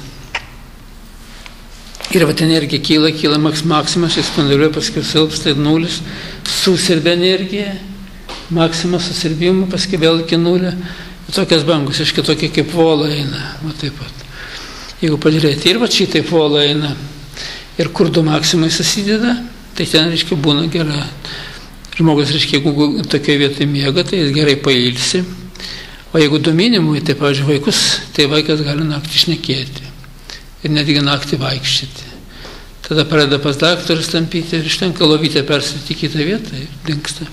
Ir vat energija kyla maksimas, jis spinduliuoja, paskui silpsta, nulis, susirbė energija, maksimas susirbimų, paskui vėl iki nulio. Tokias bangos, reiškia, tokie kaip vola eina. Va taip pat. Jeigu pažiūrėti, ir va šitaip vola eina. Ir kur du maksimai susideda, tai ten, reiškia, būna gera. Žmogus, reiškia, jeigu tokioje vietoje miega, tai jis gerai pailsi. O jeigu du minimui, tai, pavyzdžiui, vaikus, tai vaikas gali naktį šnekėti. Ir netgi naktį vaikščioti. Tada pradeda pas daktarus tampyti ir ištenka lovytę persėti į kitą vietą ir dingsta.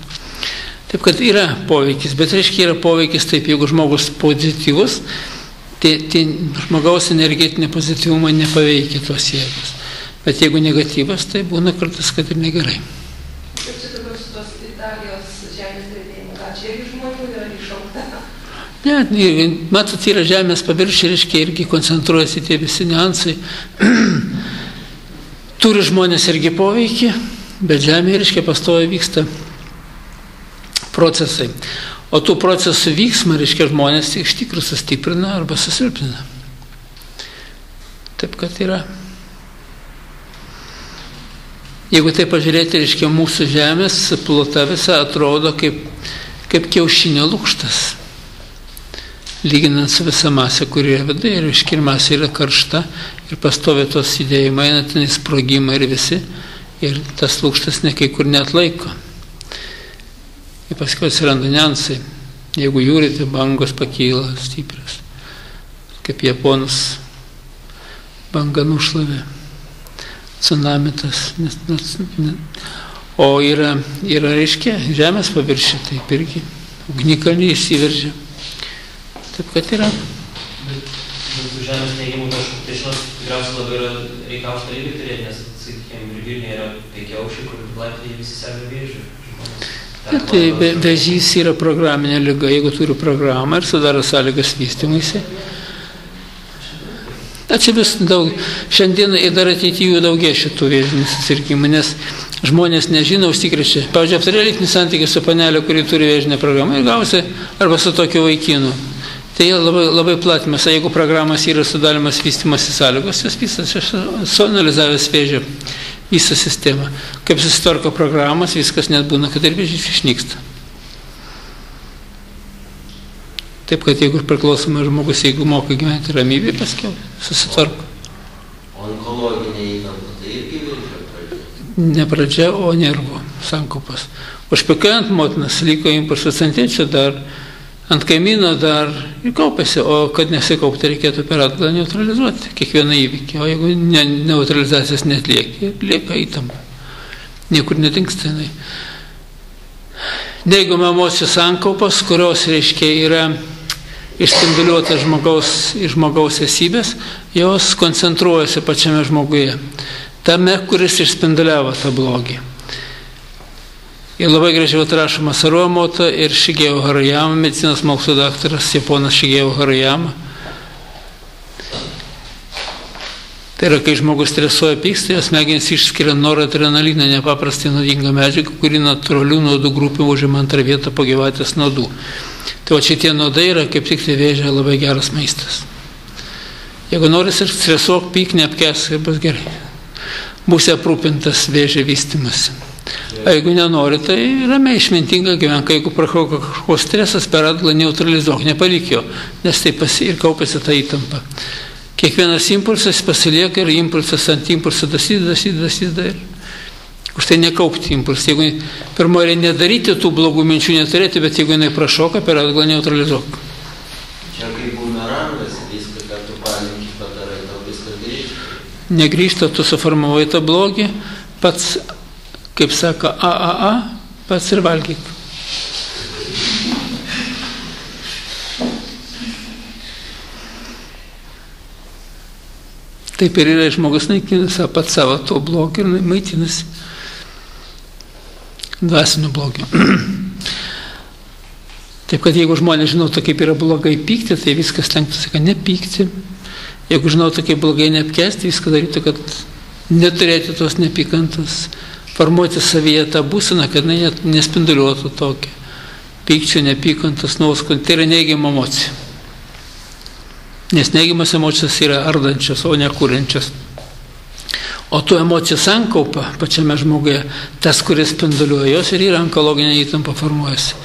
Taip, kad yra poveikis, bet reiškia, yra poveikis taip, jeigu žmogus pozityvus, tai žmogaus energetinė pozityvumą nepaveikia tos jėgos. Bet jeigu negatyvas, tai būna kartais, kad ir negerai. Kaip čia dabar su tos Italijos žemės drebėjimo, ką čia irgi žmonių yra iššaukta? Ne, matot, yra žemės paviršiai, reiškia, irgi koncentruojasi tie visi niuansai. Turi žmonės irgi poveikį, bet žemė, reiškia, pastoviai vyksta procesai. O tų procesų vyksmą, reiškia, žmonės iš tikrųjų sustiprina arba susilpnina. Taip, kad yra. Jeigu tai pažiūrėti, reiškia, mūsų žemės plota visa atrodo kaip kiaušinio lukštas. Lyginant su visa masė, kuri yra viduje, ir reiškia, masė yra karšta ir pastovė tos judėjimai, eina ten sprogimai ir visi, ir tas lukštas ne kai kur neatlaiko. Ir paskui atsiranda niuansai. Jeigu jūrai, tai bangos pakyla stiprios. Kaip Japonas banga nušlavė. Tsunamitas. O yra, reiškia, žemės paviršiai, taip irgi. Ugnikalniai išsiveržia. Taip, kad yra. Bet žemės neigiamų taškų, tai šios tikriausiai labai yra reikausia dalykai turėti, nes, sakykime, ir Vilniuje yra 5 aukščiai, kur Latvijai visi serga vėžiu. Tai vėžys yra programinė liga, jeigu turi programą ir sudaro sąlygas vystymuisi. Čia vis daug, šiandien ir dar ateityje daugė šitų vėžinių susirgimų, nes žmonės nežino, užsikrečia. Pavyzdžiui, aptarė lytinį santykį su panelė, kuri turi vėžinę programą ir gausi arba su tokiu vaikinu. Tai labai platimas, jeigu programas yra sudarimas vystimosi sąlygos, jis visas, aš suanalizavęs vėžio visą sistemą. Kaip susitvarko programas, viskas net būna, kad ir vėžys išnyksta. Taip, kad jeigu priklausomas žmogus, jeigu moka gyventi ramybėje, paskiau susitvarko. Onkologinė įtampa, tai irgi vėžio pradžia? Ne pradžia, o nervų sankaupas. Užpikuojant motinas, liko impulsas ant tėčio dar, ant kaimyno dar ir kaupėsi, o kad nesikaupti reikėtų per atgalą neutralizuoti kiekvieną įvykį, o jeigu neutralizacijos netlieki, lieka įtampa. Niekur nedingsta jinai. Neigiamų emocijų sankaupas, kurios, reiškia, yra išspinduliuota žmogaus esybės, jos koncentruojasi pačiame žmoguje. Tame, kuris išspinduliavo tą blogį. Ir labai gražiai atrašoma Saruo Emoto ir Shigeo Harayama, medicinos mokslo daktaras, japonas Shigeo Harayama. Tai yra, kai žmogus stresuoja, pyksta, jos smegenys išskiria noradrenaliną, nepaprastai nuodingą medžiagą, kuri natūralių nuodų grupė užima antrą vietą po gyvatės nuodų. Tai o šitie nuodai yra kaip tik tai vėžio labai geras maistas. Jeigu nori stresuok, pyk, neapkęs, ir bus gerai. Būsi aprūpintas vėžio vystymas. O jeigu nenori, tai ramiai išmintinga gyvenk, jeigu prašauka kažkoks stresas, per atgalą neutralizuok, nepalik jo, nes tai ir kaupėsi tą įtampą. Kiekvienas impulsas pasilieka ir impulsas ant impulso dasideda ir už tai nekaupti impulsą. Jeigu pirmoji nedaryti tų blogų minčių neturėti, bet jeigu jinai prašoka, per atgalą neutralizuok. Čia kaip bumerangas, viską, ką tu palinki padarai, tau viskas grįžta. Negrįžta, tu suformavai tą blogį, pats, kaip sako, pats ir valgyk. Taip ir yra, žmogus naikinasi pats savo to blogį ir maitinasi dvasiniu blogiu. Taip, kad jeigu žmonės žinotų, kaip yra blogai pykti, tai viskas stengtųsi, kad nepykti. Jeigu žinotų, kaip blogai neapkesti, viską darytų, kad neturėti tos nepykantos, formuoti savyje tą būseną, kad nespinduliuotų tokią pykčio, nepykantos, nuoskon. Tai yra neigiama emocija. Nes neigiamas emocijos yra ardančios, o ne kūrenčios. O tų emocijų sankaupa pačiame žmoguje, tas, kuris spinduliuoja, jos ir yra onkologinė įtampa formuojasi.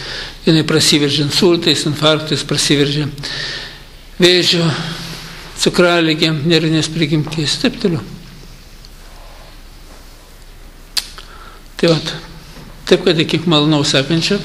Jinai prasiveržia insultais, infarktais, prasiveržia vėžio, cukraligėm, nervinės prigimties, taip toliau. Tai vat, taip, kad iki malonaus sekančio.